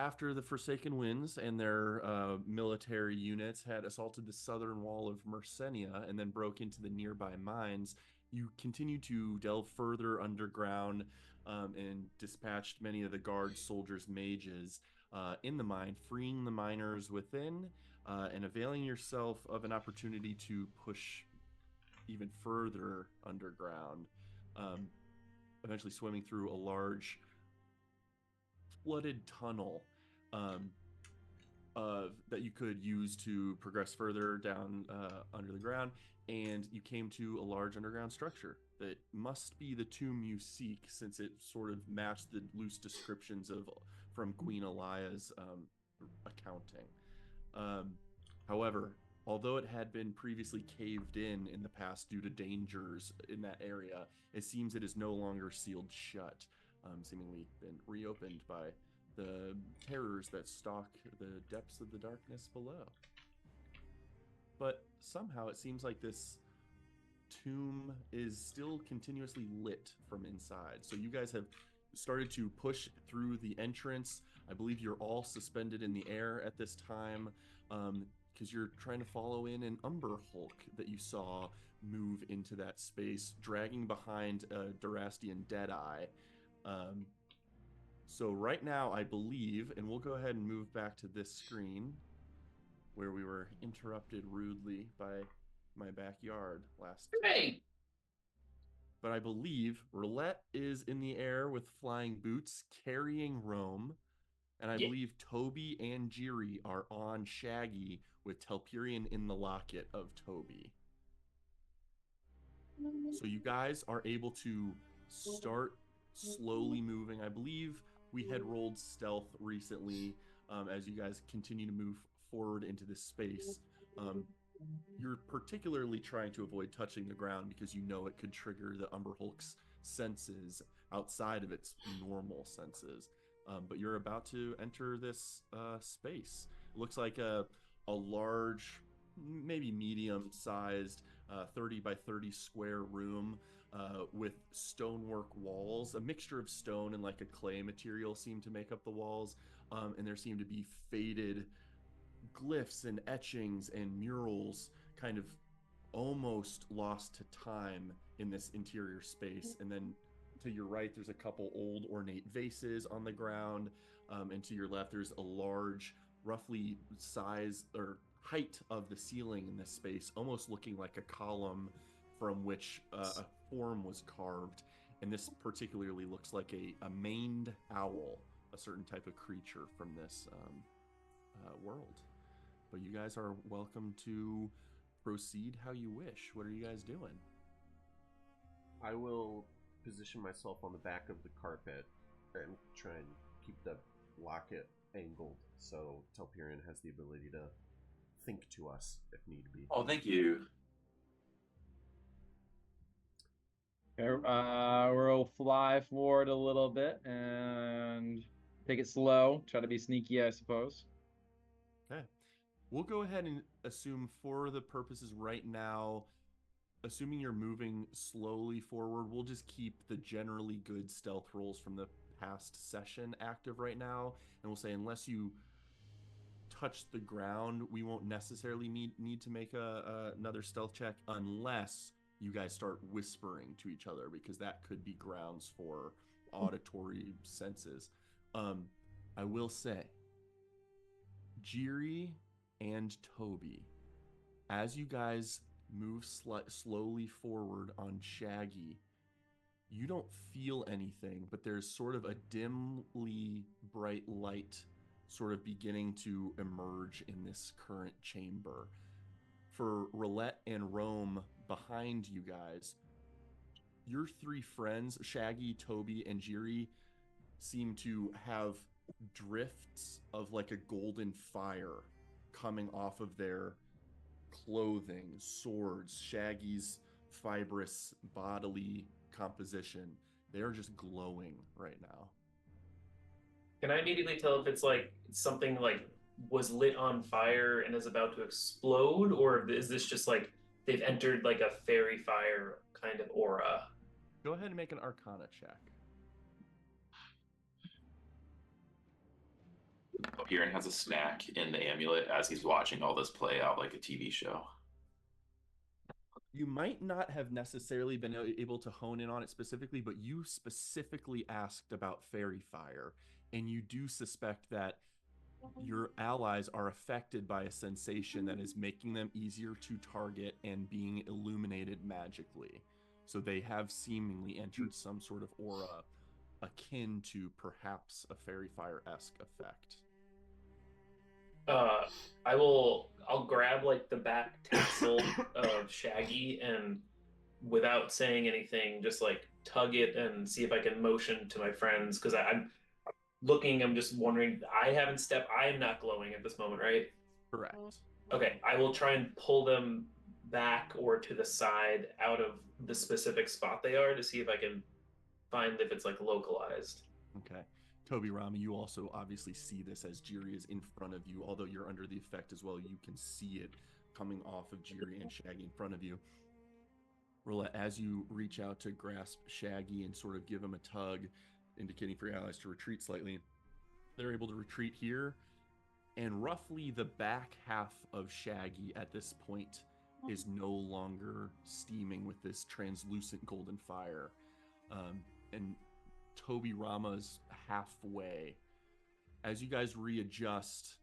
after the Forsaken Winds and their military units had assaulted the southern wall of Mersenia and then broke into the nearby mines, you continued to delve further underground and dispatched many of the guard soldiers, mages in the mine, freeing the miners within and availing yourself of an opportunity to push even further underground, um, eventually swimming through a large flooded tunnel um, that you could use to progress further down under the ground. And you came to a large underground structure that must be the tomb you seek, since it sort of matched the loose descriptions of from Queen Elia's accounting. Um, However, although it had been previously caved in the past due to dangers in that area, it seems it is no longer sealed shut, seemingly been reopened by the terrors that stalk the depths of the darkness below. But somehow it seems like this tomb is still continuously lit from inside. So you guys have started to push through the entrance. I believe you're all suspended in the air at this time, because you're trying to follow in an Umber Hulk that you saw move into that space, dragging behind a Durastian Deadeye. Um, so right now, I believe, and we'll go ahead and move back to this screen where we were interrupted rudely by my backyard last time. Hey, But I believe Roulette is in the air with flying boots carrying Rome. And I yeah. believe Toby and Jiri are on Shaggy with Telperion in the locket of Toby. So you guys are able to start slowly moving. I believe we had rolled stealth recently as you guys continue to move forward into this space. Um, you're particularly trying to avoid touching the ground because you know it could trigger the Umber Hulk's senses outside of its normal senses. But you're about to enter this space. It looks like a large, maybe medium sized 30 by 30 square room with stonework walls. A mixture of stone and like a clay material seem to make up the walls. And there seem to be faded glyphs and etchings and murals kind of almost lost to time in this interior space. And then to your right, there's a couple old ornate vases on the ground. And to your left, there's a large, roughly size or height of the ceiling in this space, almost looking like a column from which a form was carved. And this particularly looks like a maned owl, a certain type of creature from this world. But you guys are welcome to proceed how you wish. What are you guys doing? I will position myself on the back of the carpet and try and keep the locket angled so Telperion has the ability to think to us if need be. Oh, thank you. Okay, we'll fly forward a little bit and take it slow. Try to be sneaky, I suppose. Okay. We'll go ahead and assume for the purposes right now, assuming you're moving slowly forward, we'll just keep the generally good stealth rolls from the past session active right now. And we'll say, unless you touch the ground, we won't necessarily need to make another stealth check unless you guys start whispering to each other, because that could be grounds for auditory senses. I will say, Jiri and Toby, as you guys move slowly forward on Shaggy, you don't feel anything, but there's sort of a dimly bright light sort of beginning to emerge in this current chamber. For Roulette and Rome behind you guys, your three friends, Shaggy, Toby, and Jiri, seem to have drifts of like a golden fire coming off of their clothing, swords, Shaggy's fibrous bodily composition. They are just glowing right now. Can I immediately tell if it's like something like was lit on fire and is about to explode, or is this just like they've entered like a fairy fire kind of aura? Go ahead and make an Arcana check. Piran has a snack in the amulet as he's watching all this play out like a TV show. You might not have necessarily been able to hone in on it specifically, but you specifically asked about fairy fire, and you do suspect that your allies are affected by a sensation that is making them easier to target and being illuminated magically. So they have seemingly entered some sort of aura akin to perhaps a fairy fire-esque effect. I'll grab like the back tassel of Shaggy and without saying anything, just like tug it and see if I can motion to my friends because I'm looking. I'm just wondering. I haven't stepped. I am not glowing at this moment, right? Correct. Okay, I will try and pull them back or to the side out of the specific spot they are to see if I can find if it's like localized. Okay. Toby-Rama, you also obviously see this as Jiri is in front of you. Although you're under the effect as well, you can see it coming off of Jiri and Shaggy in front of you. Roulette, as you reach out to grasp Shaggy and sort of give him a tug, indicating for your allies to retreat slightly, they're able to retreat here. And roughly the back half of Shaggy at this point is no longer steaming with this translucent golden fire. And Toby-Rama's halfway. As you guys readjust,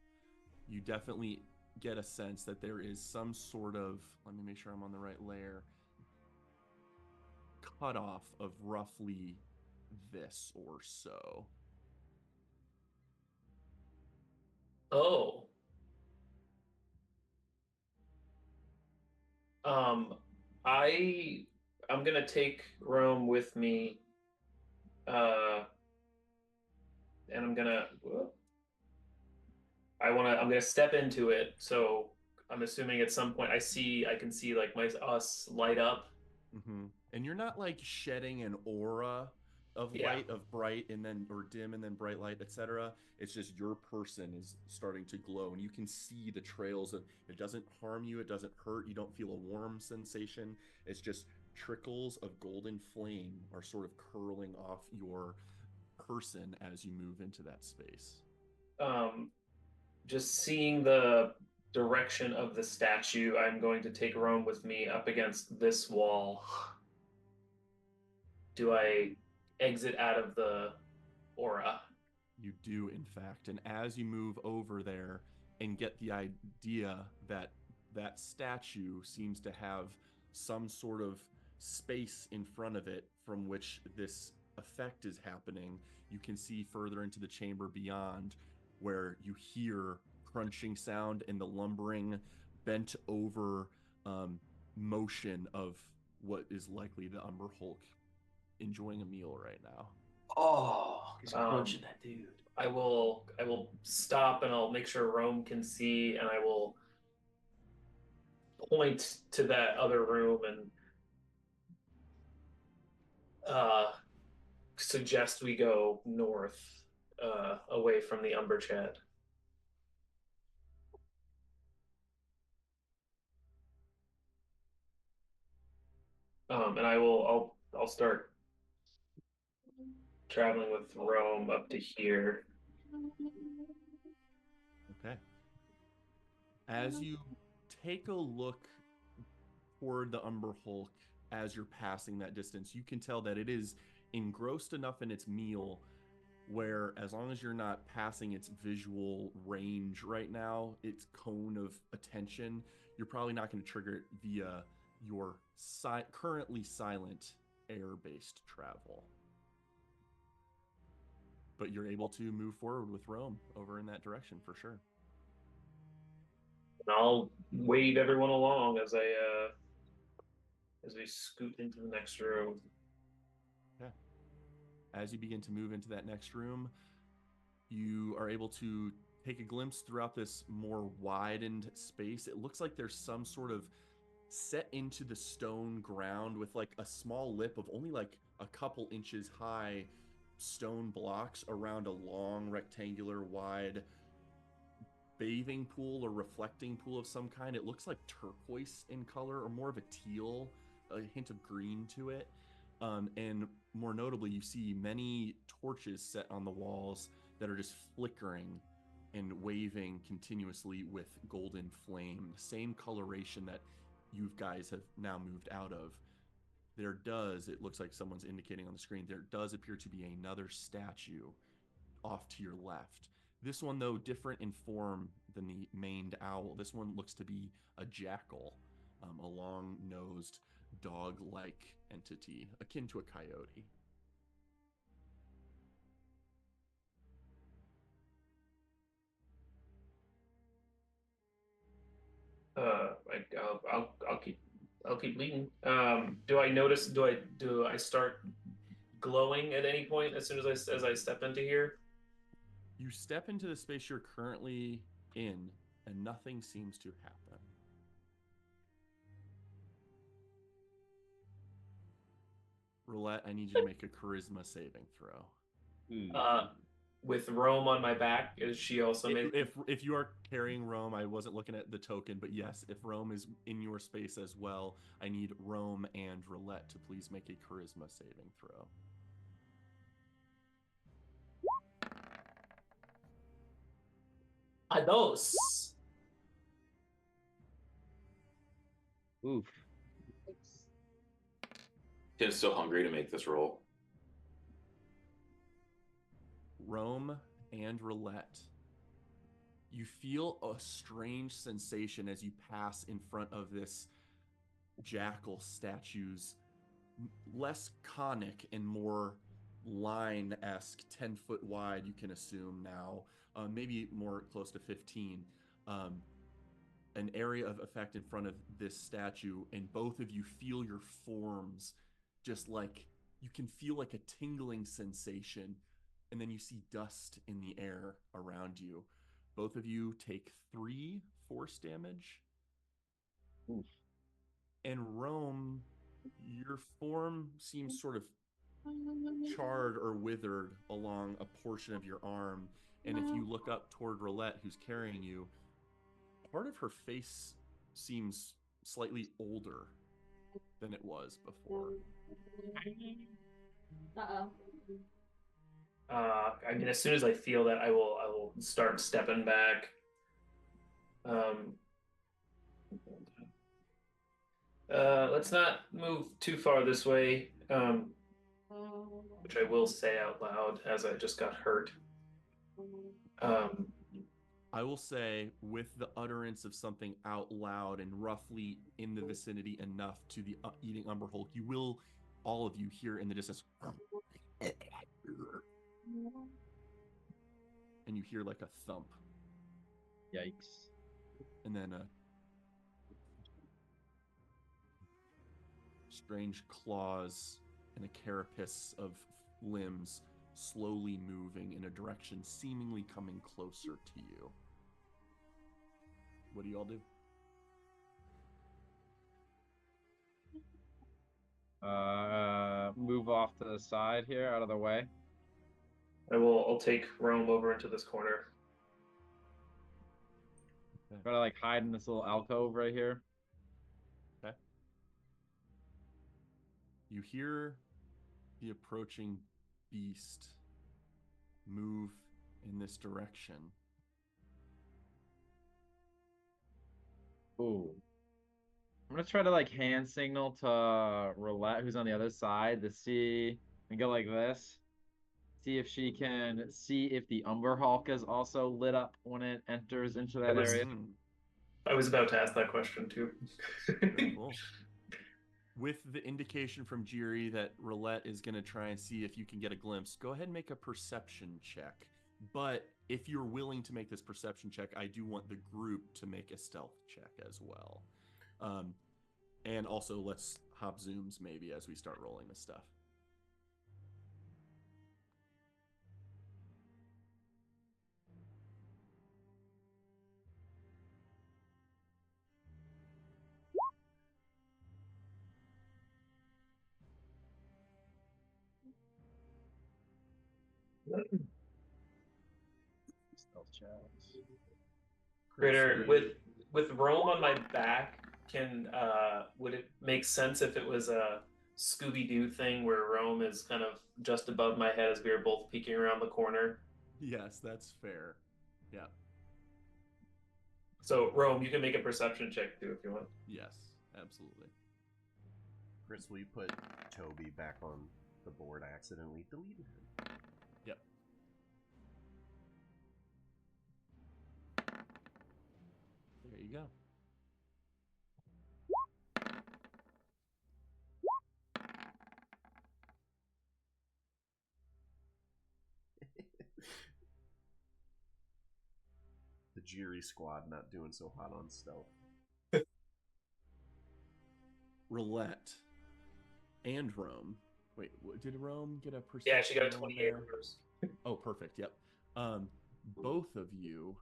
you definitely get a sense that there is some sort of, let me make sure I'm on the right layer, cutoff of roughly this or so. Oh. I'm gonna take Rome with me. And I'm gonna step into it. So I'm assuming at some point I can see like us light up. Mm-hmm. And you're not like shedding an aura of light, of bright and then or dim and then bright light, etc. It's just your person is starting to glow, and you can see the trails of it. Doesn't harm you, it doesn't hurt, you don't feel a warm sensation. It's just trickles of golden flame are sort of curling off your person as you move into that space. Just seeing the direction of the statue, I'm going to take Rome with me up against this wall. Do I exit out of the aura? You do, in fact. And as you move over there and get the idea that that statue seems to have some sort of space in front of it from which this effect is happening, you can see further into the chamber beyond where you hear crunching sound and the lumbering, bent over motion of what is likely the Umber Hulk enjoying a meal right now. Oh, he's crunching that dude. I will stop and I'll make sure Rome can see, and I will point to that other room and suggest we go north, away from the Umberchat. And I'll start traveling with Rome up to here. Okay. As you take a look toward the Umber Hulk as you're passing that distance, you can tell that it is engrossed enough in its meal where, as long as you're not passing its visual range right now, its cone of attention, you're probably not going to trigger it via your currently silent air-based travel. But you're able to move forward with Rome over in that direction for sure. And I'll wave everyone along as we scoot into the next room. Yeah. As you begin to move into that next room, you are able to take a glimpse throughout this more widened space. It looks like there's some sort of set into the stone ground with like a small lip of only like a couple inches high stone blocks around a long rectangular wide bathing pool or reflecting pool of some kind. It looks like turquoise in color or more of a teal, a hint of green to it. And more notably, you see many torches set on the walls that are just flickering and waving continuously with golden flame, the same coloration that you guys have now moved out of. It looks like someone's indicating on the screen, there does appear to be another statue off to your left. This one, though, different in form than the maned owl. This one looks to be a jackal, a long-nosed, dog-like entity, akin to a coyote. I'll keep leading. Do I notice? Do I start glowing at any point as soon as I step into here? You step into the space you're currently in, and nothing seems to happen. Roulette, I need you to make a charisma saving throw. With Rome on my back, is she also made? If you are carrying Rome, I wasn't looking at the token, but yes, if Rome is in your space as well, I need Rome and Roulette to please make a charisma saving throw. Ados. Oof. Tim's still hungry to make this roll. Rome and Roulette, you feel a strange sensation as you pass in front of this jackal statue's less conic and more line-esque, 10-foot wide, you can assume now, maybe more close to 15, an area of effect in front of this statue, and both of you feel your forms just like, you can feel like a tingling sensation, and then you see dust in the air around you. Both of you take 3 force damage. Oof. And Rome, your form seems sort of charred or withered along a portion of your arm. And if you look up toward Roulette, who's carrying you, part of her face seems slightly older than it was before. I mean, as soon as I feel that, I will start stepping back. Let's not move too far this way, which I will say out loud as I just got hurt. I will say, with the utterance of something out loud and roughly in the vicinity enough to the eating Umber Hulk, you will, all of you, hear in the distance, and you hear like a thump. Yikes. And then a strange claws and a carapace of limbs slowly moving in a direction seemingly coming closer to you. What do y'all do? Move off to the side here, out of the way. I'll take Rome over into this corner. Try to like hide in this little alcove right here. Okay. You hear the approaching beast move in this direction. Ooh. I'm gonna try to like hand signal to Roulette, who's on the other side, to see and go like this. See if she can see if the Umber Hulk is also lit up when it enters into that area. I was about to ask that question too. Very cool. With the indication from Jiri that Roulette is going to try and see if you can get a glimpse, go ahead and make a perception check. But if you're willing to make this perception check, I do want the group to make a stealth check as well. And also, let's hop zooms maybe as we start rolling this stuff. Stealth checks. Critter, with Rome on my back, would it make sense if it was a Scooby-Doo thing where Rome is kind of just above my head as we are both peeking around the corner? Yes, that's fair. Yeah. So Rome, you can make a perception check too if you want. Yes, absolutely. Chris, will you put Toby back on the board? I accidentally deleted him. Yep. There you go. The Jiri squad not doing so hot on stealth. Roulette and Rome. Wait, did Rome get a perception? Yeah, she got a roll 28 there? first. Oh, perfect. Yep. Both of you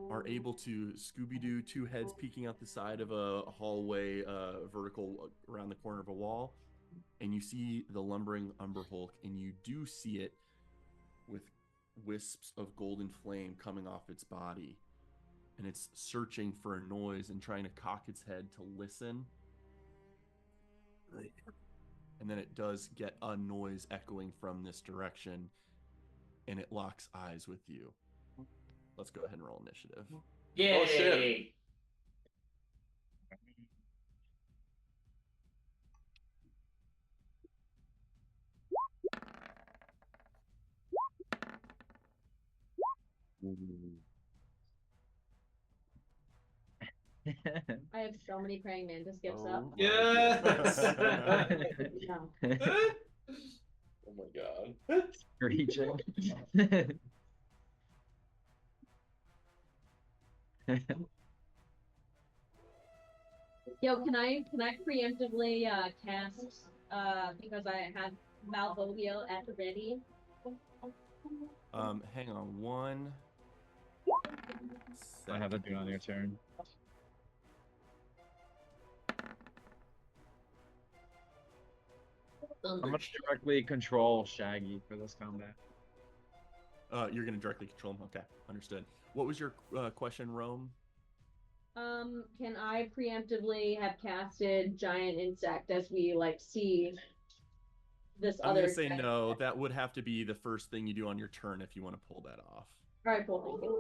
are able to Scooby-Doo, two heads peeking out the side of a hallway, vertical around the corner of a wall, and you see the lumbering Umber Hulk, and you do see it with wisps of golden flame coming off its body, and it's searching for a noise and trying to cock its head to listen. And then it does get a noise echoing from this direction, and it locks eyes with you. Let's go ahead and roll initiative. Yay! Oh, shit. I have so many praying mantis gifts Oh up. my Yes! goodness. No. Oh my god. Screeching. Yo, can I preemptively cast because I have Malvolio at the ready? Hang on one I have second. it do on your turn. I'm gonna directly control Shaggy for this combat. You're gonna directly control him. Okay, understood. What was your question, Rome? Can I preemptively have casted giant insect as we like see this I'm other? gonna say no. That would have to be the first thing you do on your turn if you want to pull that off. All right, cool. Thank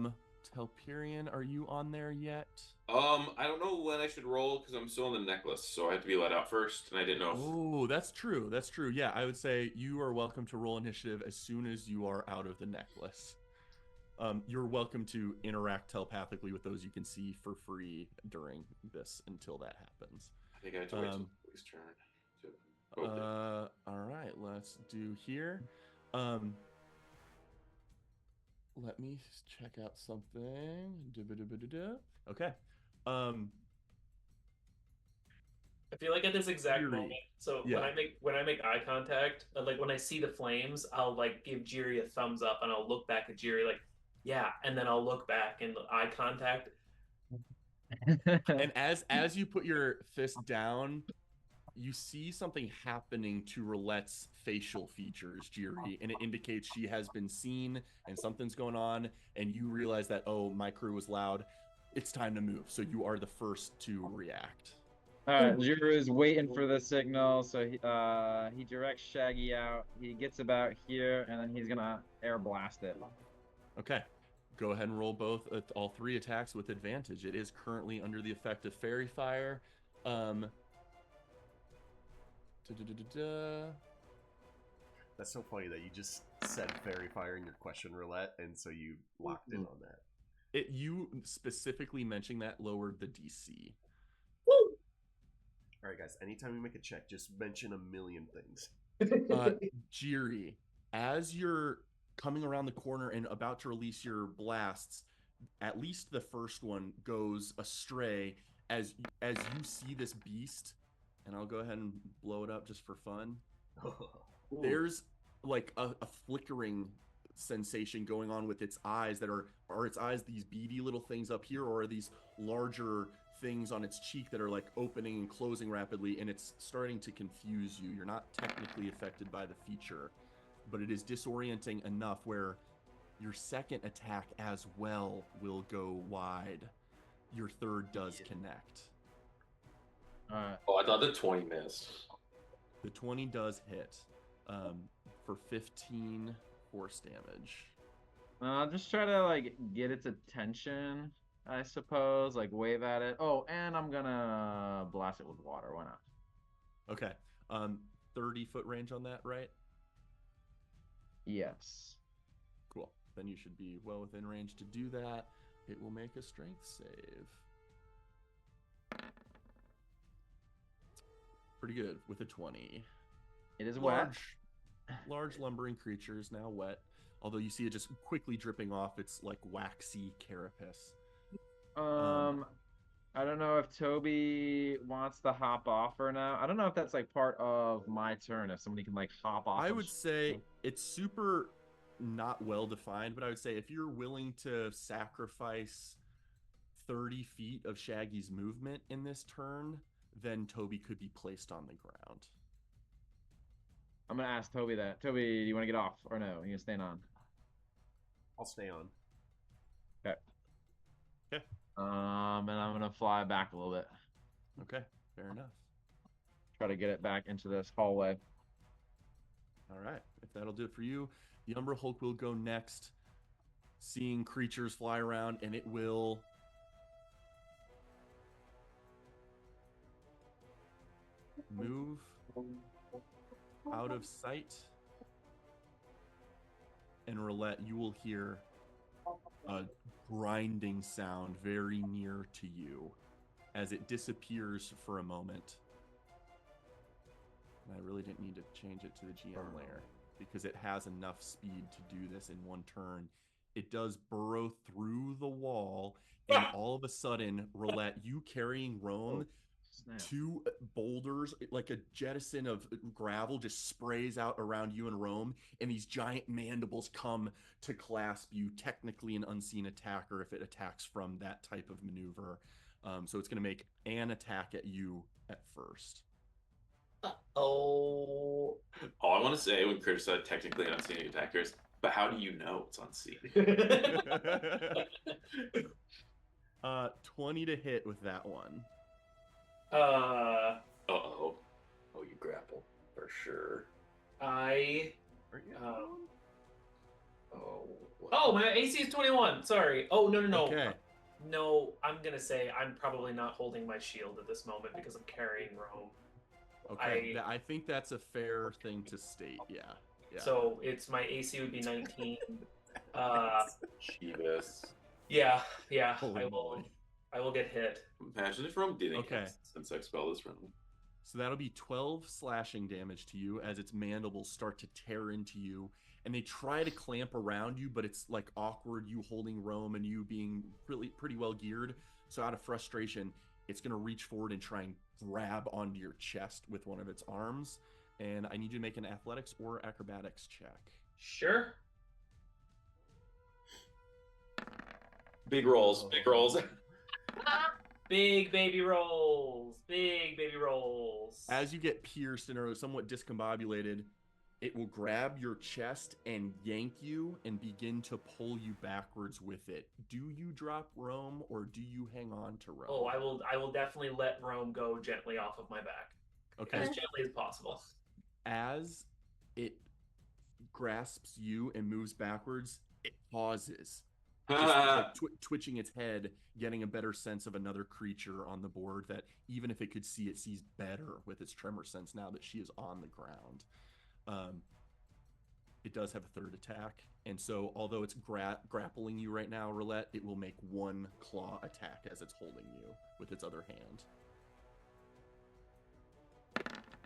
you. Telperion, are you on there yet? I don't know when I should roll because I'm still on the necklace, so I have to be let out first, and I didn't know if... Oh, that's true. That's true. Yeah, I would say you are welcome to roll initiative as soon as you are out of the necklace. You're welcome to interact telepathically with those you can see for free during this until that happens. I think I have to wait till his turn to open. All right, let's do here. Let me check out something. Okay. I feel like at this exact Jiri. moment, so Yeah. when I make eye contact, like when I see the flames, I'll like give Jiri a thumbs up, and I'll look back at Jiri like, yeah, and then I'll look back and eye contact. And as you put your fist down, you see something happening to Roulette's facial features, Jiri, and it indicates she has been seen and something's going on, and you realize that, oh, my crew was loud. It's time to move. So you are the first to react. Alright, Jiro is waiting for the signal, so he directs Shaggy out. He gets about here, and then he's gonna air blast it. Okay. Go ahead and roll all three attacks with advantage. It is currently under the effect of Fairy Fire. That's so funny that you just said Fairy Fire in your question roulette, and so you locked in on that. You specifically mentioning that lowered the DC. All right, guys. Anytime you make a check, just mention a million things. Jiri, as you're coming around the corner and about to release your blasts, at least the first one goes astray as you see this beast, and I'll go ahead and blow it up just for fun. There's like a flickering sensation going on with its eyes that are its eyes these beady little things up here, or are these larger things on its cheek that are like opening and closing rapidly, and it's starting to confuse you. You're not technically affected by the feature, but it is disorienting enough where your second attack as well will go wide. Your third does connect. Oh, I thought the 20 missed. The 20 does hit for 15 force damage. Just try to like get its attention, I suppose. Like wave at it. Oh, and I'm gonna blast it with water. Why not? Okay. 30-foot range on that, right? Yes. Cool. Then you should be well within range to do that. It will make a strength save. Pretty good with a 20. It is wet. Large lumbering creature is now wet. Although you see it just quickly dripping off its like waxy carapace. I don't know if Toby wants to hop off or not. I don't know if that's like part of my turn. If somebody can like hop off. I and would say it's super not well defined, but I would say if you're willing to sacrifice 30 feet of Shaggy's movement in this turn, then Toby could be placed on the ground. I'm gonna ask Toby that. Toby, do you want to get off or no? You gonna stay on? I'll stay on. Okay. Okay. And I'm gonna fly back a little bit. Okay, fair enough. Try to get it back into this hallway. All right, if that'll do it for you, the Umbra Hulk will go next, seeing creatures fly around, and it will move out of sight. And Roulette, you will hear a grinding sound very near to you as it disappears for a moment. And I really didn't need to change it to the GM layer because it has enough speed to do this in one turn. It does burrow through the wall, and all of a sudden, Roulette, you carrying Rome, two boulders, like a jettison of gravel, just sprays out around you and Rome, and these giant mandibles come to clasp you, technically an unseen attacker if it attacks from that type of maneuver. So it's going to make an attack at you at first. All I want to say when Chris said technically unseen attackers, but how do you know it's unseen? 20 to hit with that one. Oh, you grapple for sure. Oh, my AC is 21. Sorry. Oh, no. Okay. No, I'm gonna say I'm probably not holding my shield at this moment because I'm carrying Rome. Okay, I think that's a fair thing to state. Yeah. So it's my AC would be 19. Jesus. Yeah. Holy moly. I will get hit. Imagine if Rome didn't Okay. since I spell this round. So that'll be 12 slashing damage to you as its mandibles start to tear into you, and they try to clamp around you, but it's like awkward, you holding Rome and you being pretty well geared. So out of frustration, it's going to reach forward and try and grab onto your chest with one of its arms. And I need you to make an athletics or acrobatics check. Sure. Big rolls. Big baby rolls. As you get pierced and are somewhat discombobulated, it will grab your chest and yank you and begin to pull you backwards with it. Do you drop Rome or do you hang on to Rome? Oh, I will definitely let Rome go gently off of my back. Okay. As gently as possible. As it grasps you and moves backwards, it pauses. Just like twitching its head, getting a better sense of another creature on the board that even if it could see, it sees better with its tremor sense now that she is on the ground. It does have a third attack, and so although it's grappling you right now, Roulette, it will make one claw attack as it's holding you with its other hand.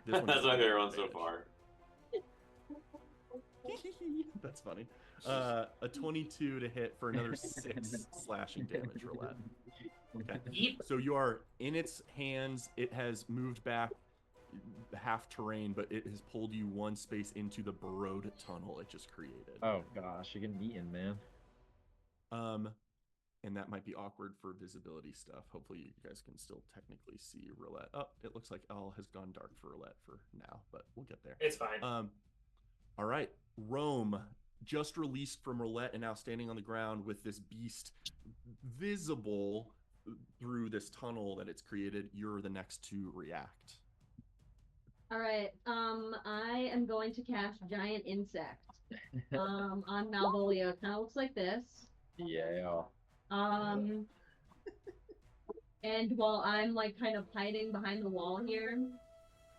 That's my favorite one so far. That's funny. A 22 to hit for another 6 slashing damage, Roulette. Okay. So you are in its hands. It has moved back half terrain, but it has pulled you one space into the burrowed tunnel it just created. Oh gosh, you're getting eaten, man. And that might be awkward for visibility stuff. Hopefully you guys can still technically see Roulette. Oh, it looks like L has gone dark for Roulette for now, but we'll get there. It's fine. All right, Rome, just released from Roulette and now standing on the ground with this beast visible through this tunnel that it's created. You're the next to react. All right. I am going to cast Giant Insect. on Malvolio. It kind of looks like this. Yeah. And while I'm like kind of hiding behind the wall here,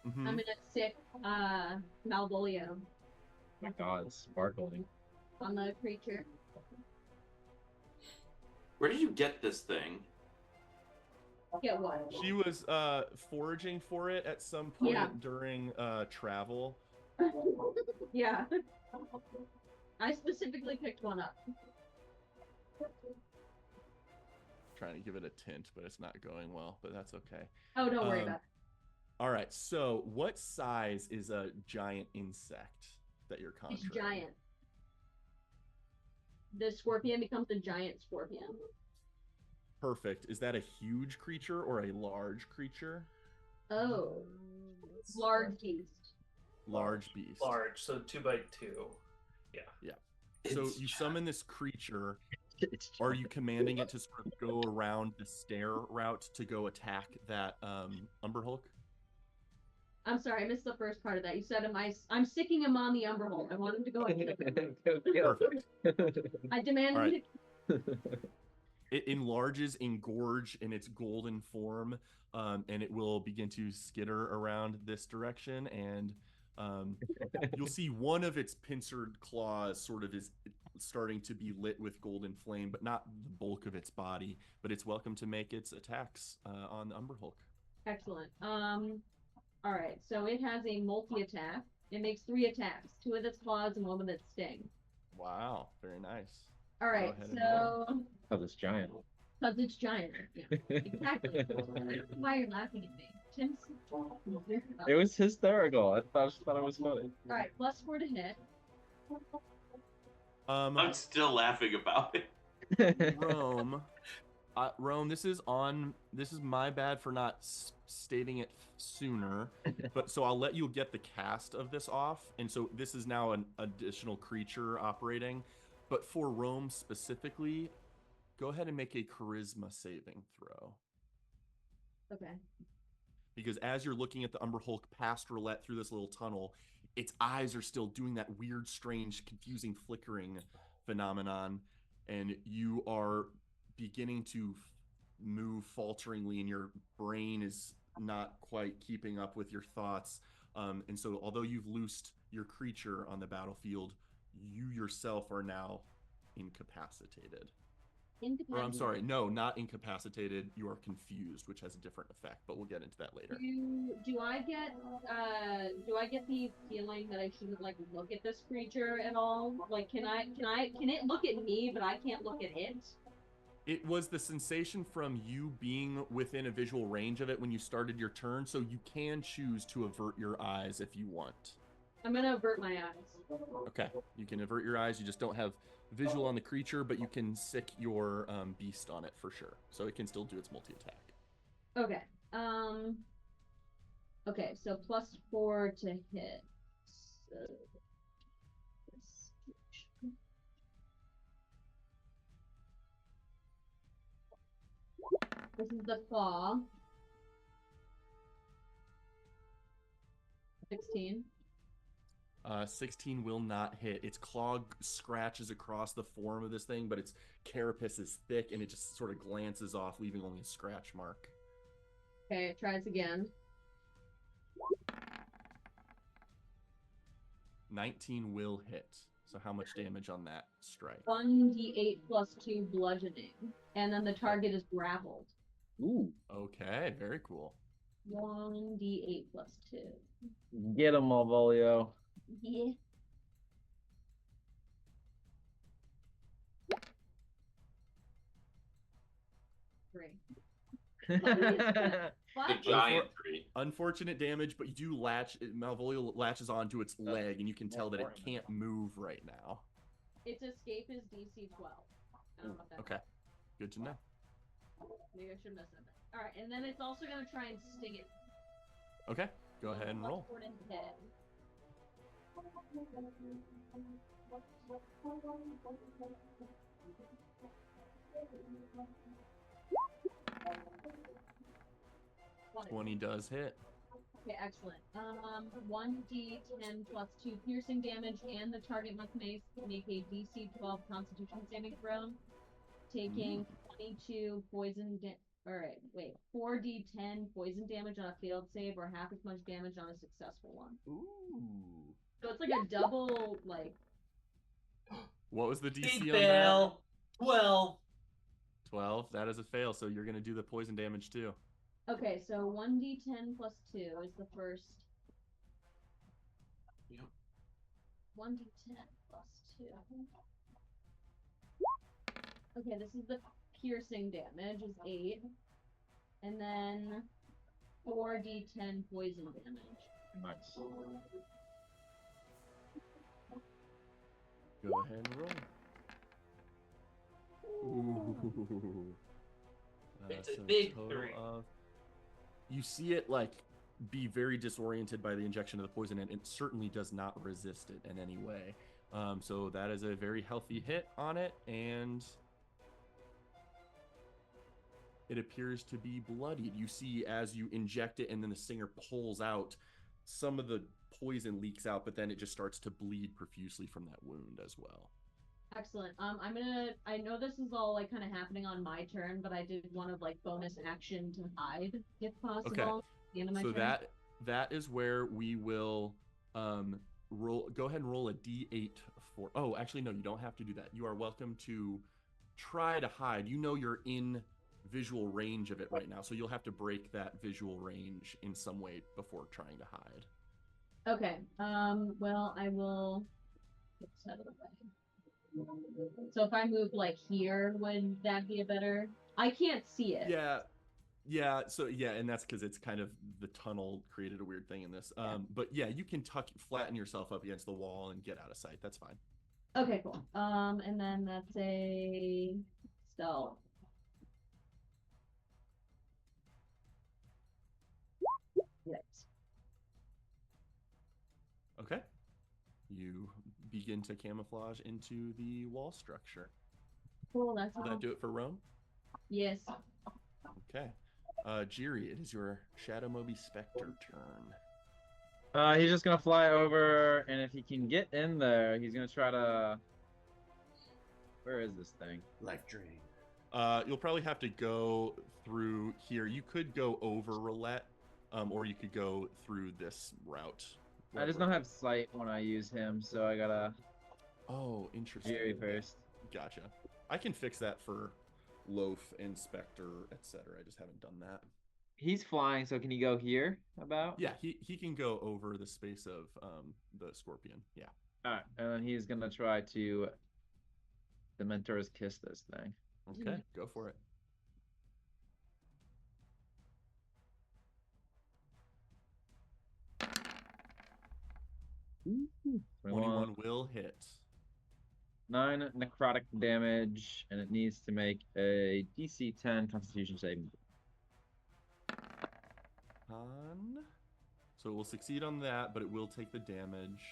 Mhm. I'm gonna sick Malvolio Oh my god, it's sparkling. on the creature. Where did you get this thing? Get what? She was foraging for it at some point Yeah. during travel. Yeah. I specifically picked one up. Trying to give it a tint, but it's not going well, but that's okay. Oh, don't worry Um, about it. All right, so what size is a giant insect that you're conjuring? It's giant. The scorpion becomes a giant scorpion. Perfect. Is that a huge creature or a large creature? Oh, large beast. Large beast. Large, so 2x2. So It's you giant. summon this creature. It's Are you commanding it to sort of go around the stair route to go attack that Umberhulk? I'm sorry, I missed the first part of that. You said, I'm sticking him on the Umberhold. I want him to go and kill him. Perfect. I demand All him right. to It enlarges, engorge in its golden form, and it will begin to skitter around this direction. And you'll see one of its pincered claws sort of is starting to be lit with golden flame, but not the bulk of its body. But it's welcome to make its attacks on the Umberhulk. Excellent. All right. So it has a multi-attack. It makes 3 attacks: 2 with its claws and 1 with its sting. Wow, very nice. All right. ahead and roll. So Oh, this giant. because it's giant. Yeah, exactly. Why are you laughing at me? Tim's. It was hysterical. I just thought it was funny. All right. +4 to hit. I'm still laughing about it. Rome. Rome, this is my bad for not stating it sooner, but so I'll let you get the cast of this off, and so this is now an additional creature operating, but for Rome specifically, go ahead and make a charisma saving throw, Okay. because as you're looking at the Umberhulk past Roulette through this little tunnel, its eyes are still doing that weird, strange, confusing flickering phenomenon, and you are beginning to move falteringly, and your brain is not quite keeping up with your thoughts. And so, although you've loosed your creature on the battlefield, you yourself are now incapacitated. Or I'm sorry, no, not incapacitated. You are confused, which has a different effect, but we'll get into that later. Do I get the feeling that I shouldn't like look at this creature at all? Like, can it look at me, but I can't look at it? It was the sensation from you being within a visual range of it when you started your turn, so you can choose to avert your eyes if you want. I'm gonna avert my eyes. Okay, you can avert your eyes. You just don't have visual on the creature, but you can sick your beast on it for sure. So it can still do its multi-attack. Okay. Okay, so +4 to hit. So... This is the claw. 16. 16 will not hit. Its claw scratches across the form of this thing, but its carapace is thick and it just sort of glances off, leaving only a scratch mark. Okay, it tries again. 19 will hit. So how much damage on that strike? 1d8 +2 bludgeoning. And then the target is grappled. Ooh. Okay, very cool. 1d8 +2. Get him, Malvolio. Yeah. Three. The giant tree. Unfortunate damage, but you do Malvolio latches onto its leg, and you can tell that it can't move right now. Its escape is DC 12. I don't know what that Okay, good to know. Maybe I shouldn't have said that. Alright, and then it's also going to try and sting it. Okay, go ahead and roll. +4 to hit. Twenty does hit. Okay, excellent. 1d10 plus 2 piercing damage, and the target must make a DC 12 Constitution saving throw, taking 22 poison. Alright, wait. 4d10 poison damage on a failed save, or half as much damage on a successful one. Ooh. So it's like a double, like. What was the DC Big on that? fail. 12. 12. That is a fail, so you're gonna do the poison damage too. Okay, so 1d10 plus 2 is the first. Yep. 1d10 plus 2. Okay, this is the piercing damage, is 8. And then 4d10 poison damage. Nice. Go ahead and roll. Ooh. It's a So big total 3. of- You see it like be very disoriented by the injection of the poison, and it certainly does not resist it in any way. So that is a very healthy hit on it, and it appears to be bloodied. You see as you inject it, and then the singer pulls out, some of the poison leaks out, but then it just starts to bleed profusely from that wound as well. Excellent. I know this is all like kind of happening on my turn, but I did want to like bonus action to hide if possible. Okay. At the end of my So turn. that is where we will roll. Go ahead and roll a d8 for. Oh, actually, no, you don't have to do that. You are welcome to try to hide. You know you're in visual range of it right now, so you'll have to break that visual range in some way before trying to hide. Okay. Well, I will get this out of the way. So if I move like here, would that be a better? I can't see it. Yeah. So yeah, and that's because it's kind of the tunnel created a weird thing in this. But yeah, you can flatten yourself up against the wall and get out of sight. That's fine. Okay, cool. And then that's a stealth. Yes. Okay. You begin to camouflage into the wall structure. Cool. That's Will all. that do it for Rome? Yes. Okay. Jiri, it is your Shadow Moby Spectre turn. He's just gonna fly over, and if he can get in there, he's gonna try to. Where is this thing? Life drain. You'll probably have to go through here. You could go over Roulette, or you could go through this route. I just don't have sight when I use him, so I gotta Oh, interesting. Jiri first. Gotcha. I can fix that for Loaf and Spectre, etc. I just haven't done that. He's flying, so can he go here about? Yeah, he can go over the space of the Scorpion. Yeah. Alright, and then he's gonna try to Dementor's Kiss this thing. Okay, go for it. Ooh, 21 will hit. 9 necrotic damage, and it needs to make a DC 10 Constitution saving. So it will succeed on that, but it will take the damage.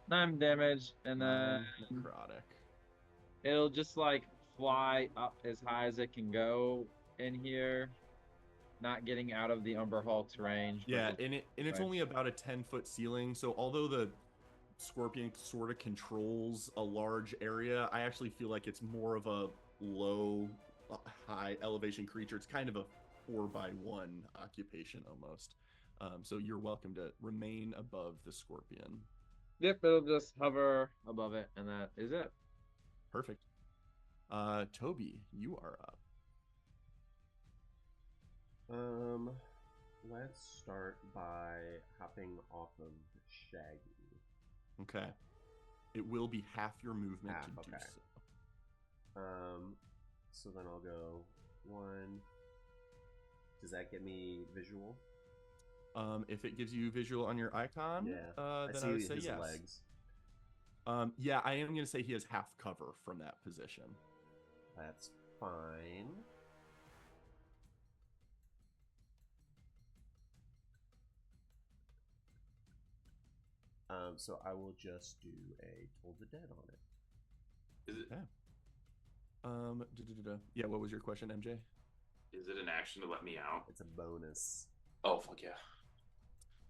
9 damage, and then Necrotic. it'll just like fly up as high as it can go in here, not getting out of the Umber Hulk's range. but Yeah, just- and it's right. only about a 10-foot ceiling. So although the Scorpion sort of controls a large area, I actually feel like it's more of a low, high elevation creature. It's kind of a 4x1 occupation almost. So you're welcome to remain above the Scorpion. Yep, it'll just hover above it, and that is it. Perfect. Toby, you are up. Let's start by hopping off of Shaggy. Okay. It will be half your movement Half, to do okay. so. So then I'll go 1. Does that get me visual? If it gives you visual on your icon, Yeah. then I would say yes. Legs. Yeah, I am going to say he has half cover from that position. That's fine. So I will just do a Toll the Dead on it. Is it Yeah, what was your question, MJ? is it an action to let me out? It's a bonus. Oh fuck yeah.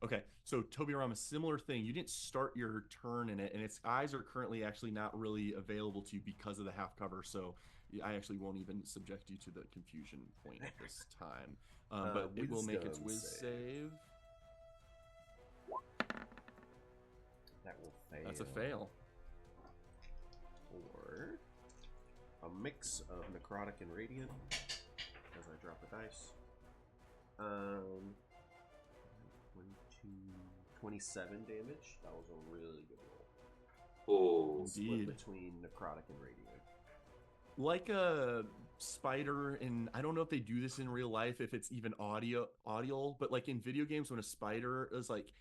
Okay, so Tobiram, a similar thing. You didn't start your turn in it, and its eyes are currently actually not really available to you because of the half cover. So I actually won't even subject you to the confusion point at this time. But it will make its Wisdom whiz save. save. That will fail. That's a fail. Or a mix of necrotic and radiant as I drop a dice. 22, 27 damage. That was a really good roll. Oh, Split Indeed. between necrotic and radiant. Like a spider, and I don't know if they do this in real life, if it's even audio, but like in video games, when a spider is like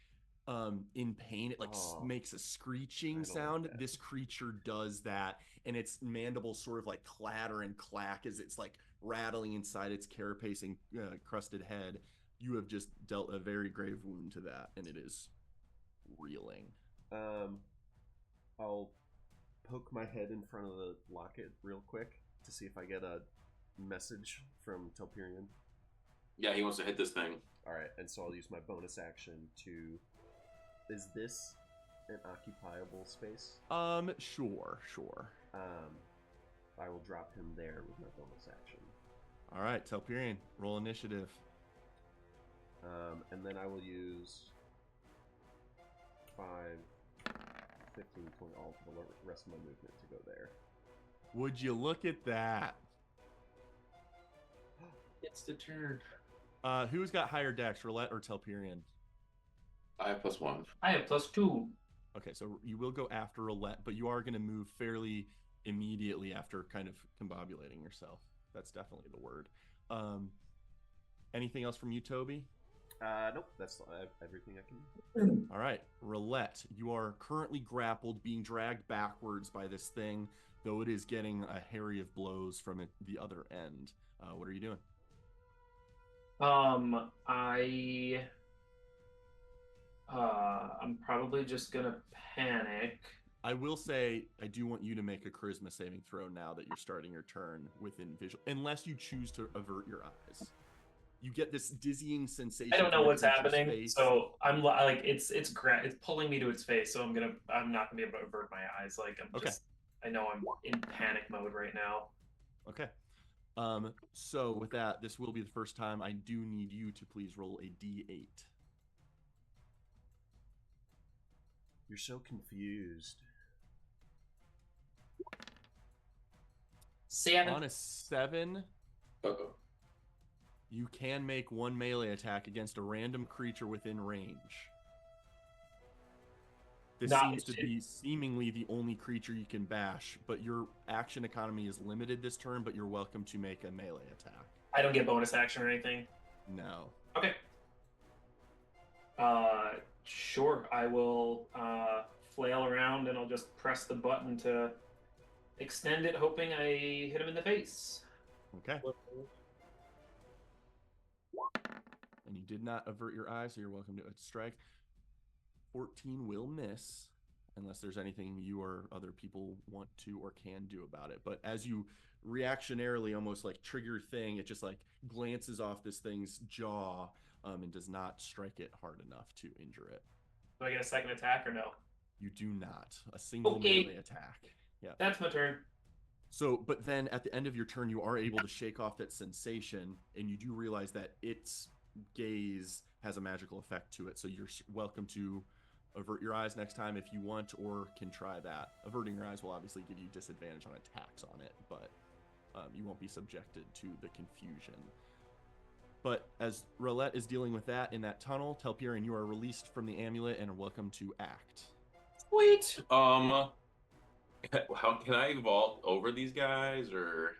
in pain, it like makes a screeching sound. like that. This creature does that, and its mandibles sort of like clatter and clack as it's like rattling inside its carapace and crusted head. You have just dealt a very grave wound to that, and it is reeling. I'll poke my head in front of the locket real quick to see if I get a message from Telperion. yeah, he wants to hit this thing. Alright, and so I'll use my bonus action to... Is this an occupiable space? Sure. I will drop him there with my bonus action. All right, Telperion, roll initiative. And then I will use 5, 15, 20, all the rest of my movement to go there. Would you look at that? It's the turn. Who's got higher dex, Roulette or Telperion? I have +1. I have +2. Okay, so you will go after Roulette, but you are going to move fairly immediately after kind of combobulating yourself. That's definitely the word. Anything else from you, Toby? Nope, that's everything I can do. All right, Roulette, you are currently grappled, being dragged backwards by this thing, though it is getting a harry of blows from the other end. What are you doing? I'm probably just gonna panic. I will say, I do want you to make a charisma saving throw now that you're starting your turn within visual, unless you choose to avert your eyes. You get this dizzying sensation. I don't know from the what's creature's happening, face. so I'm like, it's pulling me to its face, so I'm not gonna be able to avert my eyes. Like I know I'm in panic mode right now. Okay. So with that, this will be the first time. I do need you to please roll a d8. You're so confused. 7. On a 7, Uh-oh. you can make one melee attack against a random creature within range. This seems to be seemingly the only creature you can bash, but your action economy is limited this turn, but you're welcome to make a melee attack. I don't get bonus action or anything. No. Okay. Sure. I will flail around and I'll just press the button to extend it, hoping I hit him in the face. Okay. And you did not avert your eye, so you're welcome to a strike. 14 will miss, unless there's anything you or other people want to or can do about it. But as you reactionarily almost like trigger thing, it just like glances off this thing's jaw and does not strike it hard enough to injure it. Do I get a second attack or no? You do not. A single melee attack. Yeah. That's my turn. So, but then at the end of your turn, you are able to shake off that sensation, and you do realize that its gaze has a magical effect to it. So you're welcome to avert your eyes next time if you want, or can try that. Averting your eyes will obviously give you disadvantage on attacks on it, but you won't be subjected to the confusion. But as Roulette is dealing with that in that tunnel, Telperion, you are released from the amulet and are welcome to act. Sweet. How can I vault over these guys, or?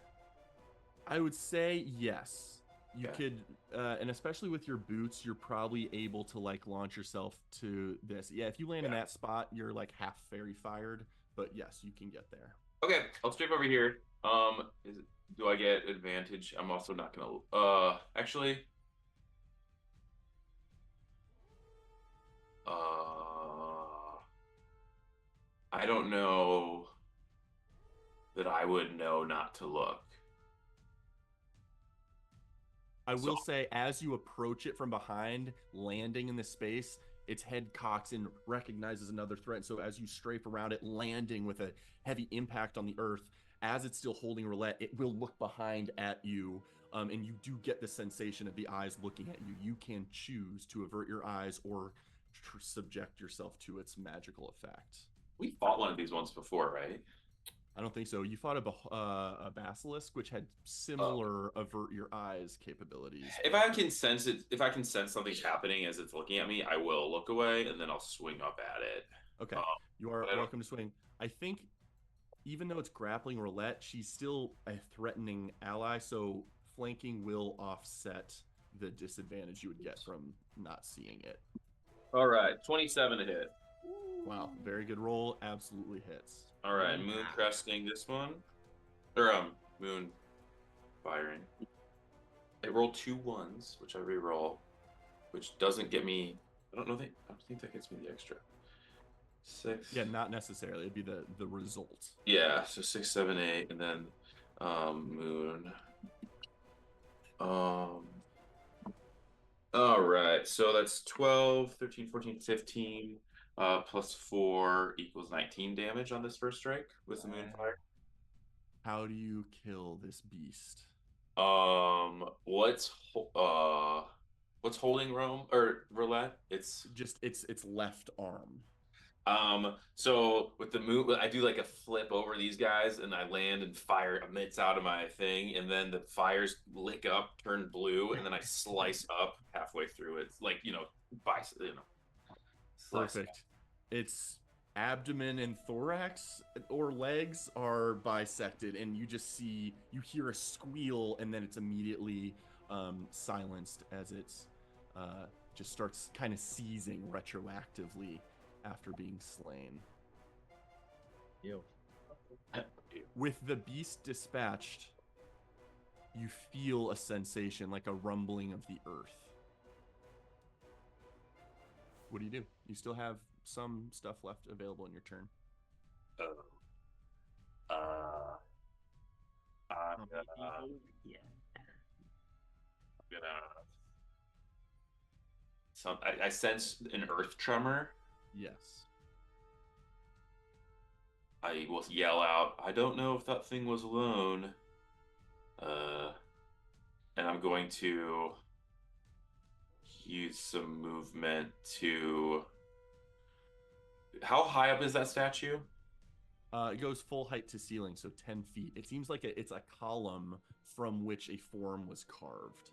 I would say yes. You could, and especially with your boots, you're probably able to like launch yourself to this. Yeah, if you land in that spot, you're like half fairy fired. But yes, you can get there. Okay, I'll strafe over here. Do I get advantage? I'm also not gonna. Actually. I don't know that I would know not to look. I will So- say, as you approach it from behind, landing in the space, its head cocks and recognizes another threat. So as you strafe around it, landing with a heavy impact on the earth, as it's still holding roulette, it will look behind at you. And you do get the sensation of the eyes looking at you. You can choose to avert your eyes or subject yourself to its magical effect. We fought one of these once before, right? I don't think so. You fought a basilisk, which had similar avert your eyes capabilities. If I can sense it, if I can sense something's happening as it's looking at me, I will look away and then I'll swing up at it. Okay, you are welcome to swing. I think even though it's grappling roulette, she's still a threatening ally, so flanking will offset the disadvantage you would get from not seeing it. All right, 27 to hit. Wow, very good roll. Absolutely hits. All right, moon cresting this one, or moon firing. It rolled 2 1s, which I re-roll, which doesn't get me. I don't think that gets me the extra. 6. Yeah, not necessarily. It'd be the result. Yeah, so 6, 7, 8, and then moon. All right, so that's 12, 13, 14, 15, plus 4 equals 19 damage on this first strike with the moonfire. How do you kill this beast? What's holding Rome or roulette? It's Just its left arm. so with the moon, I do like a flip over these guys, and I land and fire emits out of my thing, and then the fires lick up, turn blue, and then I slice up halfway through it, like slice Perfect. up. Its abdomen and thorax or legs are bisected, and you hear a squeal, and then it's immediately silenced as it's just starts kind of seizing retroactively after being slain. Ew. With the beast dispatched, you feel a sensation like a rumbling of the earth. What do? You still have some stuff left available in your turn. I'm gonna I sense an earth tremor. Yes. I will yell out, I don't know if that thing was alone. And I'm going to use some movement to... How high up is that statue? It goes full height to ceiling, so 10 feet. It seems like it's a column from which a form was carved.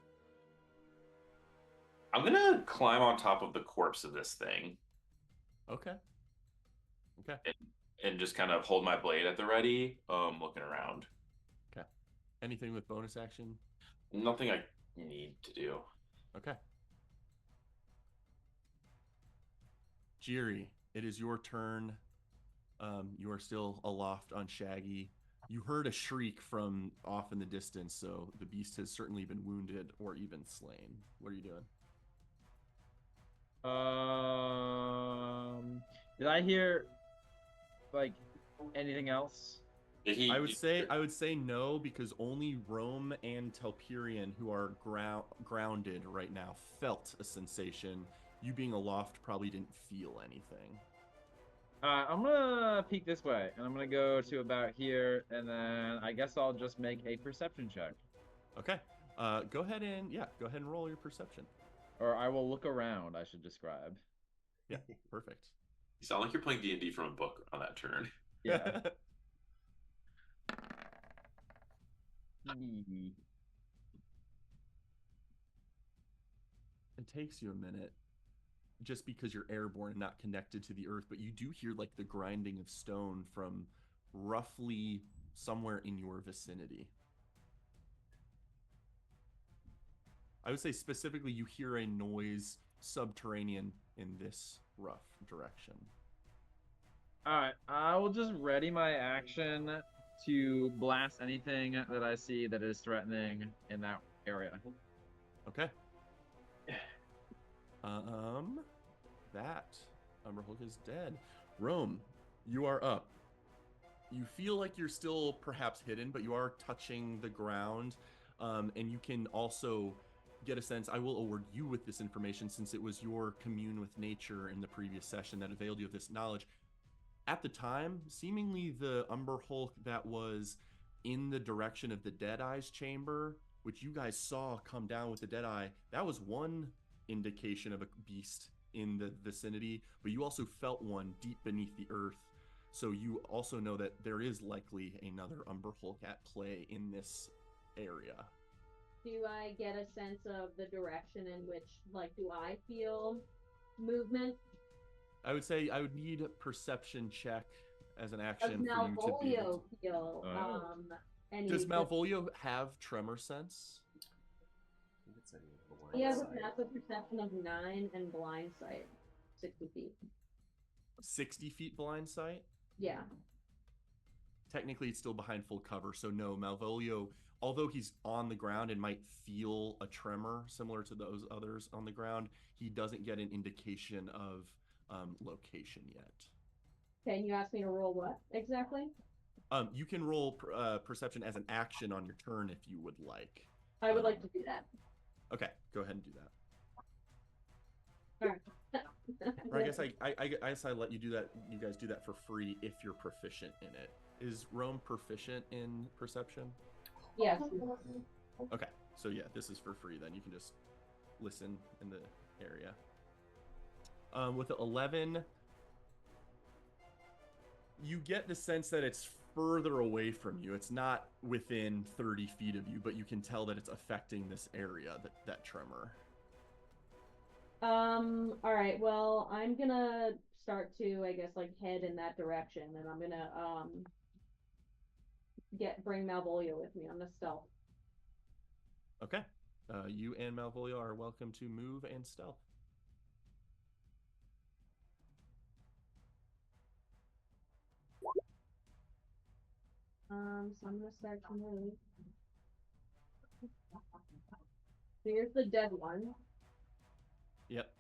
I'm going to climb on top of the corpse of this thing. Okay. And just kind of hold my blade at the ready, looking around. Okay. Anything with bonus action? Nothing I need to do. Okay. Jiri, it is your turn. You are still aloft on Shaggy. You heard a shriek from off in the distance, so the beast has certainly been wounded or even slain. What are you doing? Did I hear like anything else? I would say no, because only Rome and Telperion, who are grounded right now, felt a sensation. You being aloft probably didn't feel anything. I'm gonna peek this way, and I'm gonna go to about here, and then I guess I'll just make a perception check. Okay. Go ahead and roll your perception. Or I will look around, I should describe. Yeah, perfect. You sound like you're playing D&D from a book on that turn. Yeah. It takes you a minute, just because you're airborne and not connected to the earth, but you do hear like the grinding of stone from roughly somewhere in your vicinity. I would say specifically you hear a noise subterranean in this rough direction. Alright, I will just ready my action to blast anything that I see that is threatening in that area. Okay. That Umberhulk is dead. Rome, you are up. You feel like you're still perhaps hidden, but you are touching the ground, and you can also get a sense. I will award you with this information since it was your commune with nature in the previous session that availed you of this knowledge. At the time, seemingly the Umber Hulk that was in the direction of the Deadeye's chamber, which you guys saw come down with the Deadeye, that was one indication of a beast in the vicinity, but you also felt one deep beneath the earth. So you also know that there is likely another Umber Hulk at play in this area. Do I get a sense of the direction in which, like, do I feel movement? I would say I would need a perception check as an Does action for you to be able Malvolio feel Oh. any? Does Malvolio have tremor sense? I think it's any of the He has a blind side. passive perception of 9 and blind sight, 60 feet. 60 feet blind sight? Yeah. Technically, it's still behind full cover, so no, Malvolio, although he's on the ground and might feel a tremor similar to those others on the ground, he doesn't get an indication of location yet. Okay, and you asked me to roll what exactly? You can roll perception as an action on your turn if you would like. I would like to do that. Okay, go ahead and do that. All right. Or I guess I let you do that. You guys do that for free if you're proficient in it. Is Rome proficient in perception? Yes. Okay, so yeah, this is for free. Then you can just listen in the area. With the 11, you get the sense that it's further away from you. It's not within 30 feet of you, but you can tell that it's affecting this area, that tremor. All right. Well, I'm gonna start to, I guess, like head in that direction, and I'm gonna bring Malvolio with me on the stealth. Okay. You and Malvolio are welcome to move and stealth. So I'm gonna start to move. So here's the dead one. Yep.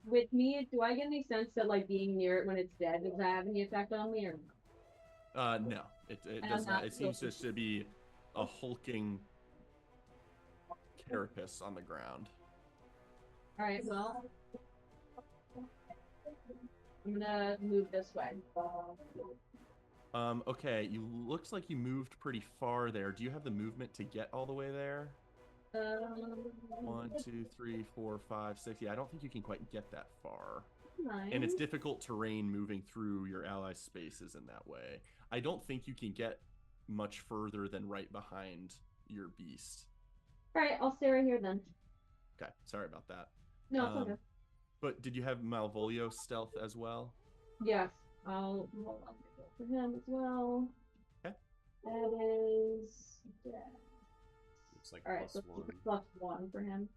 With me, do I get any sense that like being near it when it's dead, does that have any effect on me or no? No, it I'm does not. not It seems feel- just to be a hulking carapace on the ground. All right, well, I'm gonna move this way. Okay, looks like you moved pretty far there. Do you have the movement to get all the way there? 1, 2, 3, 4, 5, 6. Yeah, I don't think you can quite get that far. And it's difficult terrain moving through your ally spaces in that way. I don't think you can get much further than right behind your beast. All right, I'll stay right here then. Okay, sorry about that. No, it's okay. But did you have Malvolio stealth as well? Yes, I'll roll up for him as well. Okay. That is. Yeah. Looks like All right, so +1. +1 for him.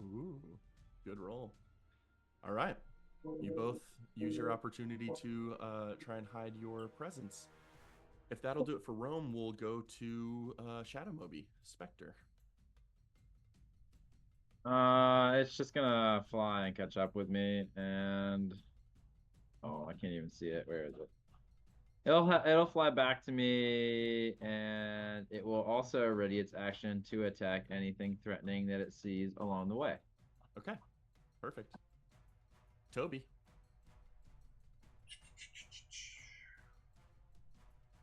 Ooh, good roll. All right. You both use your opportunity to try and hide your presence. If that'll do it for Rome, we'll go to Shadow Moby, Spectre. It's just gonna fly and catch up with me, and oh, I can't even see it. Where is it? It'll fly back to me, and it will also ready its action to attack anything threatening that it sees along the way. Okay, perfect. Toby.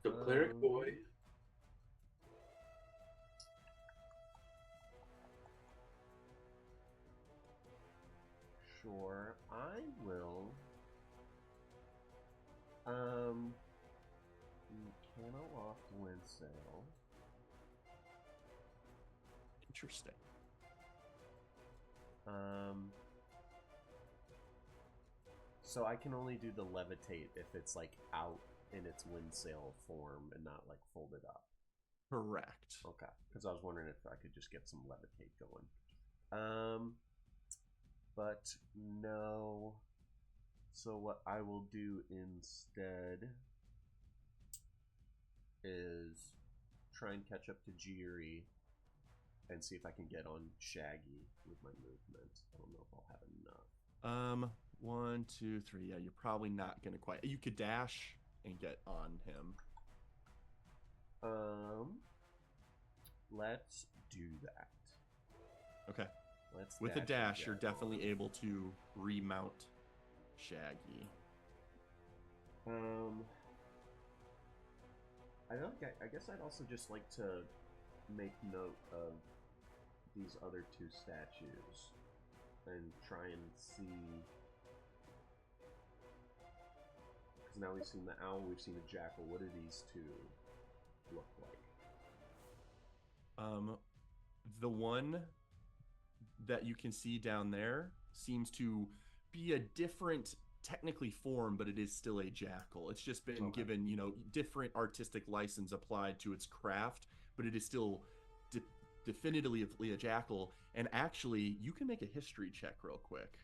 The cleric boy. Sure, I will. Cannaloft Windsail. Interesting. So I can only do the levitate if it's like out in its windsail form and not like folded up. Correct. Okay, because I was wondering if I could just get some levitate going. But no. So what I will do instead is try and catch up to Jiri and see if I can get on Shaggy with my movement. I don't know if I'll have enough. 1, 2, 3. Yeah, you're probably not gonna quite. You could dash and get on him. Let's do that. Okay. Let's With a and dash, you're jackal. definitely able to remount Shaggy. I guess I'd also just like to make note of these other two statues and try and see. Because now we've seen the owl, we've seen the jackal. What do these two look like? The one that you can see down there seems to be a different technically form, but it is still a jackal. It's just been given, different artistic license applied to its craft, but it is still definitively a jackal. And actually, you can make a history check real quick.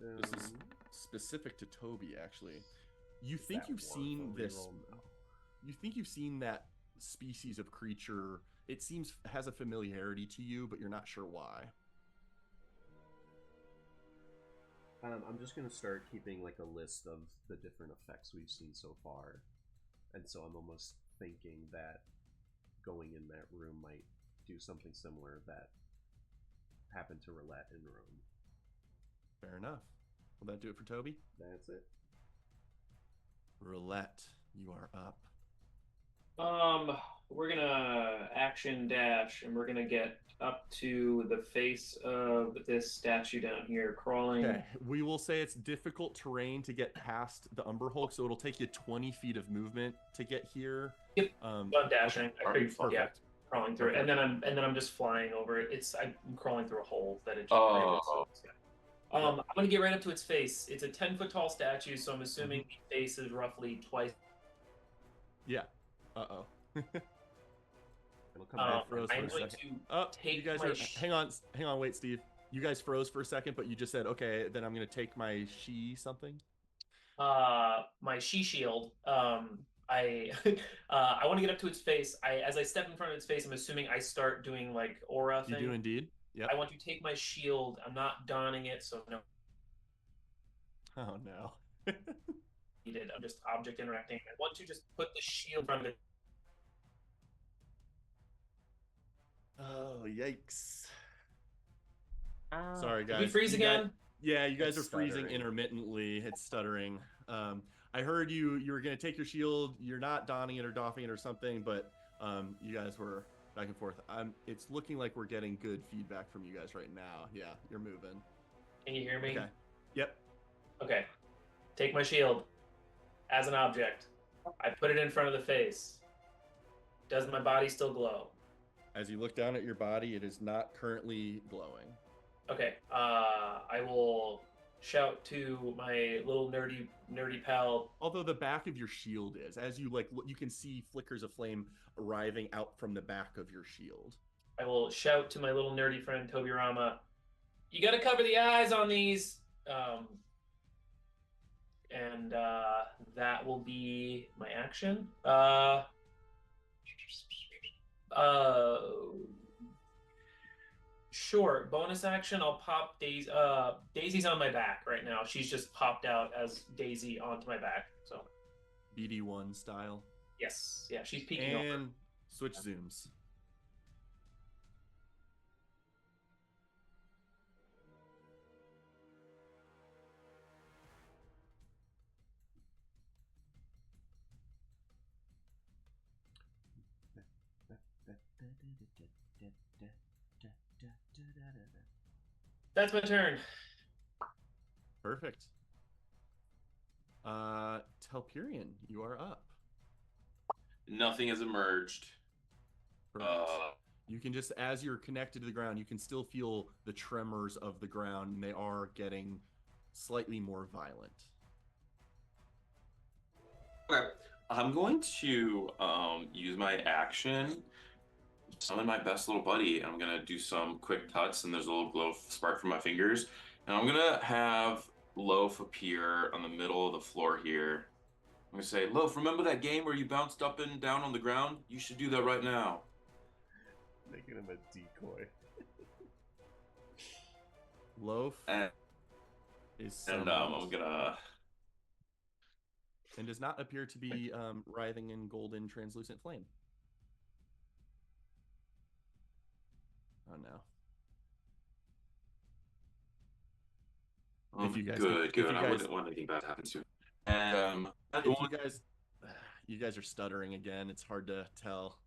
This is specific to Toby, actually. You think you've seen this? You think you've seen that species of creature? It seems has a familiarity to you, but you're not sure why. I'm just gonna start keeping like a list of the different effects we've seen so far, and so I'm almost thinking that going in that room might do something similar that happened to Roulette in Rome. Fair enough. Will that do it for Toby? That's it. Roulette, you are up. We're gonna action dash, and we're gonna get up to the face of this statue down here, crawling. Okay, we will say it's difficult terrain to get past the Umber Hulk, so it'll take you 20 feet of movement to get here. Yep. I'm dashing. Perfect. Yeah, crawling through it, and then I'm just flying over it. I'm crawling through a hole that it just. I'm gonna get right up to its face. It's a 10-foot tall statue, so I'm assuming the face is roughly twice. Yeah. Uh-oh. It'll come back. I'm going to take you guys my hang on, wait, Steve. You guys froze for a second, but you just said, okay, then I'm gonna take my something. My shield. I want to get up to its face. As I step in front of its face, I'm assuming I start doing like aura thing. You do indeed. Yeah. I want to take my shield. I'm not donning it, so no. Oh no. I'm just object interacting. I want to just put the shield in front of it. Oh, yikes. Sorry, guys. Did we freeze again? Yeah, you guys It's are freezing stuttering. intermittently. It's stuttering. I heard you were going to take your shield. You're not donning it or doffing it or something, but you guys were back and forth. It's looking like we're getting good feedback from you guys right now. Yeah, you're moving. Can you hear me? Okay. Yep. Okay. Take my shield as an object. I put it in front of the face. Does my body still glow? As you look down at your body, it is not currently glowing. Okay. I will shout to my little nerdy pal. Although the back of your shield is, as you you can see flickers of flame arriving out from the back of your shield. I will shout to my little nerdy friend Tobirama. You got to cover the eyes on these. And that will be my action. Sure. Bonus action. I'll pop Daisy. Daisy's on my back right now. She's just popped out as Daisy onto my back. So. BD1 style. Yes. Yeah. She's peeking over. And switch zooms. That's my turn. Perfect. Telperion, you are up. Nothing has emerged. Perfect. You can just, as you're connected to the ground, you can still feel the tremors of the ground, and they are getting slightly more violent. Okay. I'm going to use my action, summon my best little buddy, and I'm going to do some quick cuts, and there's a little glow spark from my fingers. And I'm going to have Loaf appear on the middle of the floor here. I'm going to say, Loaf, remember that game where you bounced up and down on the ground? You should do that right now. Making him a decoy. Loaf And, is summoned I'm gonna. and does not appear to be writhing in golden translucent flame. Oh no. If you guys good. if you I guys- wouldn't want anything bad to happen to him. And If you guys are stuttering again, it's hard to tell.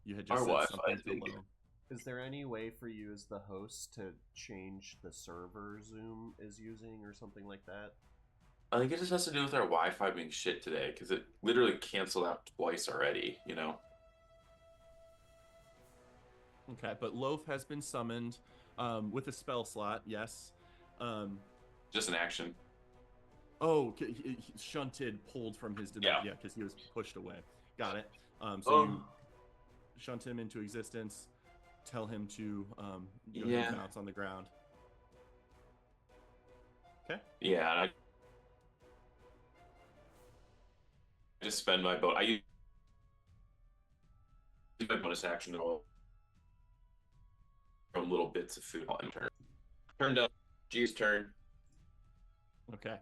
You had just Our said Wi-Fi something is to big. low. Is there any way for you as the host to change the server Zoom is using or something like that? I think it just has to do with our Wi-Fi being shit today because it literally canceled out twice already. Okay, but Loaf has been summoned with a spell slot. Yes. Just an action. Oh, he shunted, pulled from his dimension. Yeah, because he was pushed away. Got it. So you shunt him into existence. Tell him to go ahead and bounce on the ground. Okay. Yeah. I just spend my bonus. I use my bonus action to roll from little bits of food on turn. Turned up. G's turn. Okay.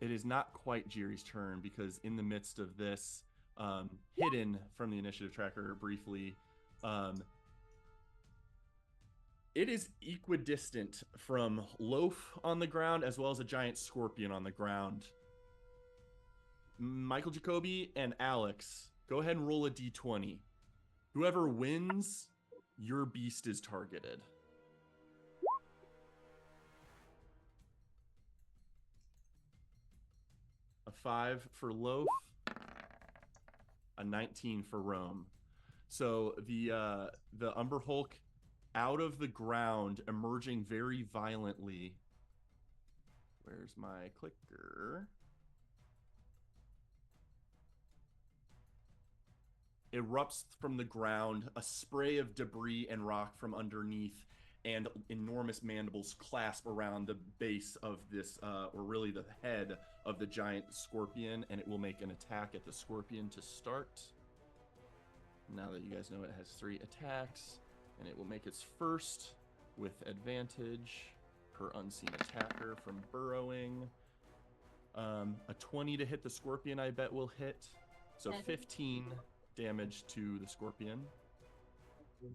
It is not quite Jiri's turn because in the midst of this, hidden from the initiative tracker briefly, it is equidistant from Loaf on the ground as well as a giant scorpion on the ground. Michael Jacoby and Alex, go ahead and roll a d20. Whoever wins, your beast is targeted. A 5 for Loaf, a 19 for Rome. So the Umber Hulk out of the ground, emerging very violently. Where's my clicker? Erupts from the ground, a spray of debris and rock from underneath, and enormous mandibles clasp around the base of this, or really the head of the giant scorpion, and it will make an attack at the scorpion to start. Now that you guys know it has 3 attacks, and it will make its first with advantage per unseen attacker from burrowing. A 20 to hit the scorpion, I bet will hit. So 15 damage to the scorpion.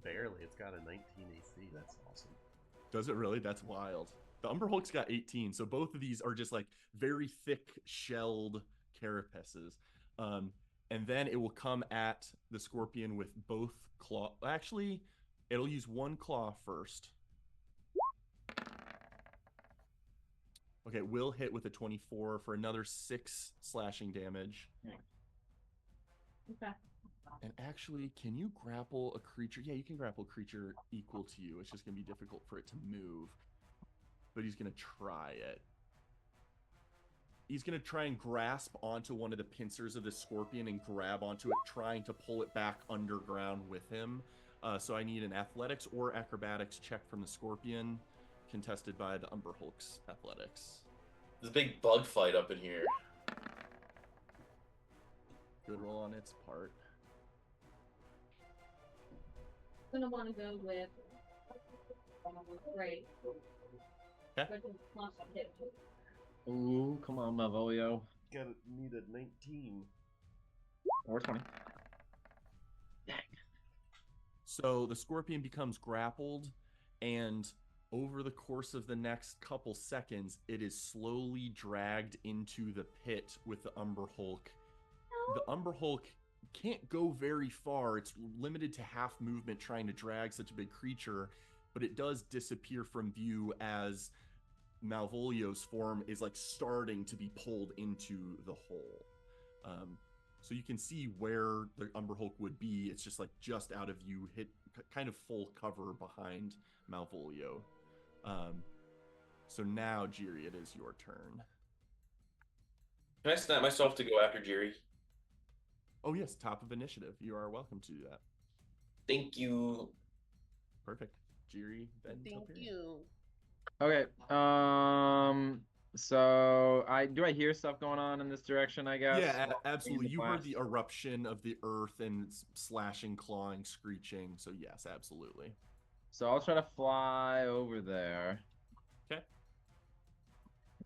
Barely. It's got a 19 AC. That's awesome. Does it really? That's wild. The Umber Hulk's got 18, so both of these are just like very thick shelled carapaces. And then it will come at the scorpion with both claw. Actually, it'll use one claw first. Okay, will hit with a 24 for another 6 slashing damage. Okay. And actually, can you grapple a creature? Yeah, you can grapple a creature equal to you. It's just going to be difficult for it to move. But he's going to try it. He's going to try and grasp onto one of the pincers of the scorpion and grab onto it, trying to pull it back underground with him. So I need an athletics or acrobatics check from the scorpion, contested by the Umber Hulk's athletics. There's a big bug fight up in here. Good roll on its part. I'm gonna want to go with right. Okay. Ooh, come on, Malvolio. Need a 19. Or 20. Dang. So the scorpion becomes grappled, and over the course of the next couple seconds, it is slowly dragged into the pit with the Umber Hulk. The Umber Hulk can't go very far. It's limited to half movement trying to drag such a big creature, but it does disappear from view as Malvolio's form is like starting to be pulled into the hole. So you can see where the Umber Hulk would be. It's just like just out of view, hit kind of full cover behind Malvolio. So now, Jiri, it is your turn. Can I snap myself to go after Jerry? Oh yes, top of initiative. You are welcome to do that. Thank you. Perfect. Jiri, then Thank Telperion. you. Okay. So I hear stuff going on in this direction, I guess? Yeah, While absolutely. the You heard the blast? eruption of the earth and slashing, clawing, screeching. So yes, absolutely. So I'll try to fly over there. Okay.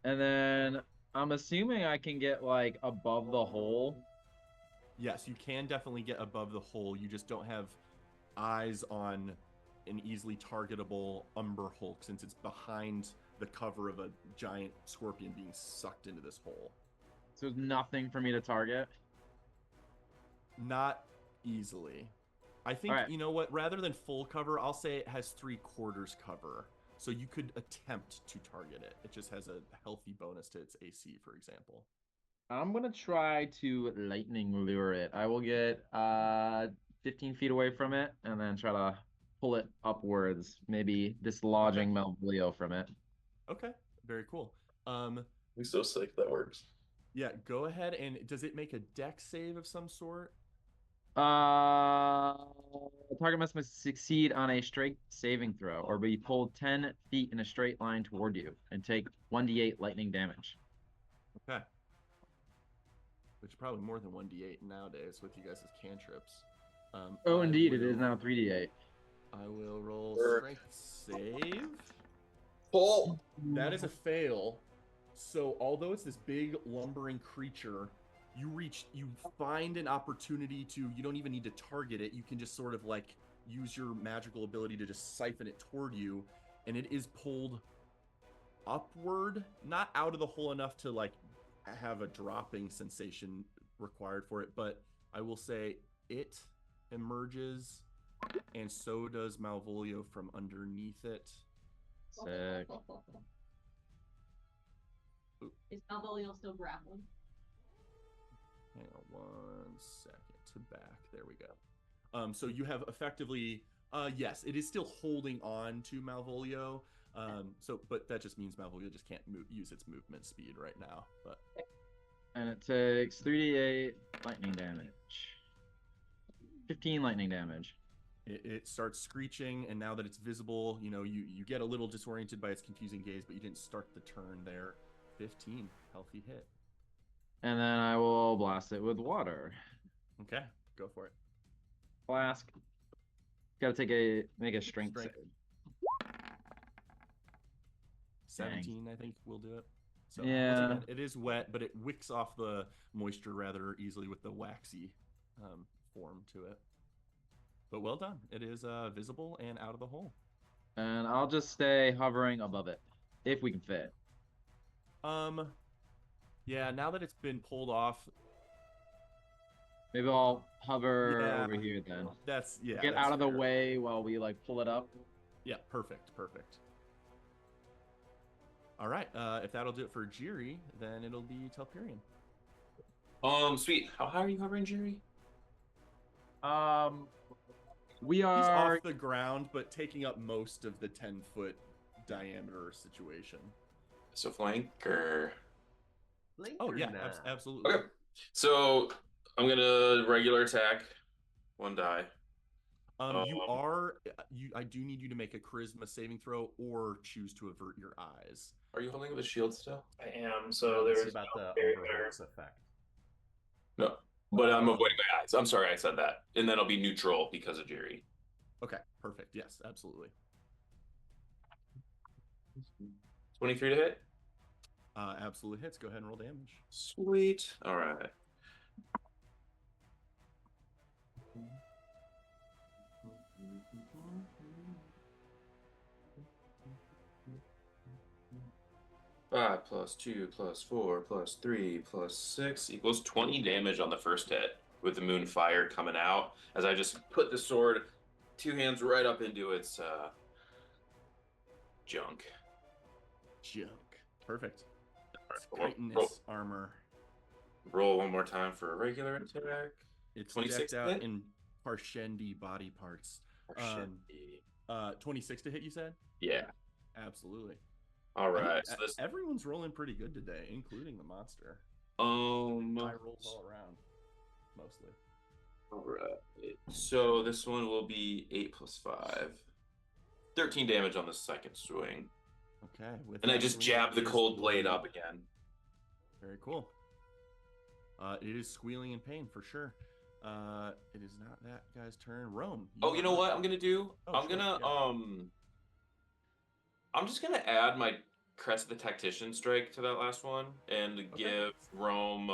And then I'm assuming I can get like above the hole. Yes, you can definitely get above the hole. You just don't have eyes on an easily targetable Umber Hulk since it's behind the cover of a giant scorpion being sucked into this hole. So there's nothing for me to target. Not easily. I think, Alright. you know what? Rather than full cover, I'll say it has 3/4 cover. So you could attempt to target it. It just has a healthy bonus to its AC, for example. I'm gonna try to lightning lure it. I will get 15 feet away from it and then try to pull it upwards, maybe dislodging Malvolio from it. Okay, very cool. He's so sick that works. Yeah, go ahead and does it make a dex save of some sort? Uh, target must succeed on a straight saving throw or be pulled 10 feet in a straight line toward you and take 1d8 lightning damage. Okay. Which is probably more than 1d8 nowadays with you guys' cantrips. Oh, I indeed, it is will- now 3d8. I will roll Work. strength save. Pull. That is a fail. So although it's this big lumbering creature, you find an opportunity to, you don't even need to target it. You can just sort of like use your magical ability to just siphon it toward you, and it is pulled upward, not out of the hole enough to like have a dropping sensation required for it, but I will say it emerges, and so does Malvolio from underneath it. Sick. Is Malvolio still grappled? Hang on 1 second to back. There we go. So you have effectively, yes, it is still holding on to Malvolio. But that just means Malvolio just can't use its movement speed right now. But And it takes 3d8 lightning damage. 15 lightning damage. it starts screeching, and now that it's visible, you get a little disoriented by its confusing gaze, but you didn't start the turn there. 15, healthy hit. And then I will blast it with water. Okay, go for it. Flask. Gotta make a strength Strength. save. 17, I think will do it. So Yeah. once again, it is wet, but it wicks off the moisture rather easily with the waxy form to it. But well done. It is visible and out of the hole. And I'll just stay hovering above it, if we can fit. Yeah, now that it's been pulled off, Maybe I'll hover Yeah. over here then. Get Get that's out of the fair. way while we like pull it up. Yeah, perfect. All right, if that'll do it for Jiri, then it'll be Telperion. Sweet. How high are you hovering, Jerry? We He's are. off the ground, but taking up most of the 10-foot diameter situation. So flanker. Oh yeah, Blinker now. absolutely. Okay. So I'm gonna regular attack. 1 die. I do need you to make a charisma saving throw or choose to avert your eyes. Are you holding up a shield still? I am. So This there's is about the very Umberholt's effect. No. But I'm avoiding my eyes. I'm sorry I said that. And then I'll be neutral because of Jerry. Okay, perfect. Yes, absolutely. 23 to hit? Absolutely hits. Go ahead and roll damage. Sweet. All right. Five plus 2 plus 4 plus 3 plus 6 equals 20 damage on the first hit with the moon fire coming out as I just put the sword 2 hands right up into its junk. Perfect. It's Roll- chitinous armor. Roll one more time for a regular attack. It's 26 decked out hit? in Parshendi body parts. Shit. 26 to hit, you said? Yeah. Absolutely. All I think right. So this everyone's rolling pretty good today, including the monster. High rolls all around, mostly. all right. So this one will be 8 plus 5. 13 damage on the second swing. Okay. With And I that just swing, jab the it is cold blade bleeding. up again. Very cool. It is squealing in pain for sure. It is not that guy's turn. Rome. Oh, you are know up. what I'm gonna do? Oh, I'm sure, gonna yeah. I'm just gonna add my Crest of the Tactician strike to that last one and give Rome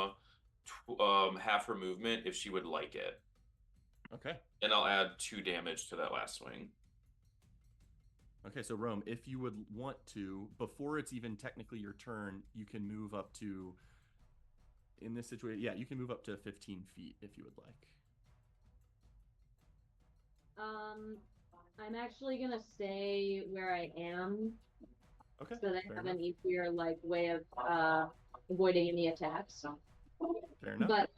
half her movement if she would like it. Okay. And I'll add 2 damage to that last swing. Okay, so Rome, if you would want to, before it's even technically your turn, you can move up to, in this situation, yeah, you can move up to 15 feet if you would like. I'm actually gonna stay where I am, Okay. so that I fair have enough. an easier way of avoiding any attacks. Fair enough. But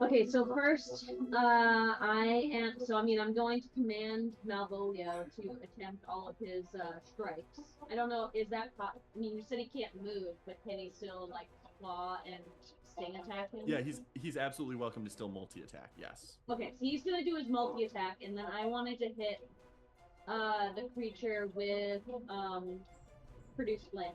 okay, so first, I'm going to command Malvolio to attempt all of his strikes. I don't know, is that, I mean, you said he can't move, but can he still, like, claw and sting attack him? Yeah, he's absolutely welcome to still multi-attack, yes. Okay, so he's gonna do his multi-attack, and then I wanted to hit, the creature with, Produce Flame.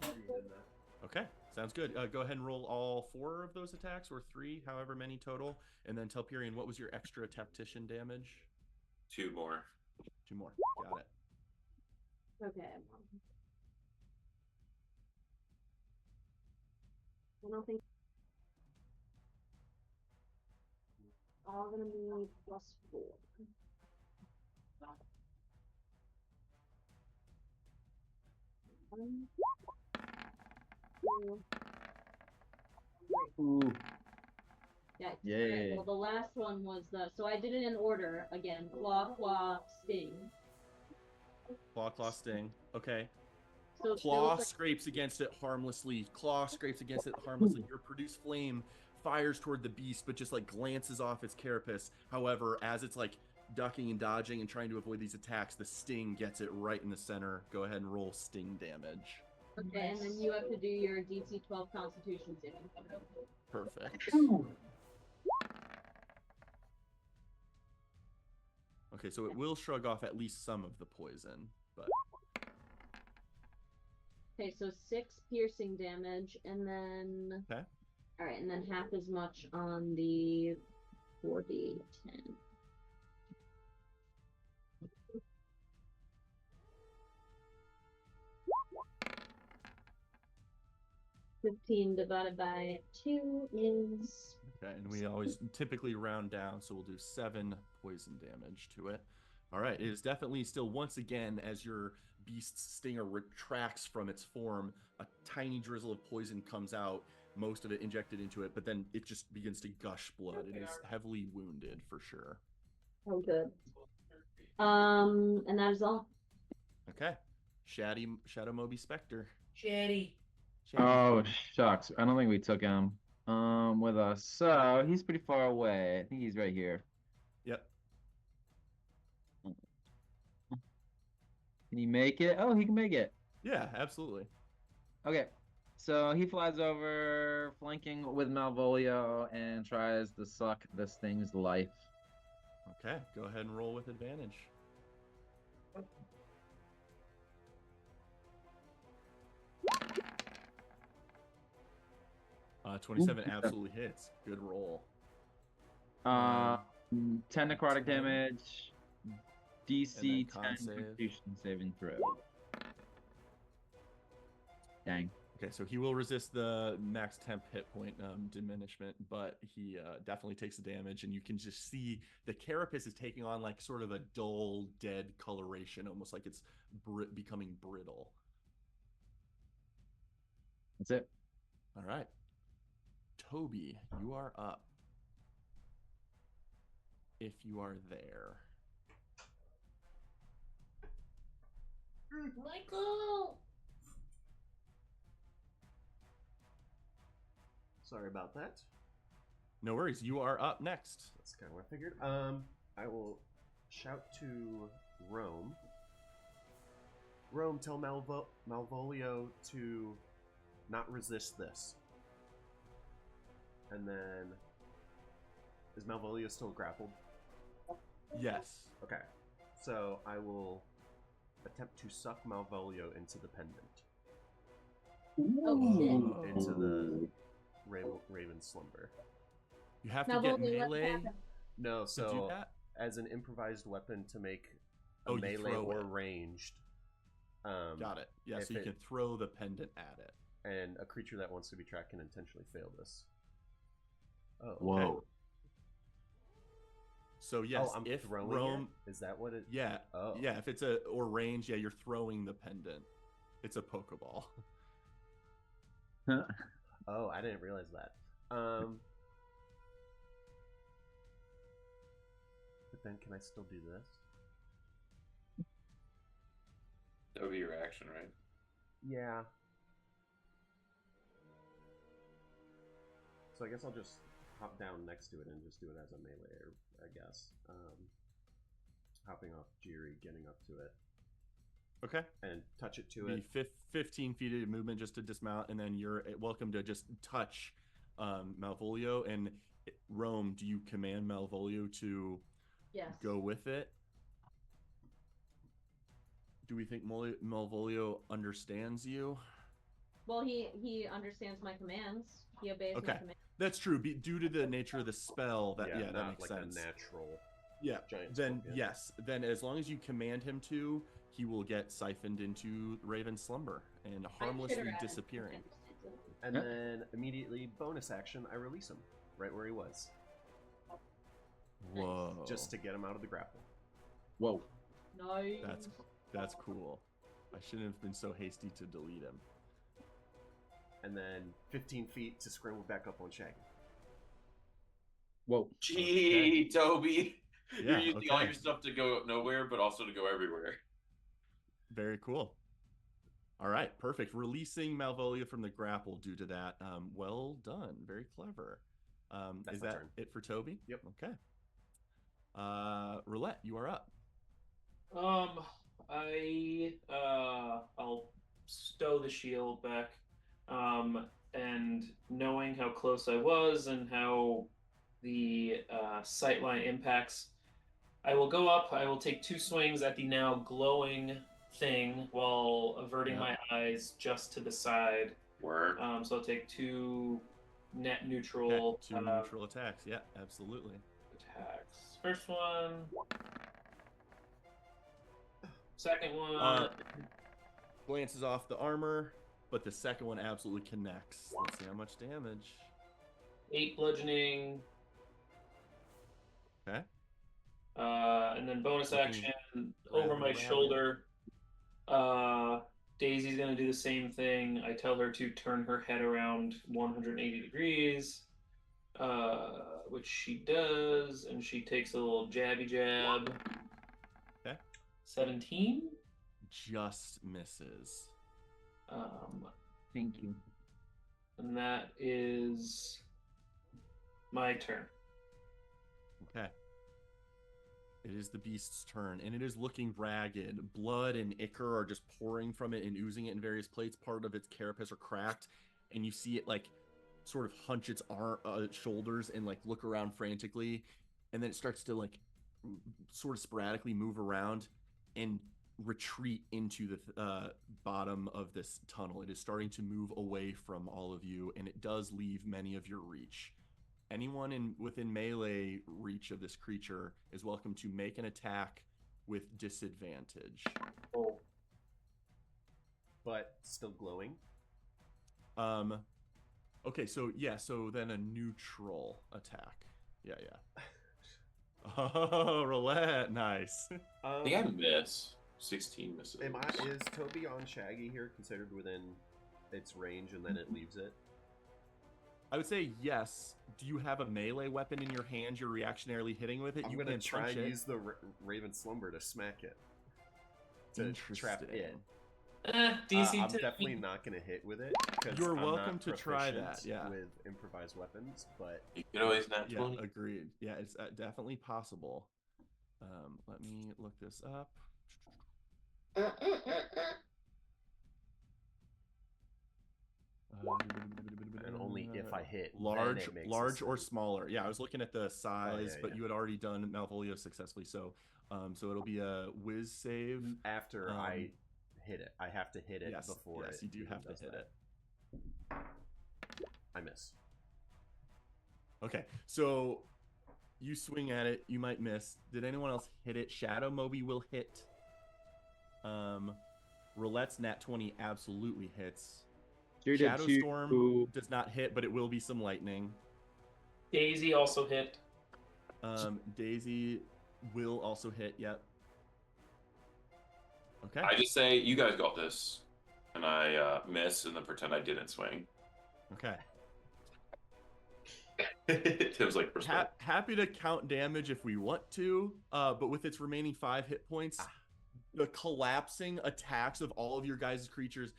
Okay, sounds good. Go ahead and roll all 4 of those attacks, or 3, however many total. And then Telperion, what was your extra tactician damage? 2 more. 2 more. Got it. Okay. I don't think all gonna be +4. One, 2, 3. Ooh. Yeah. Yay. Okay, well, the last one was so I did it in order again. Claw, sting. Claw, sting. Okay. So Claw those scrapes against it harmlessly. Claw scrapes against it harmlessly. Your Produce Flame fires toward the beast, but just like glances off its carapace. However, as it's like ducking and dodging and trying to avoid these attacks, the sting gets it right in the center. Go ahead and roll sting damage. Okay, and then you have to do your DC 12 Constitution saving. Perfect. Okay, so it will shrug off at least some of the poison, but Okay, so 6 piercing damage, and then okay. all right, and then half as much on the 4d10. 15 divided by 2 is Okay, and we always typically round down, so we'll do 7 poison damage to it. All right, it is definitely still, once again, as your beast's stinger retracts from its form, a tiny drizzle of poison comes out, most of it injected into it, but then it just begins to gush blood. It is heavily wounded for sure. oh good. And that is all. Okay, Shadow Moby Spectre. Shetty. Oh, shucks. I don't think we took him with us. So he's pretty far away. I think he's right here. Yep. Can he make it? Oh, he can make it. Yeah, absolutely. Okay. So he flies over, flanking with Malvolio, and tries to suck this thing's life. Okay, go ahead and roll with advantage. 27 absolutely hits. Good roll. 10 necrotic 10. damage. DC con 10 save. Constitution saving throw. Dang. Okay, so he will resist the max temp hit point diminishment, but he definitely takes the damage, and you can just see the carapace is taking on like sort of a dull, dead coloration, almost like it's becoming brittle. That's it. All right. Toby, you are up. If you are there. Michael! Sorry about that. No worries. You are up next. That's kind of what I figured. I will shout to Rome. Rome, tell Malvolio to not resist this. And then, is Malvolio still grappled? Yes. Okay. So I will attempt to suck Malvolio into the pendant, Oh, into the Raven Slumber. You have Now, to get Voldy, what melee happened? No, to do so that. as an improvised weapon to make a Oh, you melee throw or it. ranged. Got it. Yeah, if so you it- can throw the pendant at it. And a creature that wants to be tracked can intentionally fail this. Oh, okay. Whoa. So yes, I'm if throwing Rome, it? Is that what it... yeah, Oh. yeah, if it's or range, yeah, you're throwing the pendant. It's a Pokeball. Oh, I didn't realize that. But then can I still do this? That would be your action, right? Yeah. So I guess I'll just hop down next to it and just do it as a melee, I guess. Hopping off Jiri, getting up to it, Okay. and touch it to Be it. 15 feet of movement just to dismount, and then you're welcome to just touch Malvolio. And Rome, do you command Malvolio to Yes. go with it? Do we think Malvolio understands you? Well, he understands my commands. He obeys my Okay. commands. That's true. Due to the nature of the spell, that Not that makes like sense. a natural Yeah. giant Then scorpion. yes. Then as long as you command him to, he will get siphoned into Raven Slumber and harmlessly Consider it. disappearing. And Yep. then immediately, bonus action, I release him right where he was, Whoa. just to get him out of the grapple. Whoa. Nice. That's cool. I shouldn't have been so hasty to delete him. And then 15 feet to scramble back up on Shaggy. Whoa. Gee, Toby. Yeah, You're using all okay. your stuff to go nowhere, but also to go everywhere. Very cool. All right, perfect. Releasing Malvolio from the grapple due to that. Well done. Very clever. That's Is my that turn. it for Toby? Yep. Okay. Roulette, you are up. I'll stow the shield back, and knowing how close I was and how the sightline impacts, I will go up. I will take 2 swings at the now glowing thing while averting Yeah. my eyes just to the side. Work. So I'll take 2 net Okay, neutral 2 neutral attacks. Yeah, absolutely. attacks. First one. Second one. Glances off the armor, but the second one absolutely connects. Let's see how much damage. 8 bludgeoning. Okay. And then bonus Looking action over rather my rowdy. shoulder. Daisy's gonna do the same thing. I tell her to turn her head around 180 degrees, which she does, and she takes a little jabby jab. Okay. 17. Just misses. Thank you. And that is my turn. Okay. It is the beast's turn, and it is looking ragged. Blood and ichor are just pouring from it and oozing it in various places. Part of its carapace are cracked, and you see it like sort of hunch its shoulders and like look around frantically, and then it starts to like sort of sporadically move around and retreat into the bottom of this tunnel. It is starting to move away from all of you, and it does leave many of your reach. Anyone within melee reach of this creature is welcome to make an attack with disadvantage. Oh, But still glowing. Okay, so yeah, so then a neutral attack. Yeah. Oh, roulette, nice. I think I miss. 16 misses. Is Toby on Shaggy here considered within its range and then it leaves it? I would say yes. Do you have a melee weapon in your hand you're reactionarily hitting with it? I'm You gonna can try punch and it. use the Raven Slumber to smack it. To trap it. Interesting. DC I'm 10. definitely not gonna hit with it. 'Cause You're I'm welcome not to try that, proficient yeah. With improvised weapons, but You could always not Yeah, 20. agreed. Yeah, it's definitely possible. Let me look this up. and only if if I hit, then large, it makes large a or save. smaller. Yeah, I was looking at the size, yeah, but yeah. you had already done Malvolio successfully, so it'll be a whiz save. After I hit it, I have to hit it Yes, before. yes, it you do even have to does hit that. I miss. Okay, so you swing at it, you might miss. Did anyone else hit it? Shadow Moby will hit. Roulette's nat 20 absolutely hits. Shadow Storm does not hit, but it will be some lightning. Daisy also hit. Daisy will also hit. Yep. Okay. I just say, you guys got this. And I miss and then pretend I didn't swing. Okay. Tim's like, respect. Happy to count damage if we want to, but with its remaining 5 hit points, the collapsing attacks of all of your guys' creatures,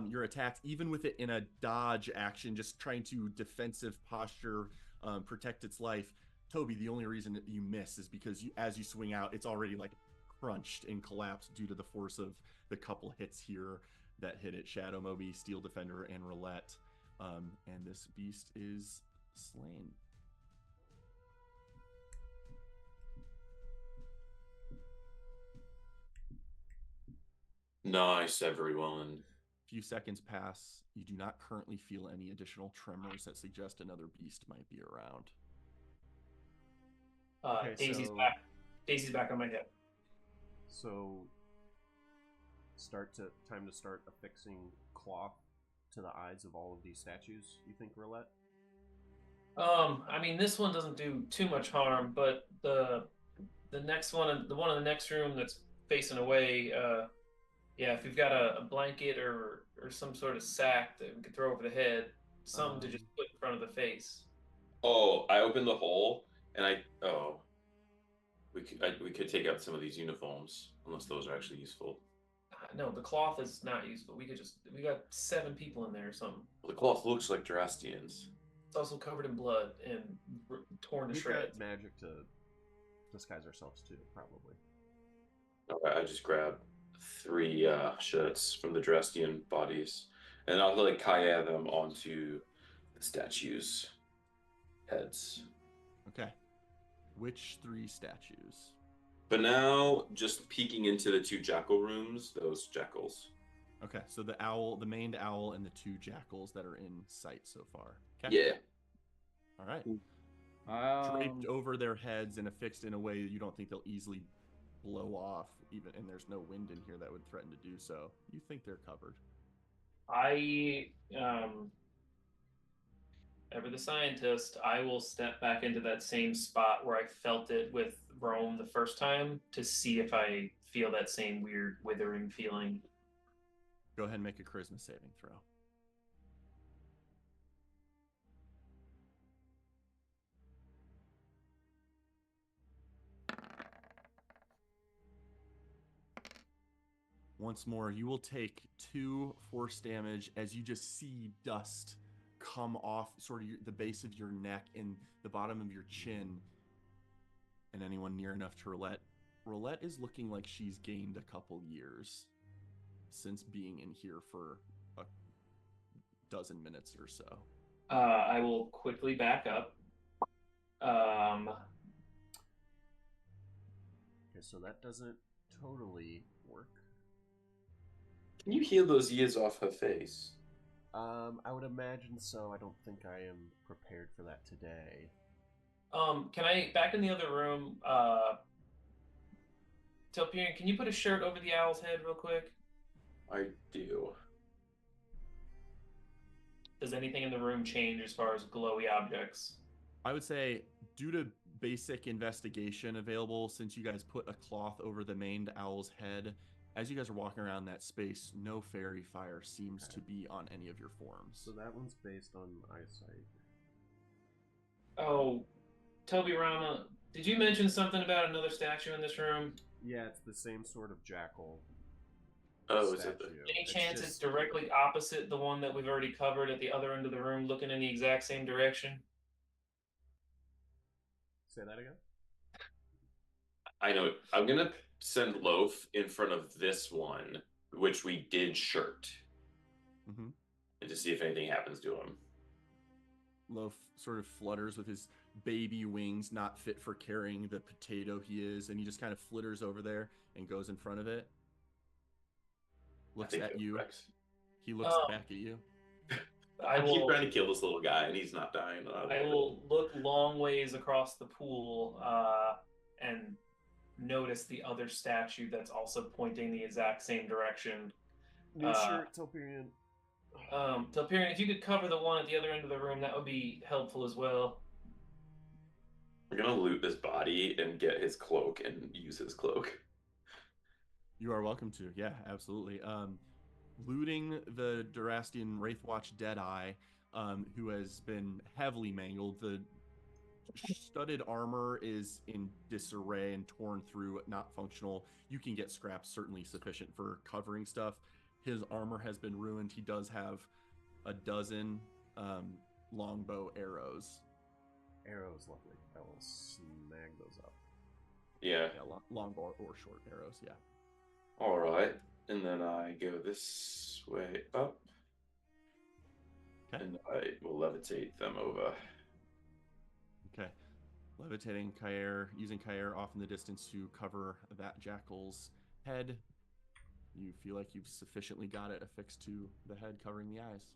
your attacks, even with it in a dodge action, just trying to defensive posture, protect its life. Toby, the only reason that you miss is because as you swing out, it's already like crunched and collapsed due to the force of the couple hits here that hit it. Shadow Moby, Steel Defender, and Roulette. And this beast is slain. Nice, everyone. Few seconds pass. You do not currently feel any additional tremors that suggest another beast might be around. Daisy's back. Daisy's back on my hip. So, time to start affixing cloth to the eyes of all of these statues. You think, Roulette? I mean, this one doesn't do too much harm, but the next one, the one in the next room that's facing away, yeah, if you've got a blanket or some sort of sack that we could throw over the head, something to just put in front of the face. Oh, I opened the hole and we could take out some of these uniforms unless those are actually useful. No, the cloth is not useful. We got 7 people in there or something. Well, the cloth looks like Jurastians. It's also covered in blood and torn to We've shreds. got magic to disguise ourselves too, probably. Alright, I just grabbed 3 shirts from the Jurastian bodies, and I'll like kayak them onto the statues' heads. Okay. Which 3 statues? But now, just peeking into the 2 jackal rooms, those jackals. Okay, so the maned owl, and the 2 jackals that are in sight so far. Okay. Yeah. All right. Draped over their heads and affixed in a way that you don't think they'll easily blow off, even, and there's no wind in here that would threaten to do so. You think they're covered. Ever the scientist, I will step back into that same spot where I felt it with Rome the first time to see if I feel that same weird withering feeling. Go ahead and make a charisma saving throw. Once more, you will take 2 force damage as you just see dust come off sort of the base of your neck and the bottom of your chin. And anyone near enough to Roulette. Roulette is looking like she's gained a couple years since being in here for a dozen minutes or so. I will quickly back up. Okay, so that doesn't totally work. Can you heal those years off her face? I would imagine so. I don't think I am prepared for that today. Can I, back in the other room, Telperion, can you put a shirt over the owl's head real quick? I do. Does anything in the room change as far as glowy objects? I would say, due to basic investigation available, since you guys put a cloth over the maned owl's head, as you guys are walking around that space, no fairy fire seems to be on any of your forms. So that one's based on eyesight. Oh, Toby Rama, did you mention something about another statue in this room? Yeah, it's the same sort of jackal. Oh, is it? Any chance it's directly opposite the one that we've already covered at the other end of the room, looking in the exact same direction? Say that again? I know. I'm going to send Loaf in front of this one, which we did shirt, Mm-hmm. and to see if anything happens to him. Loaf sort of flutters with his baby wings, not fit for carrying the potato he is, and he just kind of flitters over there and goes in front of it. I Looks think at it you. works. He looks Oh. back at you. I keep trying to kill this little guy, and he's not dying. I will look long ways across the pool and notice the other statue that's also pointing the exact same direction. New shirt, Telperion. Telperion, if you could cover the one at the other end of the room, that would be helpful as well. We're gonna loot this body and get his cloak and use his cloak. You are welcome to. Yeah, absolutely. Looting the Durastian Wraithwatch Deadeye, who has been heavily mangled. The studded armor is in disarray and torn through, not functional. You can get scraps certainly sufficient for covering stuff. His armor has been ruined. He does have a dozen longbow arrows. Arrows, lovely. I will snag those up. Yeah. Yeah, longbow or short arrows, yeah. All right. And then I go this way up. Okay. And I will levitate them over. Okay. Levitating Kair, using Kair off in the distance to cover that jackal's head. You feel like you've sufficiently got it affixed to the head, covering the eyes.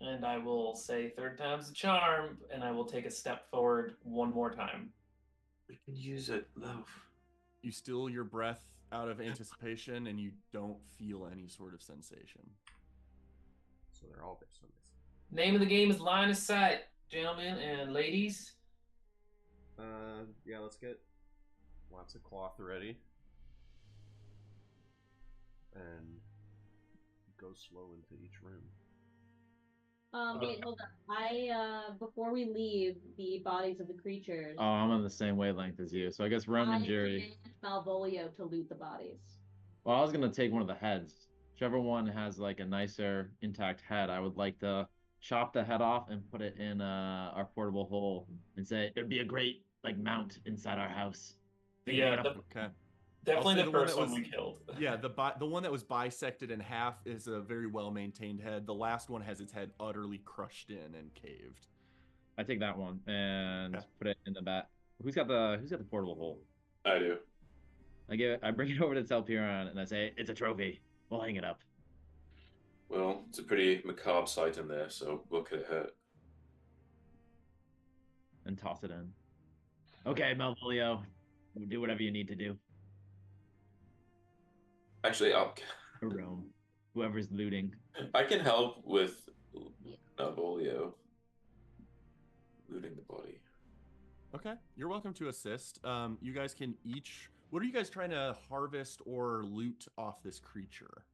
And I will say third time's a charm, and I will take a step forward one more time. We can use it, Loaf. You still your breath out of anticipation, and you don't feel any sort of sensation. So they're all based on this. Name of the game is Line of Sight, gentlemen and ladies. Yeah, let's get lots of cloth ready. And go slow into each room. Wait, hold on. Before we leave the bodies of the creatures, Oh, I'm on the same wavelength as you. So I guess Rome and Jerry. command Malvolio to loot the bodies. Well, I was gonna take one of the heads. Whichever one has like a nicer intact head, I would like to chop the head off and put it in our portable hole and say it'd be a great like mount inside our house. Yeah, Okay. definitely say the the one first that one was- we killed. Yeah, the one that was bisected in half is a very well maintained head. The last one has its head utterly crushed in and caved. I take that one and Okay. put it in the bat. Who's got the portable hole? I do. I bring it over to Telpiron and I say it's a trophy. We'll hang it up. Well, it's a pretty macabre sight in there, so what could it hurt? And toss it in. Okay, Malvolio, do whatever you need to do. Actually, Or Rome, whoever's looting. I can help with Malvolio looting the body. Okay, you're welcome to assist. You guys can each. What are you guys trying to harvest or loot off this creature?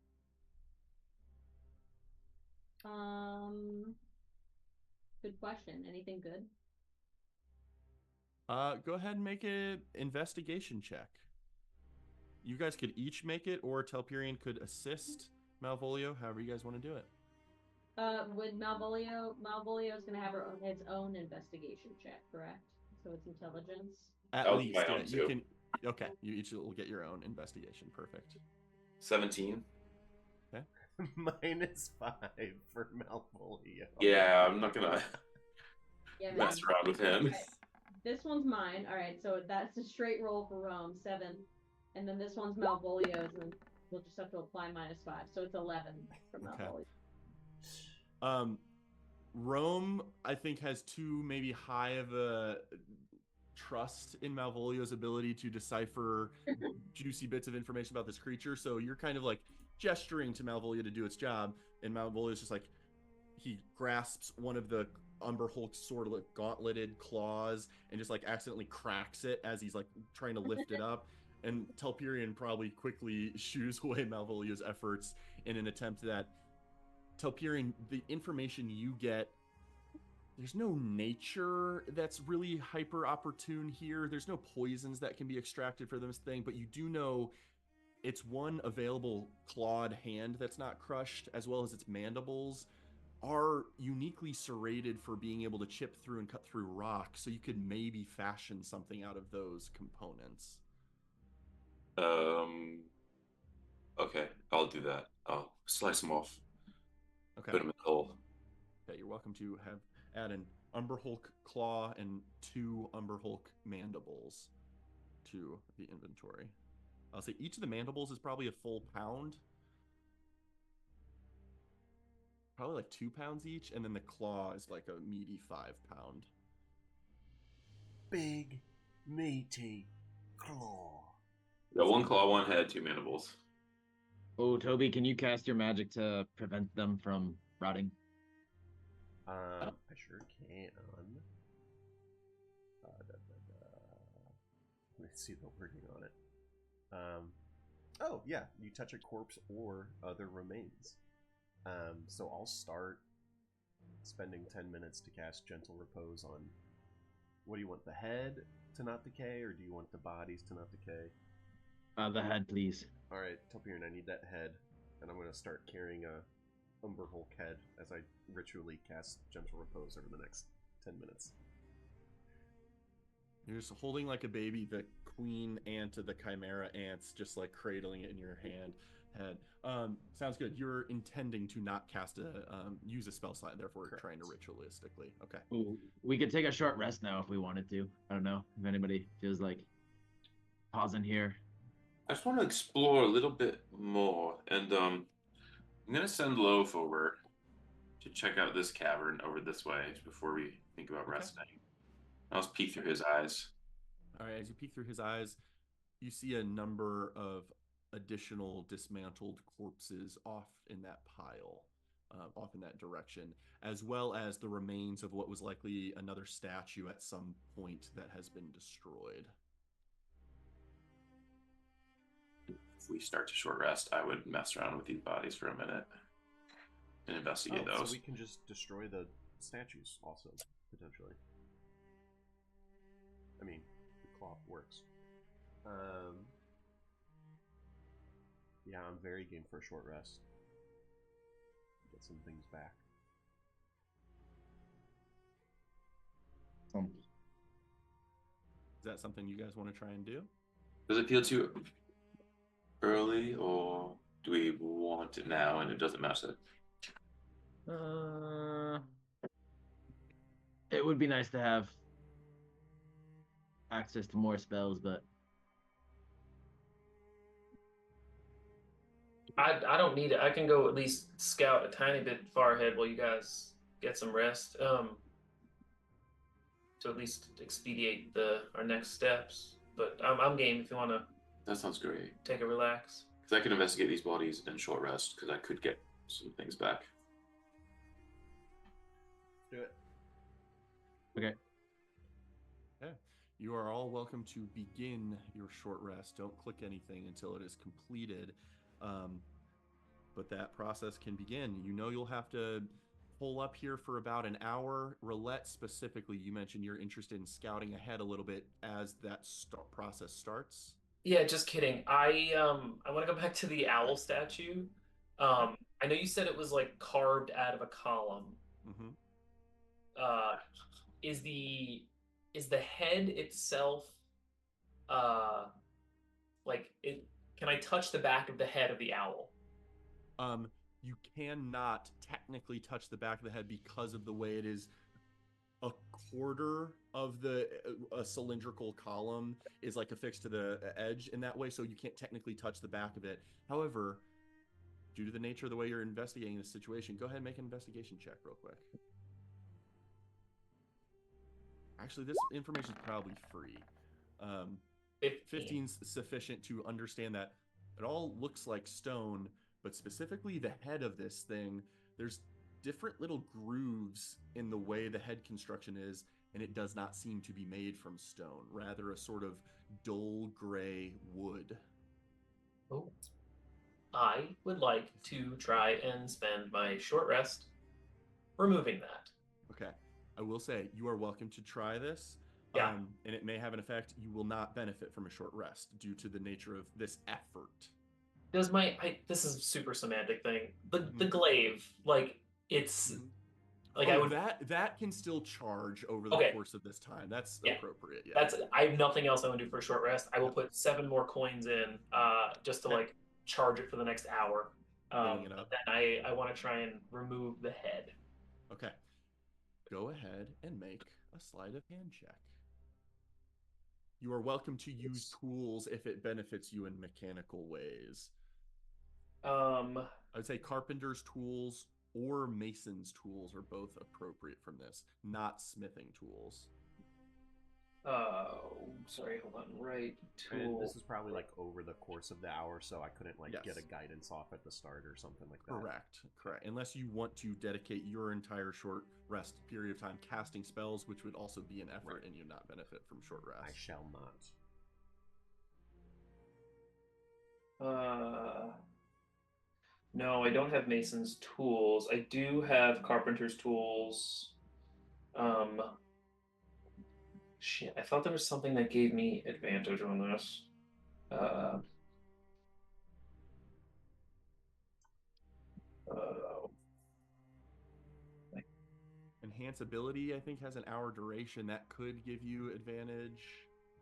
Good question. Anything good? Go ahead and make an investigation check. You guys could each make it, or Telperion could assist Malvolio, however you guys want to do it. With Malvolio is going to have its own investigation check, correct? So it's intelligence. At That was least, my yeah, own you too. can. Okay, you each will get your own investigation. Perfect. 17. -5 for Malvolio. Yeah, I'm not gonna Yeah, man. mess around with him. Okay. This one's mine. All right, so that's a straight roll for Rome, 7, and then this one's Malvolio's, and we'll just have to apply -5, so it's 11 for Malvolio. Rome, I think, has too maybe high of a trust in Malvolio's ability to decipher juicy bits of information about this creature. So you're kind of like gesturing to Malvolio to do its job, and Malvolio's just like, he grasps one of the Umber Hulk's sort of like gauntleted claws and just like accidentally cracks it as he's like trying to lift it up. And Telperion probably quickly shoos away Malvolio's efforts in an attempt that Telperion, the information you get, there's no nature that's really hyper opportune here. There's no poisons that can be extracted for this thing, but you do know it's one available clawed hand that's not crushed, as well as its mandibles are uniquely serrated for being able to chip through and cut through rock, so you could maybe fashion something out of those components. Okay, I'll do that. I'll slice him off. Okay. Put him in the hole. Okay, you're welcome to have add an Umber Hulk Claw and 2 Umber Hulk Mandibles to the inventory. I'll say each of the mandibles is probably a full pound. Probably like 2 pounds each, and then the claw is like a meaty 5 pound. Big, meaty claw. Got 1 claw, 1 head, 2 mandibles. Oh, Toby, can you cast your magic to prevent them from rotting? I sure can. Let me see the wording on it. Oh yeah, you touch a corpse or other remains. So I'll start spending 10 minutes to cast Gentle Repose on. What do you want, the head to not decay, or do you want the bodies to not decay? The head, please. All right, Telperion, I need that head, and I'm going to start carrying a Umber Hulk head as I ritually cast Gentle Repose over the next 10 minutes. You're just holding like a baby, the queen ant of the chimera ants, just like cradling it in your head. Sounds good. You're intending to not cast use a spell slot, therefore Correct. trying to ritualistically. Okay. Ooh, we could take a short rest now if we wanted to. I don't know if anybody feels like pausing here. I just want to explore a little bit more, and I'm gonna send Loaf over to check out this cavern over this way before we think about resting. I'll just peek through his eyes. All right. As you peek through his eyes, you see a number of additional dismantled corpses off in that pile, off in that direction, as well as the remains of what was likely another statue at some point that has been destroyed. If we start to short rest, I would mess around with these bodies for a minute and investigate those. So we can just destroy the statues also, potentially. I mean, the cloth works. Yeah, I'm very game for a short rest. Get some things back. Is that something you guys want to try and do? Does it feel too early, or do we want it now and it doesn't matter? It would be nice to have access to more spells, but I don't need it. I can go at least scout a tiny bit far ahead while you guys get some rest. To at least expedite our next steps. But I'm game if you want to That sounds great. take a relax. Because I can investigate these bodies and short rest, because I could get some things back. Do it. Okay. You are all welcome to begin your short rest. Don't click anything until it is completed. But that process can begin. You know you'll have to pull up here for about an hour. Roulette specifically, you mentioned you're interested in scouting ahead a little bit as that process starts. Yeah, just kidding. I want to go back to the owl statue. I know you said it was like carved out of a column. Mm-hmm. Is the head itself like it? Can I touch the back of the head of the owl? You cannot technically touch the back of the head because of the way it is. A quarter of a cylindrical column is like affixed to the edge in that way, so you can't technically touch the back of it. However, due to the nature of the way you're investigating this situation, go ahead and make an investigation check real quick. Actually, this information is probably free. 15's sufficient to understand that it all looks like stone, but specifically the head of this thing, there's different little grooves in the way the head construction is, and it does not seem to be made from stone, rather a sort of dull gray wood. Oh. I would like to try and spend my short rest removing that. Okay. I will say, you are welcome to try this. Yeah. And it may have an effect. You will not benefit from a short rest due to the nature of this effort. Does this is a super semantic thing. The glaive, like it's like I would that can still charge over the course of this time. That's appropriate. Yeah. I have nothing else I want to do for a short rest. I will put 7 more coins in just to like charge it for the next hour. Then I want to try and remove the head. Okay. go ahead and make a sleight of hand check. You are welcome to use tools if it benefits you in mechanical ways. I would say carpenter's tools or mason's tools are both appropriate from this, not smithing tools. Sorry, hold on. Right And tool. this is probably like over the course of the hour, so I couldn't like get Yes. a guidance off at the start or something like that. Correct. Unless you want to dedicate your entire short rest period of time casting spells, which would also be an effort Right. and you not benefit from short rest. I shall not. No, I don't have Mason's tools. I do have Carpenter's tools. Shit, I thought there was something that gave me advantage on this. Enhance ability, I think, has an hour duration that could give you advantage.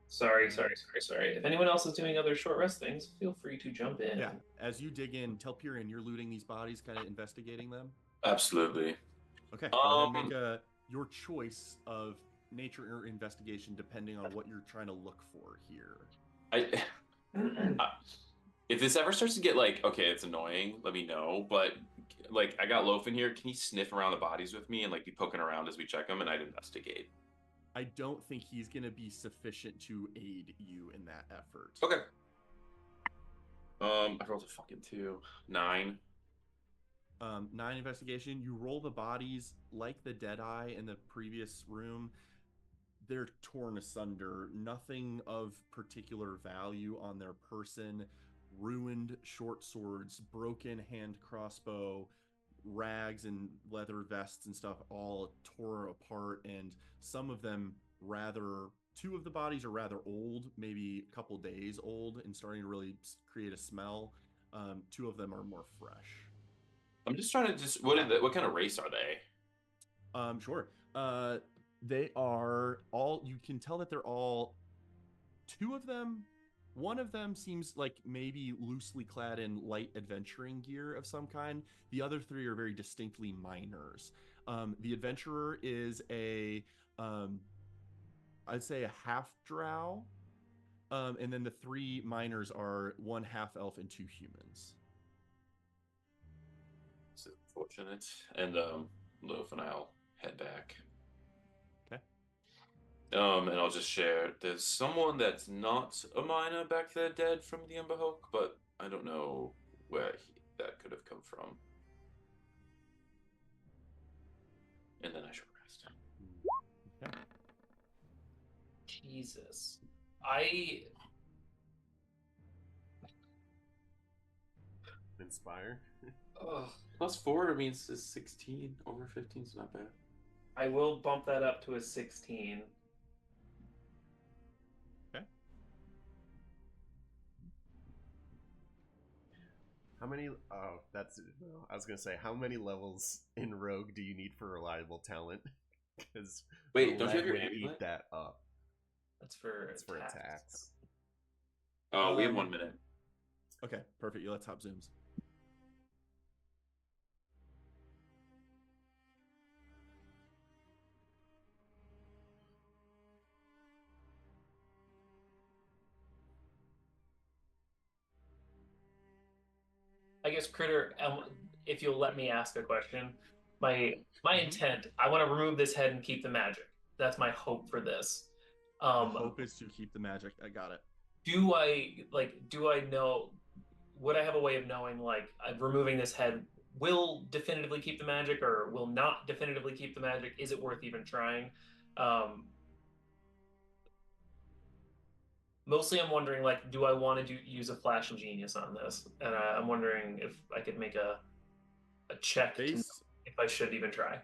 Sorry. If anyone else is doing other short rest things, feel free to jump in. Yeah, as you dig in, Telperion, you're looting these bodies, kind of investigating them. Absolutely. Okay, go ahead and make your choice of nature or investigation depending on what you're trying to look for here. If this ever starts to get like, okay, it's annoying, let me know. But like, I got Loaf in here. Can he sniff around the bodies with me and like be poking around as we check them? And I'd investigate. I don't think he's going to be sufficient to aid you in that effort. Okay. I rolled a fucking 2. 9. 9 investigation. You roll the bodies like the Deadeye in the previous room. They're torn asunder. Nothing of particular value on their person. Ruined short swords, broken hand crossbow, rags and leather vests and stuff all tore apart, and some of them two of the bodies are rather old, maybe a couple days old, and starting to really create a smell. 2 of them are more fresh. I'm just trying to what kind of race are they? Sure. They are all, you can tell that they're all, 2 of them, one of them seems like maybe loosely clad in light adventuring gear of some kind. The other 3 are very distinctly miners. The adventurer is I'd say a half drow. And then the 3 miners are 1 half elf and 2 humans. It's unfortunate. And Loaf and I'll head back. And I'll just share. There's someone that's not a miner back there dead from the Emberhawk, but I don't know where that could have come from. And then I shall rest. Okay. Jesus. Inspire. +4 means it's 16. Over 15 is not bad. I will bump that up to a 16. How many? Oh, I was gonna say, how many levels in Rogue do you need for reliable talent? Because wait, don't you have your eat amulet? that up? That's for attacks. Oh, we have 1 minute. Okay, perfect. You let top zooms. I guess, Critter, if you'll let me ask a question, my intent, I want to remove this head and keep the magic. That's my hope for this. Hope is to keep the magic. I got it. Do I know? Would I have a way of knowing, like, removing this head will definitively keep the magic, or will not definitively keep the magic? Is it worth even trying? Mostly, I'm wondering, like, do I want to use a flash of genius on this? And I'm wondering if I could make a check to know if I should even try.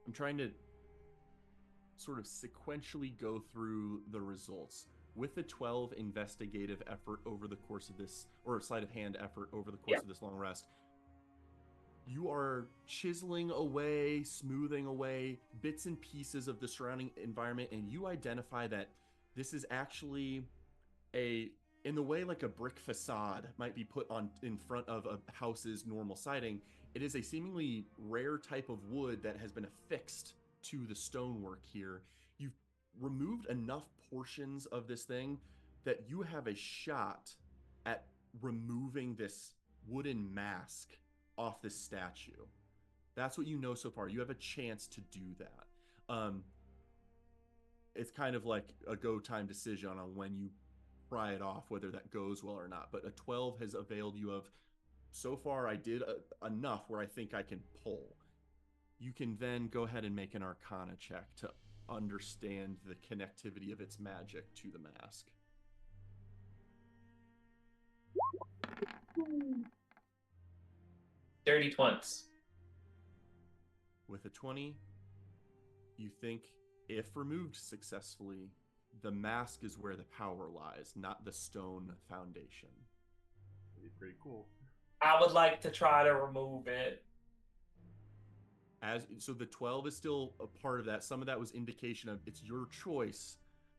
I'm trying to sort of sequentially go through the results. With the 12 investigative effort over the course of this, or sleight of hand effort over the course of this long rest, you are chiseling away, smoothing away bits and pieces of the surrounding environment, and you identify that this is actually a in the way like a brick facade might be put on in front of a house's normal siding, it is a seemingly rare type of wood that has been affixed to the stonework here. You've removed enough portions of this thing that you have a shot at removing this wooden mask off this statue. That's what you know so far. You have a chance to do that. It's kind of like a go time decision on when you pry it off, whether that goes well or not. But a 12 has availed you of, so far I did enough where I think I can pull. You can then go ahead and make an Arcana check to understand the connectivity of its magic to the mask. Dirty twins. With a 20, you think if removed successfully, the mask is where the power lies, not the stone foundation. That'd be pretty cool. I would like to try to remove it. So the 12 is still a part of that. Some of that was indication of it's your choice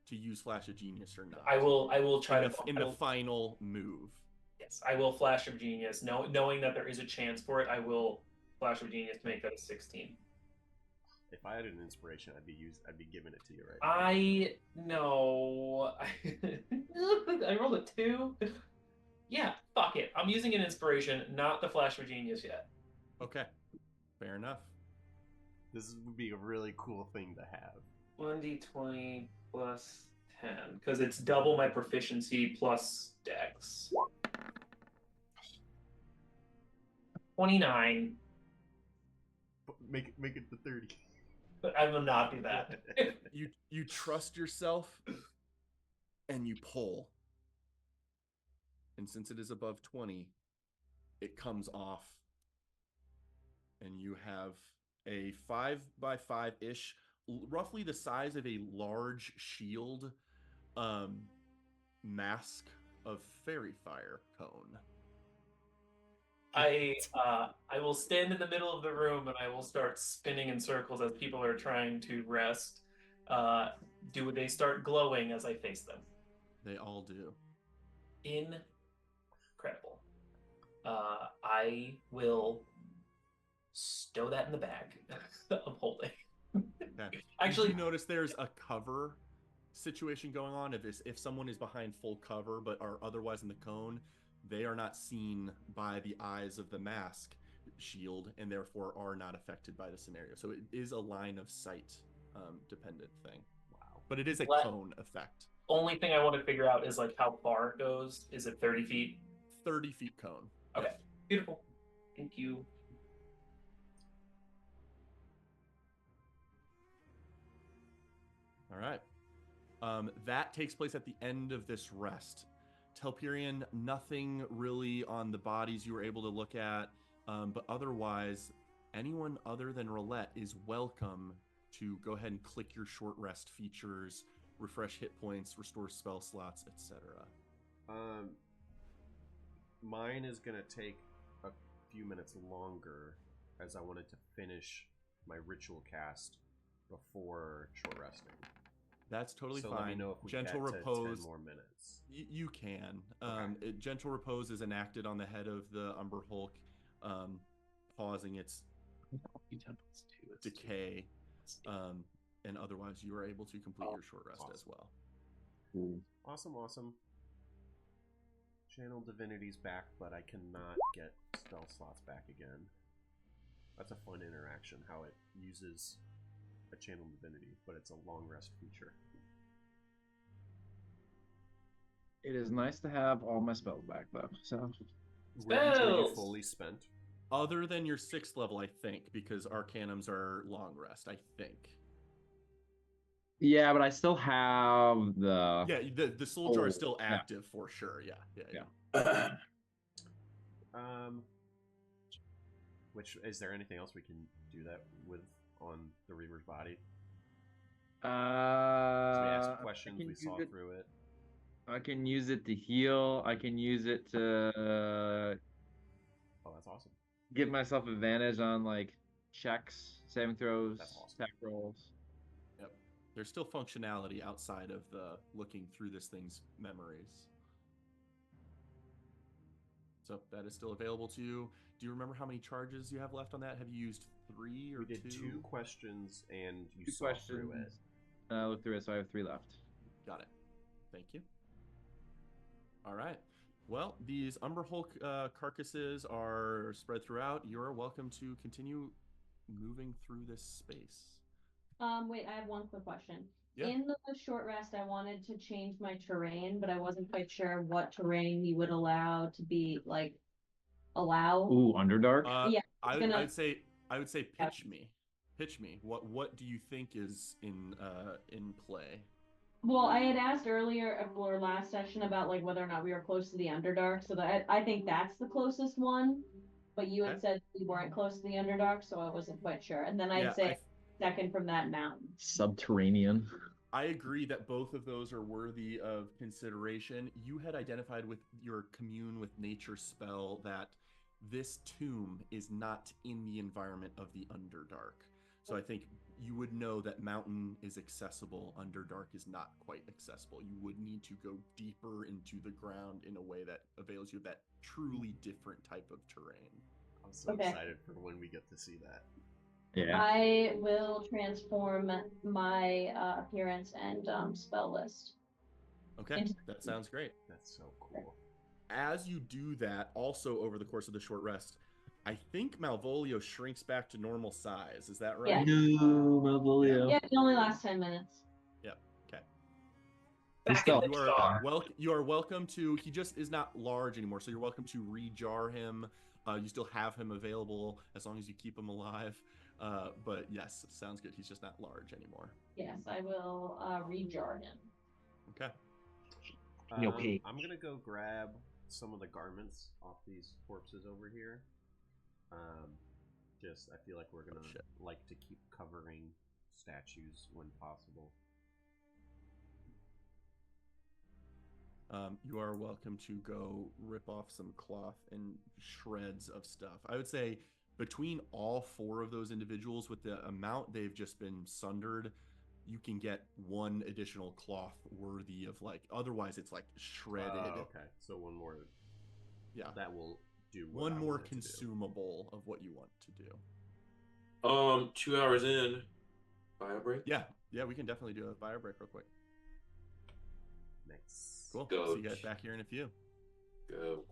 to use Flash of Genius or not. I will try in the final move. Yes, I will Flash of Genius. Knowing that there is a chance for it, I will Flash of Genius to make that a 16. If I had an inspiration, I'd be giving it to you right now. I know. I rolled a 2. Yeah, fuck it. I'm using an inspiration, not the Flash of Genius yet. Okay, fair enough. This would be a really cool thing to have. 1d20 plus 10, because it's double my proficiency plus dex. 29. Make it the 30. I will not do that. You trust yourself and you pull. And since it is above 20, it comes off. And you have a 5x5-ish, roughly the size of a large shield mask of fairy fire cone. I will stand in the middle of the room and I will start spinning in circles as people are trying to rest. Do they start glowing as I face them? They all do. Incredible. I will stow that in the bag of holding. Okay. Actually, you notice there's a cover situation going on. If someone is behind full cover but are otherwise in the cone, they are not seen by the eyes of the mask shield and therefore are not affected by the scenario. So it is a line of sight dependent thing. Wow. But it is a cone effect. Only thing I want to figure out is like how far it goes. Is it 30 feet? 30 feet cone. Okay. Yes. Beautiful. Thank you. All right. That takes place at the end of this rest. Telperion, nothing really on the bodies you were able to look at, but otherwise, anyone other than Roulette is welcome to go ahead and click your short rest features, refresh hit points, restore spell slots, etc. Mine is going to take a few minutes longer as I wanted to finish my ritual cast before short resting. That's totally so fine. Let me know if we Gentle get repose. To 10 more minutes. You can. Okay. Gentle repose is enacted on the head of the Umber Hulk, pausing its decay, and otherwise you are able to complete your short rest as well. Awesome. Channel Divinity's back, but I cannot get spell slots back again. That's a fun interaction, how it uses a Channel Divinity, but it's a long rest feature. It is nice to have all my spells back, though. So Were you fully spent? Other than your 6th level, I think, because Arcanums are long rest, I think. Yeah, but I still have the... Yeah, the soul jar is still active for sure. Yeah. Which, is there anything else we can do that with on the Reaver's body? So we asked questions, we saw through it. I can use it to heal. I can use it to Oh, that's awesome. give myself advantage on like checks, saving throws, attack rolls. Yep. There's still functionality outside of the looking through this thing's memories. So that is still available to you. Do you remember how many charges you have left on that? Have you used 3 or We did 2? 2 questions, and you 2 saw through it. questions. Look through it, so I have 3 left. Got it. Thank you. All right. Well, these Umber Hulk carcasses are spread throughout. You're welcome to continue moving through this space. Wait, I have one quick question. Yeah. In the short rest, I wanted to change my terrain, but I wasn't quite sure what terrain you would allow to be allow. Ooh, Underdark. Yeah, I gonna- would say pitch me. Pitch me. What do you think is in play? Well, I had asked earlier or last session about whether or not we were close to the Underdark, so that I think that's the closest one. But you had Okay. said we weren't close to the Underdark, so I wasn't quite sure. And then I'd Yeah, say second from that mountain. Subterranean. I agree that both of those are worthy of consideration. You had identified with your commune with nature spell that this tomb is not in the environment of the Underdark. So I think you would know that mountain is accessible, Underdark is not quite accessible. You would need to go deeper into the ground in a way that avails you of that truly different type of terrain. I'm so Okay. excited for when we get to see that. Yeah. I will transform my appearance and spell list. Okay, that sounds great. That's so cool. As you do that, also over the course of the short rest, I think Malvolio shrinks back to normal size. Is that right? Yeah. No, Malvolio. Yeah, it only lasts 10 minutes. Yep. Okay. Back in the You jar. are you are welcome to. He just is not large anymore, so you're welcome to rejar him. You still have him available as long as you keep him alive. But yes, sounds good. He's just not large anymore. Yes, I will rejar him. Okay. Okay. I'm gonna go grab some of the garments off these corpses over here. I feel like we're gonna shit. like to keep covering statues when possible. You are welcome to go rip off some cloth and shreds of stuff. I would say between all 4 of those individuals, with the amount they've just been sundered, you can get 1 additional cloth worthy of otherwise it's shredded. Okay, so one more. Yeah. That will do. What One I more wanted to do. consumable of what you want to do. 2 hours in. Bio break. Yeah, we can definitely do a fire break real quick. Nice. Cool. Go. See you guys back here in a few. Goat.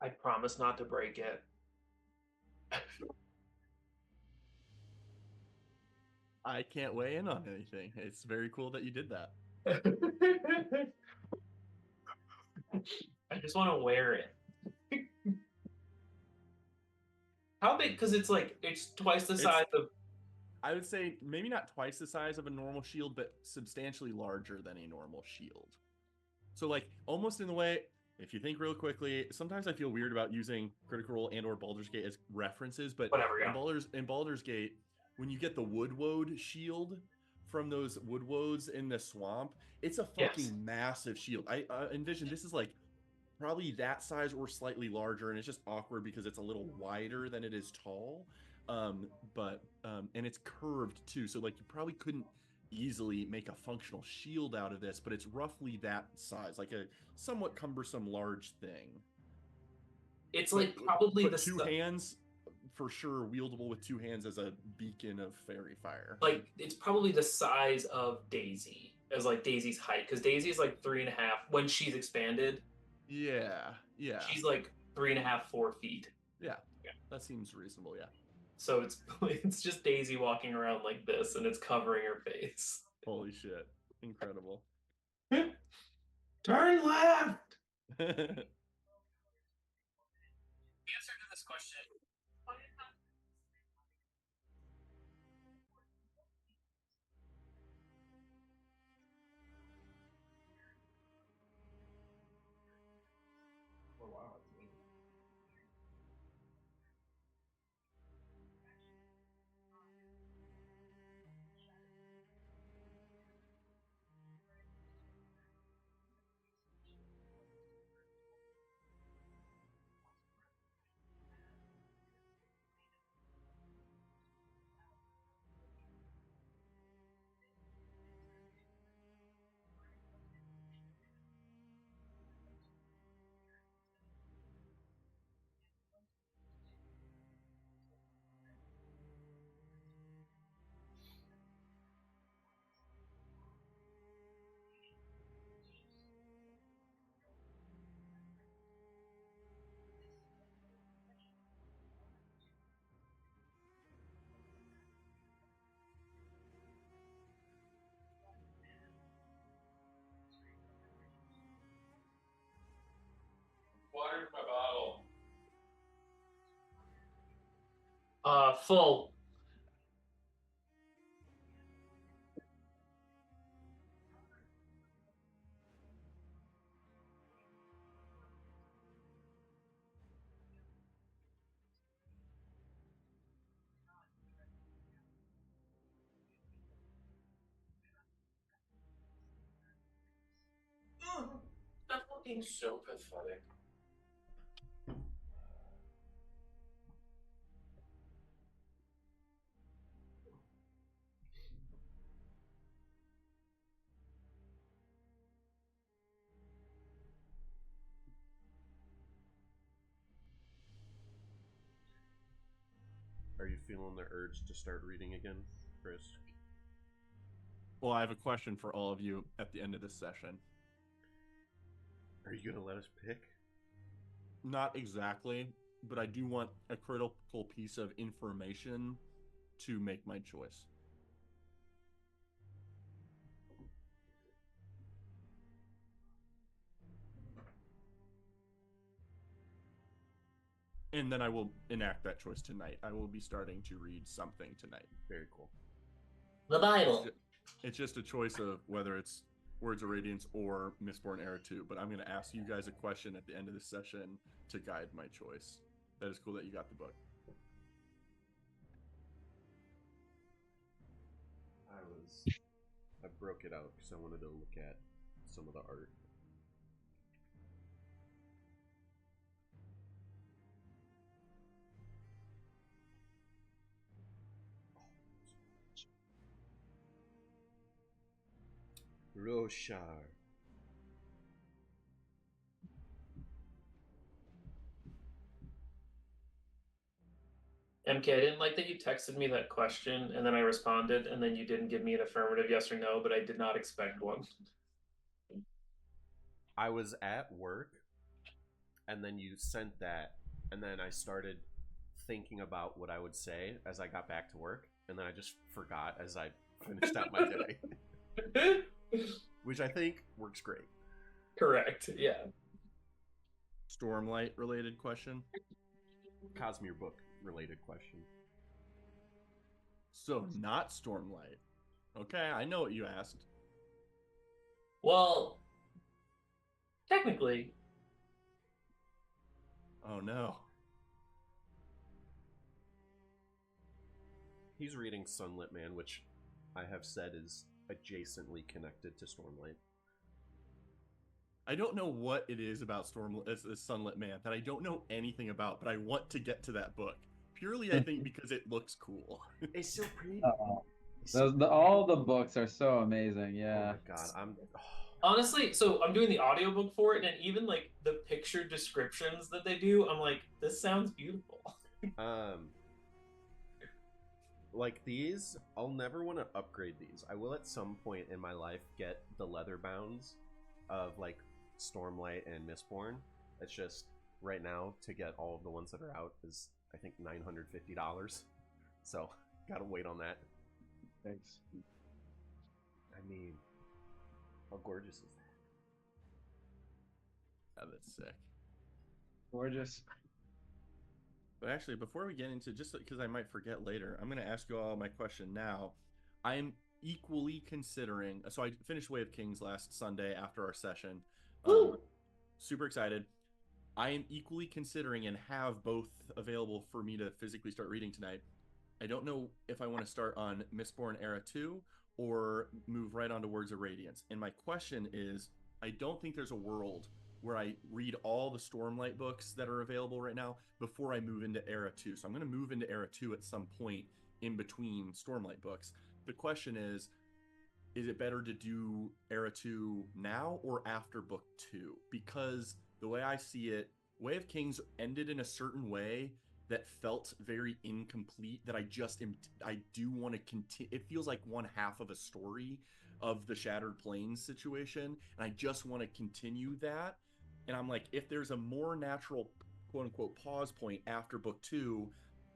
I promise not to break it. I can't weigh in on anything. It's very cool that you did that. I just want to wear it. How big? Because it's twice the size of. I would say maybe not twice the size of a normal shield, but substantially larger than a normal shield. So like almost in the way, if you think real quickly, sometimes I feel weird about using Critical Role and or Baldur's Gate as references, but Whatever, yeah. in Baldur's Gate, when you get the Woodwode shield from those Woodwodes in the swamp, it's a fucking massive shield. I envision this is like probably that size or slightly larger, and it's just awkward because it's a little wider than it is tall. And it's curved too, so like you probably couldn't easily make a functional shield out of this, but it's roughly that size, like a somewhat cumbersome large thing. It's like probably the two hands for sure, wieldable with two hands as a beacon of fairy fire. Like it's probably the size of Daisy, as like Daisy's height, because Daisy is like 3.5 when she's expanded. Yeah. She's like 3.5, 4 feet. Yeah. That seems reasonable. Yeah. So it's just Daisy walking around like this, and it's covering her face. Holy shit! Incredible. Turn left. The answer to this question. Oh wow. Water in my bottle. Full. That fucking so pathetic. Are you feeling the urge to start reading again, Chris? Well, I have a question for all of you at the end of this session. Are you going to let us pick? Not exactly, but I do want a critical piece of information to make my choice. And then I will enact that choice tonight. I will be starting to read something tonight. Very cool. The Bible. It's just a choice of whether it's Words of Radiance or Mistborn Era 2, but I'm going to ask you guys a question at the end of the session to guide my choice. That is cool that you got the book. I broke it out because I wanted to look at some of the art. Roshar. MK, I didn't like that you texted me that question and then I responded and then you didn't give me an affirmative yes or no, but I did not expect one. I was at work and then you sent that, and then I started thinking about what I would say as I got back to work, and then I just forgot as I finished out my day, which I think works great. Correct. Yeah. Stormlight related question. Cosmere book related question. So not Stormlight. Okay, I know what you asked. Well, technically, Oh no. He's reading Sunlit Man, which I have said is adjacently connected to Stormlight. I don't know what it is about Sunlit Man that I don't know anything about, but I want to get to that book. Purely, I think, because it looks cool. It's so pretty. All the books are so amazing. Yeah. Oh my god, honestly, so I'm doing the audiobook for it, and even like the picture descriptions that they do, I'm like, this sounds beautiful. Like these, I'll never want to upgrade these. I will at some point in my life get the leather bounds of like Stormlight and Mistborn. It's just right now to get all of the ones that are out is I think $950. So gotta wait on that. Thanks. I mean, how gorgeous is that? Yeah, that's sick. Gorgeous. But actually, before we get into, just because I might forget later, I'm going to ask you all my question now. I'm equally considering, so I finished Way of Kings last Sunday after our session. Super excited. I am equally considering and have both available for me to physically start reading tonight. I don't know if I want to start on Mistborn Era 2 or move right on to Words of Radiance. And my question is, I don't think there's a world where I read all the Stormlight books that are available right now before I move into Era 2. So I'm going to move into Era 2 at some point in between Stormlight books. The question is it better to do Era 2 now or after book 2? Because the way I see it, Way of Kings ended in a certain way that felt very incomplete, that I do want to continue. It feels like one half of a story of the Shattered Plains situation, and I just want to continue that. And I'm like, if there's a more natural quote-unquote pause point after book 2,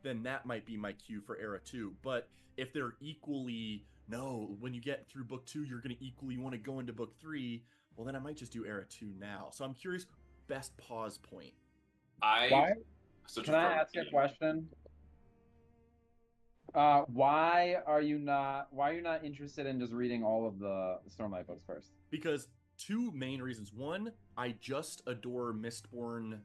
then that might be my cue for Era 2. But if they're equally, no, when you get through book 2, you're going to equally want to go into book 3, well, then I might just do Era 2 now. So I'm curious, best pause point. Can I ask a question? Why are you not interested in just reading all of the Stormlight books first? Because two main reasons. One, I just adore Mistborn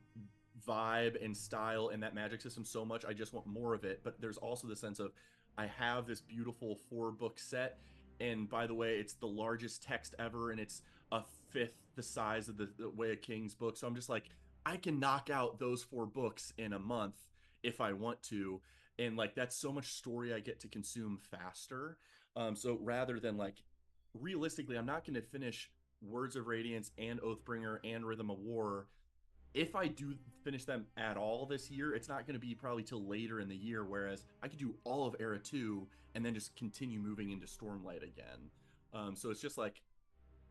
vibe and style and that magic system so much. I just want more of it. But there's also the sense of I have this beautiful 4-book set, and by the way, it's the largest text ever, and it's a fifth the size of the Way of Kings book. So I'm just like, I can knock out those 4 books in a month if I want to. And like, that's so much story I get to consume faster. So rather than like, realistically, I'm not going to finish Words of Radiance and Oathbringer and Rhythm of War. If I do finish them at all this year, it's not going to be probably till later in the year. Whereas I could do all of Era 2 and then just continue moving into Stormlight again. So it's just like,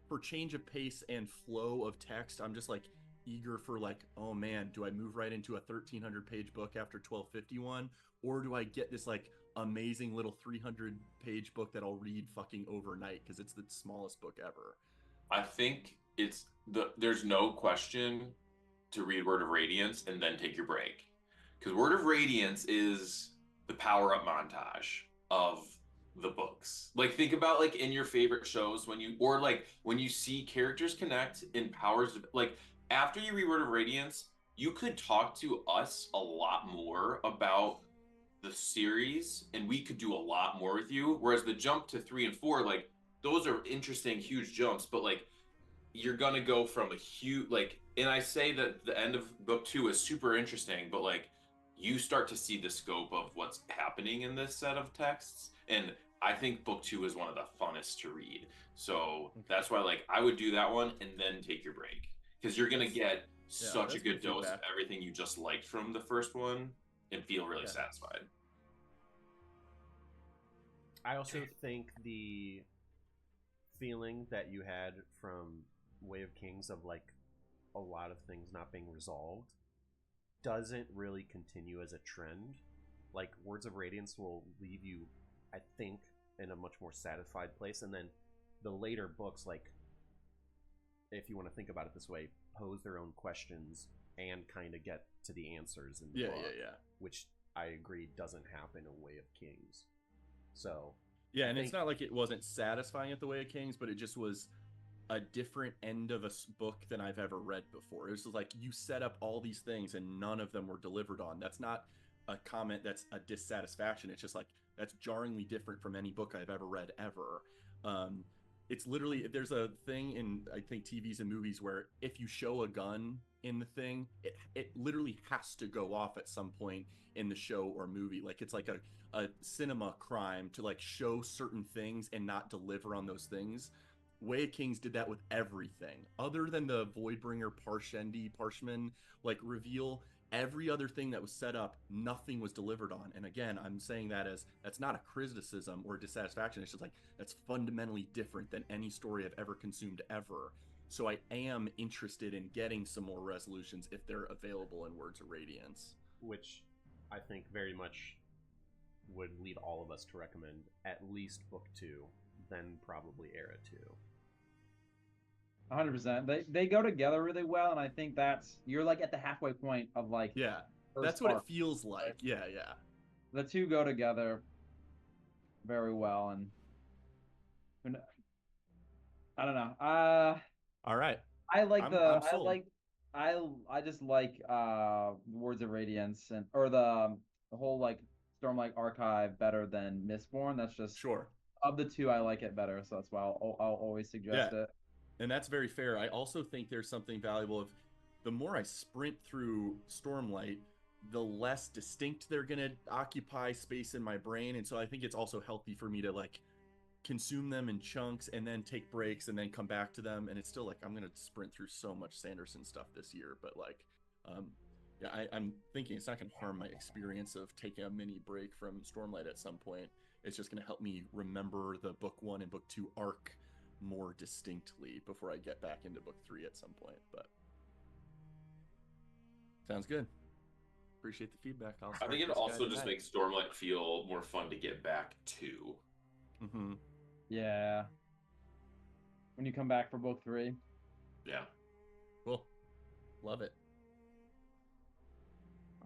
for change of pace and flow of text, I'm just like eager for like, oh man, do I move right into a 1,300 page book after 1251, or do I get this like amazing little 300 page book that I'll read fucking overnight because it's the smallest book ever? I think there's no question to read Word of Radiance and then take your break, because Word of Radiance is the power up montage of the books. Like, think about like in your favorite shows when you see characters connect in powers of, like, after you read Word of Radiance, you could talk to us a lot more about the series and we could do a lot more with you. Whereas the jump to 3 and 4, like, those are interesting, huge jumps, but like, you're gonna go from a huge, like, and I say that the end of book 2 is super interesting, but like, you start to see the scope of what's happening in this set of texts. And I think book 2 is one of the funnest to read. So that's why, like, I would do that one and then take your break, because you're gonna get such a good dose of everything you just liked from the first one and feel really satisfied. I also think the feeling that you had from Way of Kings of like a lot of things not being resolved doesn't really continue as a trend. Like, Words of Radiance will leave you, I think, in a much more satisfied place, and then the later books, like, if you want to think about it this way, pose their own questions and kind of get to the answers in the book, which I agree doesn't happen in Way of Kings. So yeah, and it's not like it wasn't satisfying at the Way of Kings, but it just was a different end of a book than I've ever read before. It was just like, you set up all these things and none of them were delivered on. That's not a comment that's a dissatisfaction. It's just like, that's jarringly different from any book I've ever read ever. It's literally, there's a thing in, I think, TVs and movies where if you show a gun in the thing, it literally has to go off at some point in the show or movie. Like, it's like a cinema crime to like show certain things and not deliver on those things. Way of Kings did that with everything. Other than the Voidbringer Parshman like reveal, every other thing that was set up, nothing was delivered on. And again, I'm saying that as, that's not a criticism or dissatisfaction. It's just like, that's fundamentally different than any story I've ever consumed ever. So I am interested in getting some more resolutions if they're available in Words of Radiance. Which I think very much would lead all of us to recommend at least book 2, then probably Era 2. 100%. They go together really well, and I think that's, you're like at the halfway point of like, yeah, that's what it feels like. Yeah, the two go together very well, and I don't know. All right. I like I just like Words of Radiance or the whole like Stormlight Archive better than Mistborn. That's just sure. Of the two, I like it better, so that's why I'll always suggest it. And that's very fair. I also think there's something valuable of the more I sprint through Stormlight, the less distinct they're going to occupy space in my brain. And so I think it's also healthy for me to like consume them in chunks and then take breaks and then come back to them. And it's still like, I'm going to sprint through so much Sanderson stuff this year, but like, yeah, I'm thinking it's not going to harm my experience of taking a mini break from Stormlight at some point. It's just going to help me remember the book 1 and book 2 arc more distinctly before I get back into book 3 at some point. But sounds good. Appreciate the feedback. I think it also just makes Stormlight feel more fun to get back to. Mm-hmm. Yeah. When you come back for book 3. Yeah. Cool. Love it.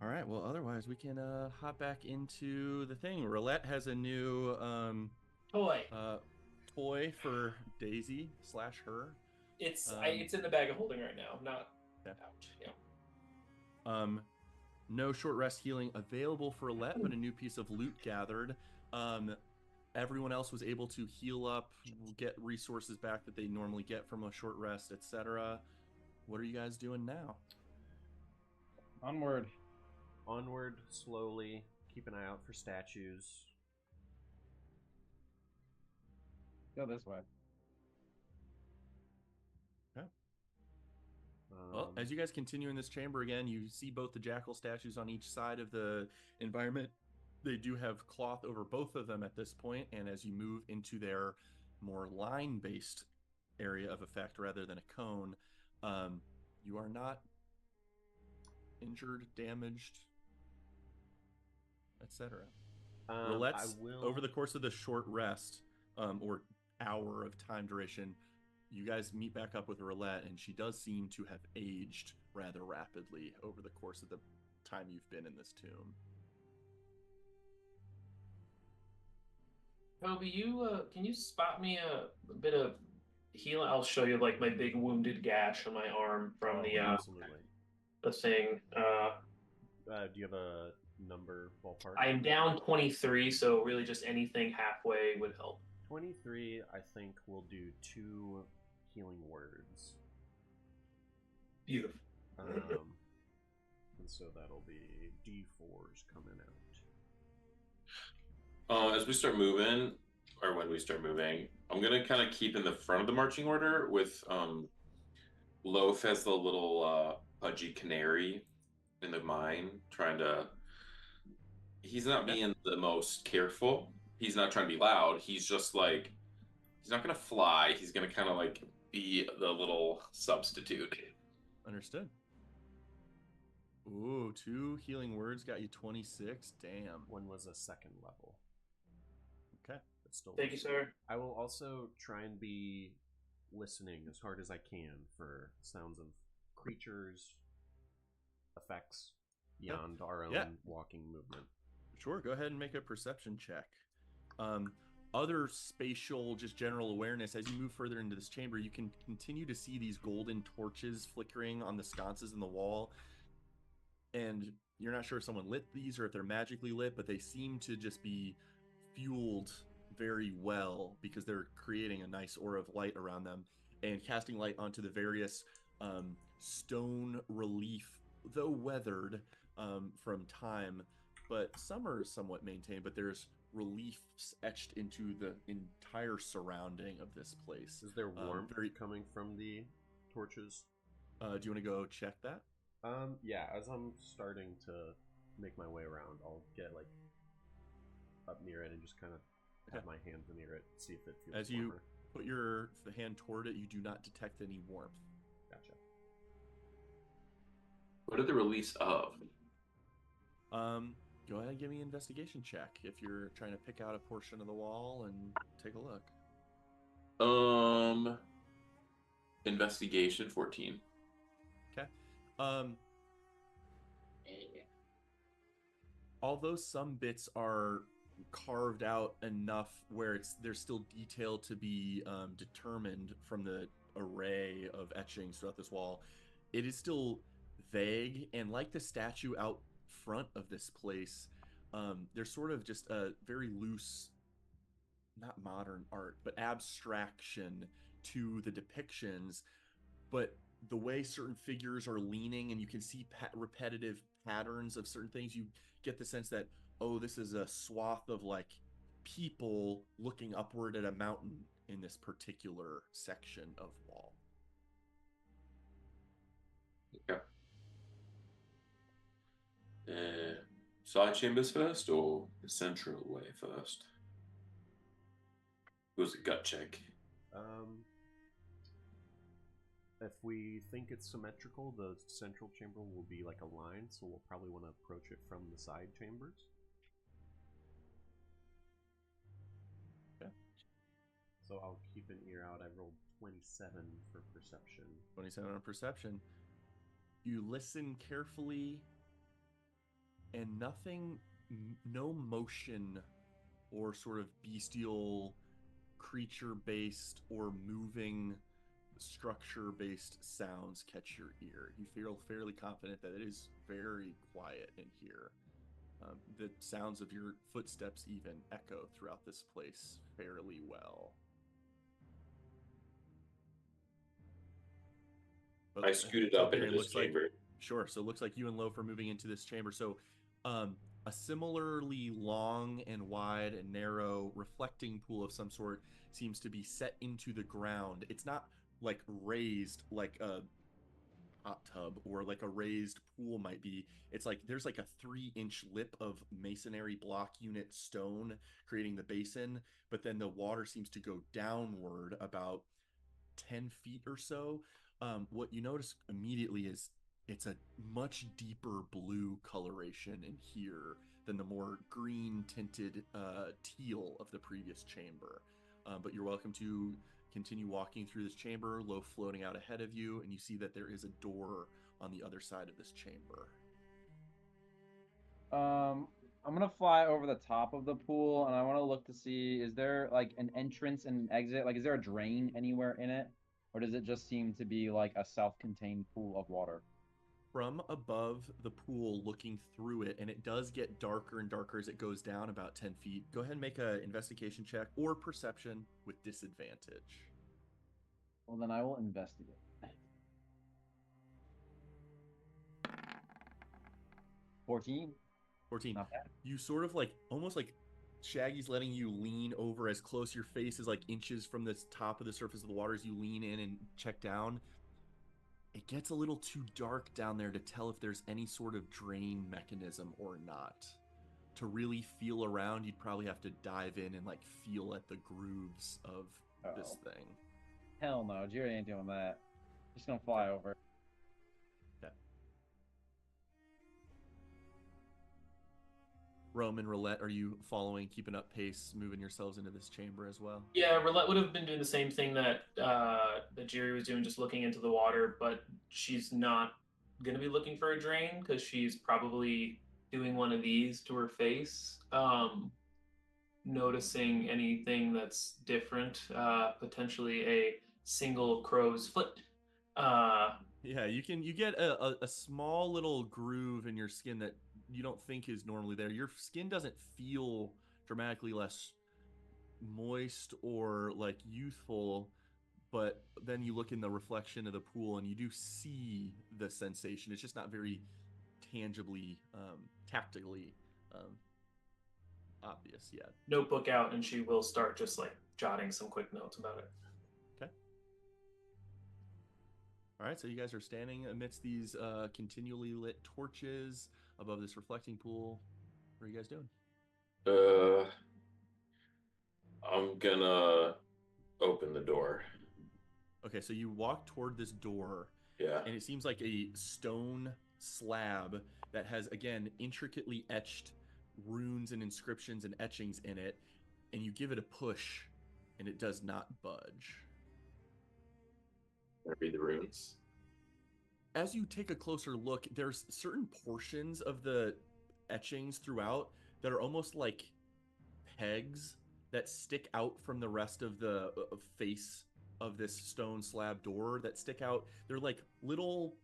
All right. Well, otherwise we can hop back into the thing. Roulette has a new toy for Daisy / her. It's it's in the bag of holding right now. Not out. Yeah. No short rest healing available for Roulette, but a new piece of loot gathered. Everyone else was able to heal up, get resources back that they normally get from a short rest, etc. What are you guys doing now? Onward, slowly. Keep an eye out for statues. Go this way. Okay. Well, as you guys continue in this chamber again, you see both the jackal statues on each side of the environment. They do have cloth over both of them at this point, and as you move into their more line-based area of effect rather than a cone, you are not injured, damaged, etc. Roulette's over the course of the short rest, or hour of time duration, you guys meet back up with Roulette, and she does seem to have aged rather rapidly over the course of the time you've been in this tomb. Toby, can you spot me a bit of healing? I'll show you like my big wounded gash on my arm from the thing. Do you have a number ballpark? I'm down 23, so really just anything halfway would help. 23, I think we'll do 2 healing words. Beautiful. And so that'll be D4s coming out. As we start moving, or when we start moving, I'm gonna kind of keep in the front of the marching order with Loaf as the little pudgy canary in the mine, trying to. He's not being the most careful. He's not trying to be loud. He's just like, he's not gonna fly. He's gonna kind of like be the little substitute. Understood. Ooh, 2 healing words got you 26. Damn. One was a second level. Okay. But still Thank you, sir. I will also try and be listening as hard as I can for sounds of creatures, effects beyond our own walking movement. Sure, go ahead and make a perception check. Other spatial, just general awareness, as you move further into this chamber, you can continue to see these golden torches flickering on the sconces in the wall. And you're not sure if someone lit these or if they're magically lit, but they seem to just be fueled very well because they're creating a nice aura of light around them and casting light onto the various stone relief, though weathered from time, but some are somewhat maintained, but there's reliefs etched into the entire surrounding of this place. Is there warmth coming from the torches? Do you want to go check that? Yeah, as I'm starting to make my way around, I'll get like up near it and just kind of have my hand near it, see if it feels As you warmer. put your hand toward it, you do not detect any warmth. Gotcha. What are the release of? Go ahead and give me an investigation check if you're trying to pick out a portion of the wall and take a look. Investigation 14. Okay. Although some bits are carved out enough where there's still detail to be determined from the array of etchings throughout this wall, it is still vague, and like the statue out front of this place, there's sort of just a very loose, not modern art, but abstraction to the depictions. But the way certain figures are leaning, and you can see repetitive patterns of certain things, you get the sense that, oh, this is a swath of like people looking upward at a mountain in this particular section of wall. Okay. Side chambers first or the central way first? It was a gut check. If we think it's symmetrical, the central chamber will be like a line, so we'll probably want to approach it from the side chambers. Okay. So I'll keep an ear out. I rolled 27 for perception. 27 on perception. You listen carefully, and nothing, no motion or sort of bestial creature-based or moving structure-based sounds catch your ear. You feel fairly confident that it is very quiet in here. The sounds of your footsteps even echo throughout this place fairly well. But I scooted up into this chamber. Sure. So it looks like you and Loaf are moving into this chamber. So a similarly long and wide and narrow reflecting pool of some sort seems to be set into the ground. It's not like raised like a hot tub or like a raised pool might be. It's like there's like a 3-inch lip of masonry block unit stone creating the basin, but then the water seems to go downward about 10 feet or so. What you notice immediately is it's a much deeper blue coloration in here than the more green tinted teal of the previous chamber. But you're welcome to continue walking through this chamber, Loaf floating out ahead of you, and you see that there is a door on the other side of this chamber. I'm gonna fly over the top of the pool, and I want to look to see, is there like an entrance and an exit? Like, is there a drain anywhere in it? Or does it just seem to be like a self-contained pool of water? From above the pool, looking through it, and it does get darker and darker as it goes down about 10 feet. Go ahead and make an investigation check or perception with disadvantage. Well, then I will investigate. 14. 14. Not bad. You sort of like, almost like Shaggy's letting you lean over as close. Your face is like inches from the top of the surface of the water as you lean in and check down. It gets a little too dark down there to tell if there's any sort of drain mechanism or not. To really feel around, you'd probably have to dive in and like feel at the grooves of this thing. Hell no, Jerry ain't doing that. Just gonna fly over. Roman, Roulette, are you following, keeping up pace, moving yourselves into this chamber as well? Yeah, Roulette would have been doing the same thing that that Jerry was doing, just looking into the water, but she's not gonna be looking for a drain because she's probably doing one of these to her face. Noticing anything that's different, potentially a single crow's foot. Yeah, you get a small little groove in your skin that you don't think is normally there. Your skin doesn't feel dramatically less moist or like youthful, but then you look in the reflection of the pool and you do see the sensation. It's just not very tangibly, tactically obvious yet. Notebook out, and she will start just like jotting some quick notes about it. Okay. All right, so you guys are standing amidst these continually lit torches above this reflecting pool. What are you guys doing? I'm gonna open the door. Okay, so you walk toward this door, Yeah. and it seems like a stone slab that has, again, intricately etched runes and inscriptions and etchings in it, and you give it a push, and it does not budge. Can I read the runes? As you take a closer look, there's certain portions of the etchings throughout that are almost like pegs that stick out from the rest of the face of this stone slab door that stick out. They're like little,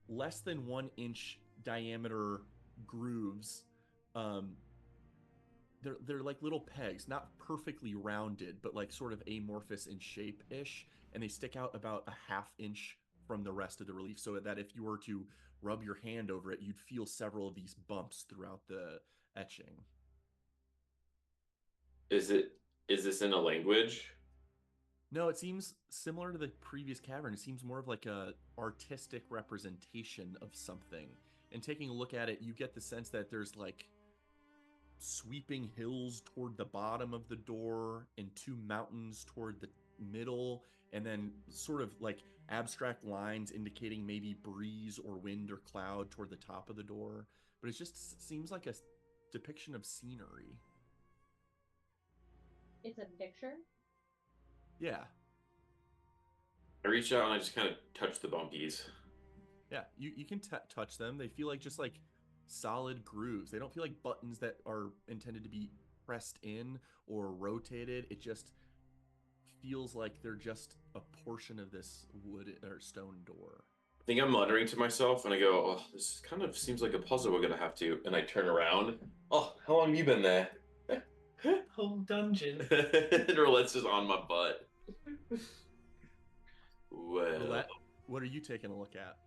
less than 1 inch diameter grooves. They're like little pegs, not perfectly rounded, but like sort of amorphous in shape-ish, and they stick out about a 1/2 inch from the rest of the relief, so that if you were to rub your hand over it, you'd feel several of these bumps throughout the etching. Is this in a language? No, it seems similar to the previous cavern. It seems more of like a artistic representation of something. And taking a look at it, you get the sense that there's like sweeping hills toward the bottom of the door and 2 mountains toward the middle, and then sort of like abstract lines indicating maybe breeze or wind or cloud toward the top of the door. But it just seems like a depiction of scenery. It's a picture. Yeah. I reach out and I just kind of touch the bumpies. Yeah, you can touch them. They feel like just like solid grooves. They don't feel like buttons that are intended to be pressed in or rotated. It just feels like they're just a portion of this wood or stone door. I think I'm muttering to myself and I go, oh, this kind of seems like a puzzle we're gonna have to. And I turn around. Oh, how long have you been there? Whole dungeon. Roulette's just on my butt. Well, Roulette, what are you taking a look at?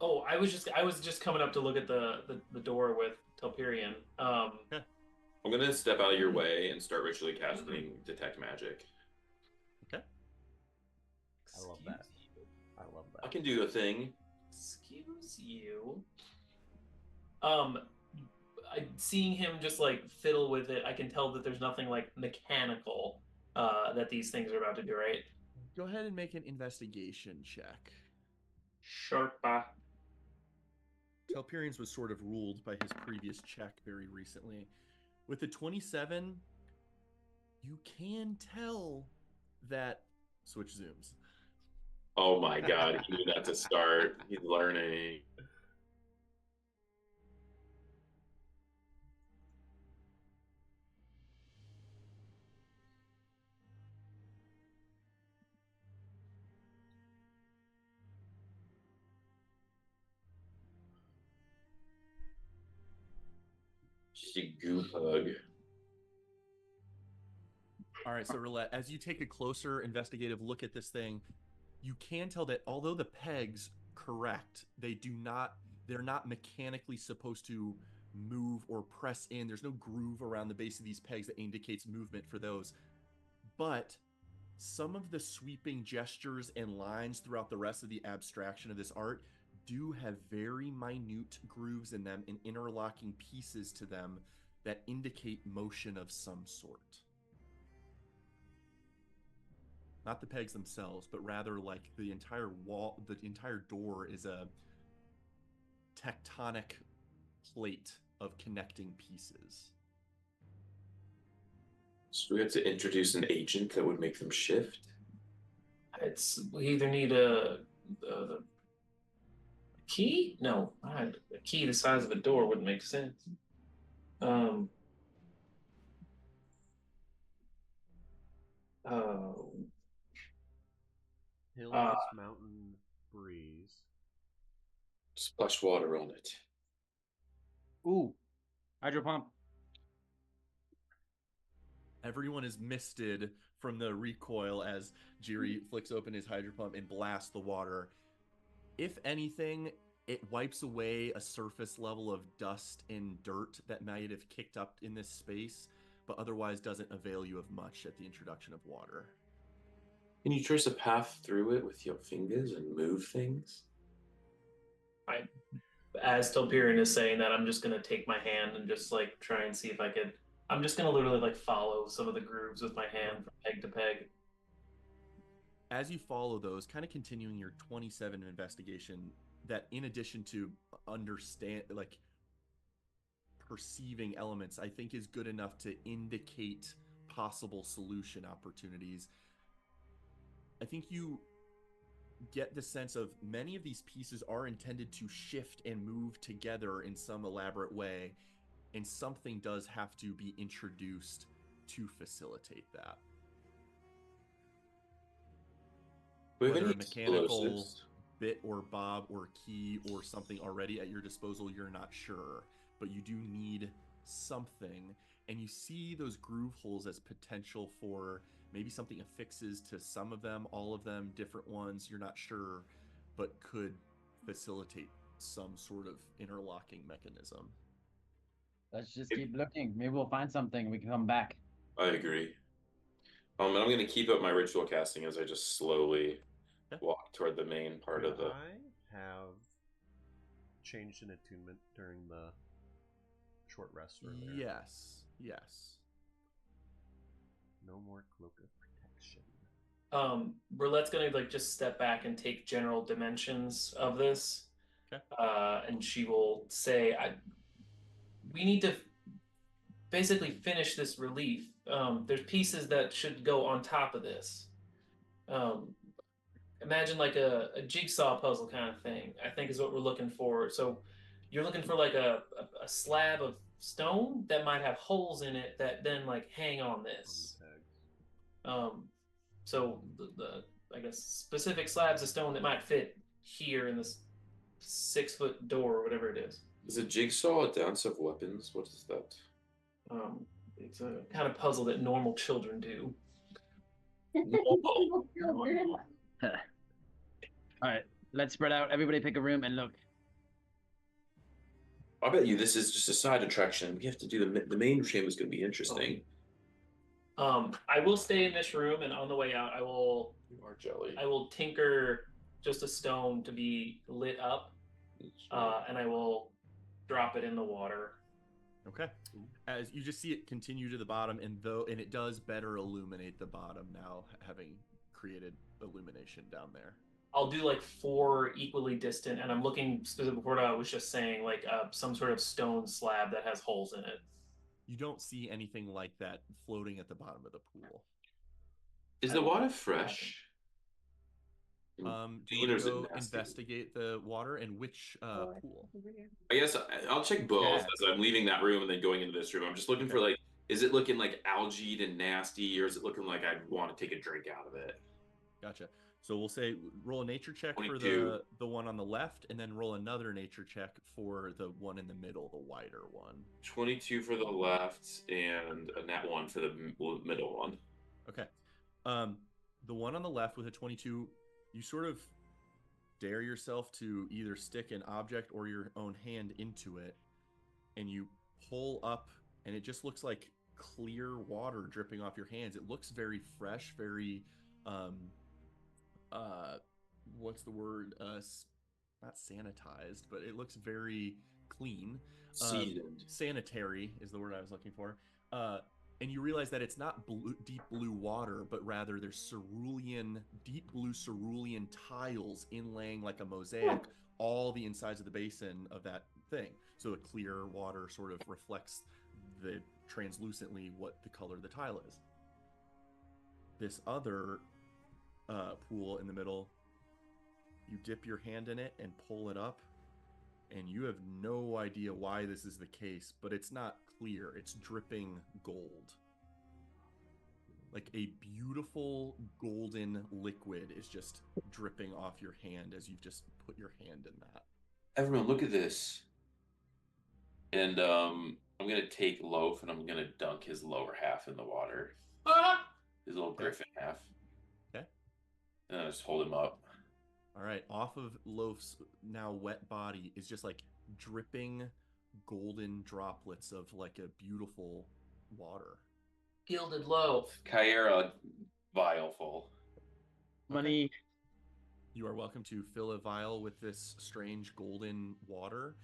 Oh, I was just coming up to look at the door with Telperion. I'm gonna step out of your way and start ritually casting Detect Magic. Okay. I love that. I love I that. can do a thing. Excuse you. Seeing him just like fiddle with it, I can tell that there's nothing like mechanical that these things are about to do, right? Go ahead and make an investigation check. Sharpa. Telperian's was sort of ruled by his previous check very recently. With the 27, you can tell that switch zooms. Oh my god, he knew not to start. He's learning. Just a goop hug. All right, so Roulette, as you take a closer investigative look at this thing, you can tell that although the pegs correct, they're not mechanically supposed to move or press in. There's no groove around the base of these pegs that indicates movement for those. But some of the sweeping gestures and lines throughout the rest of the abstraction of this art do have very minute grooves in them and interlocking pieces to them that indicate motion of some sort. Not the pegs themselves, but rather like the entire wall, the entire door is a tectonic plate of connecting pieces. So we have to introduce an agent that would make them shift. We either need a key. No, a key the size of a door wouldn't make sense. Um. Hills, Uh, mountain, breeze. Splash water on it. Ooh, hydro pump. Everyone is misted from the recoil as Jiri flicks open his hydro pump and blasts the water. If anything, it wipes away a surface level of dust and dirt that might have kicked up in this space, but otherwise doesn't avail you of much at the introduction of water. Can you trace a path through it with your fingers and move things? As Telperion is saying that, I'm just gonna take my hand and just like try and see if I could. I'm just gonna literally like follow some of the grooves with my hand from peg to peg. As you follow those, kind of continuing your 27 investigation, that in addition to perceiving elements, I think is good enough to indicate possible solution opportunities. I think you get the sense of many of these pieces are intended to shift and move together in some elaborate way, and something does have to be introduced to facilitate that. Whether a mechanical bit or bob or key or something already at your disposal, you're not sure, but you do need something, and you see those groove holes as potential for maybe something affixes to some of them, all of them, different ones, you're not sure, but could facilitate some sort of interlocking mechanism. Let's just keep looking. Maybe we'll find something. We can come back. I agree. And I'm going to keep up my ritual casting as I just slowly walk toward the main part of the... I have changed an attunement during the short rest earlier. Yes. No more cloak of protection. Burlette's gonna like just step back and take general dimensions of this. Okay. And she will say, we need to basically finish this relief. There's pieces that should go on top of this. Imagine like a jigsaw puzzle kind of thing, I think is what we're looking for. So you're looking for like a slab of stone that might have holes in it that then like hang on this. So the I guess specific slabs of stone that might fit here in this 6-foot door or whatever it is. Is a jigsaw a dance of weapons? What is that? It's a kind of puzzle that normal children do. All right, let's spread out. Everybody pick a room and look. I bet you this is just a side attraction. We have to do the main chamber is going to be interesting. I will stay in this room, and on the way out, You are jelly. I will tinker just a stone to be lit up, and I will drop it in the water. Okay. As you just see it continue to the bottom, and it does better illuminate the bottom now, having created illumination down there. I'll do like 4 equally distant, and I'm looking specifically for what I was just saying, like some sort of stone slab that has holes in it. You don't see anything like that floating at the bottom of the pool. Is the water fresh? Do you want to go investigate the water and which pool? I guess I'll check both as I'm leaving that room and then going into this room. I'm just looking for like, is it looking like algae and nasty, or is it looking like I want to take a drink out of it? Gotcha. So we'll say roll a nature check 22. for the one on the left, and then roll another nature check for the one in the middle, the wider one. 22 for the left and a nat 1 for the middle one. Okay. The one on the left with a 22, you sort of dare yourself to either stick an object or your own hand into it, and you pull up, and it just looks like clear water dripping off your hands. It looks very fresh, very what's the word? Not sanitized, but it looks very clean. Seasoned. Sanitary is the word I was looking for. And you realize that it's not deep blue water, but rather there's deep blue cerulean tiles inlaying like a mosaic all the insides of the basin of that thing. So the clear water sort of reflects the translucently what the color of the tile is. This other pool in the middle, you dip your hand in it and pull it up, and you have no idea why this is the case, but it's not clear. It's dripping gold. Like a beautiful golden liquid is just dripping off your hand as you've just put your hand in that. Everyone, look at this. And I'm gonna take Loaf and I'm gonna dunk his lower half in the water. Ah! His little griffin half. Okay. And I just hold him up. All right. Off of Loaf's now wet body is just like dripping golden droplets of like a beautiful water. Gilded loaf. Kyra vial full. Money. You are welcome to fill a vial with this strange golden water.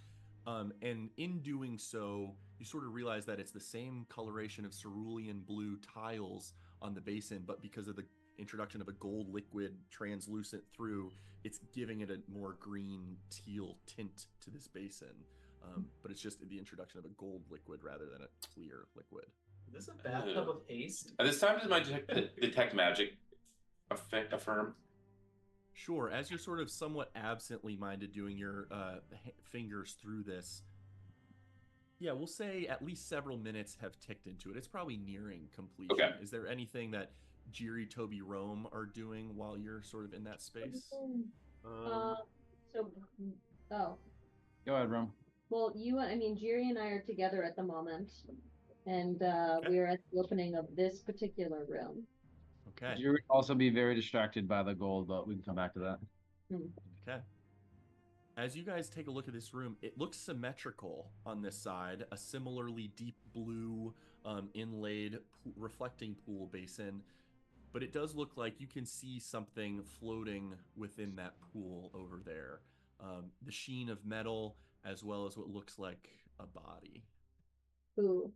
And in doing so, you sort of realize that it's the same coloration of cerulean blue tiles on the basin, but because of the introduction of a gold liquid translucent through, it's giving it a more green teal tint to this basin. But it's just the introduction of a gold liquid rather than a clear liquid. Is this a bathtub of haste? At this time, does my detect magic affirm? Sure, as you're sort of somewhat absently minded doing your fingers through this, yeah, we'll say at least several minutes have ticked into it. It's probably nearing completion. Okay. Is there anything that Jiri, Toby, Rome are doing while you're sort of in that space? Oh. Go ahead, Rome. Well, Jiri and I are together at the moment, and we are at the opening of this particular room. Okay. You would also be very distracted by the gold, but we can come back to that. Okay. As you guys take a look at this room, it looks symmetrical on this side, a similarly deep blue inlaid reflecting pool basin, but it does look like you can see something floating within that pool over there. The sheen of metal, as well as what looks like a body. Ooh.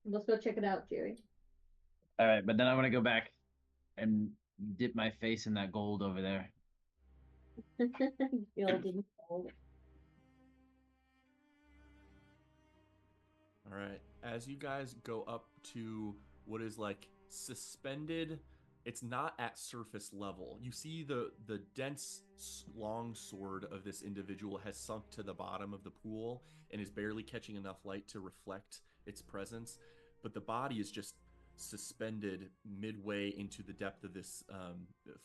Let's go check it out, Jerry. All right, but then I want to go back and dip my face in that gold over there. Gilded gold. All right. As you guys go up to what is like suspended, it's not at surface level. You see the dense long sword of this individual has sunk to the bottom of the pool and is barely catching enough light to reflect its presence, but the body is just suspended midway into the depth of this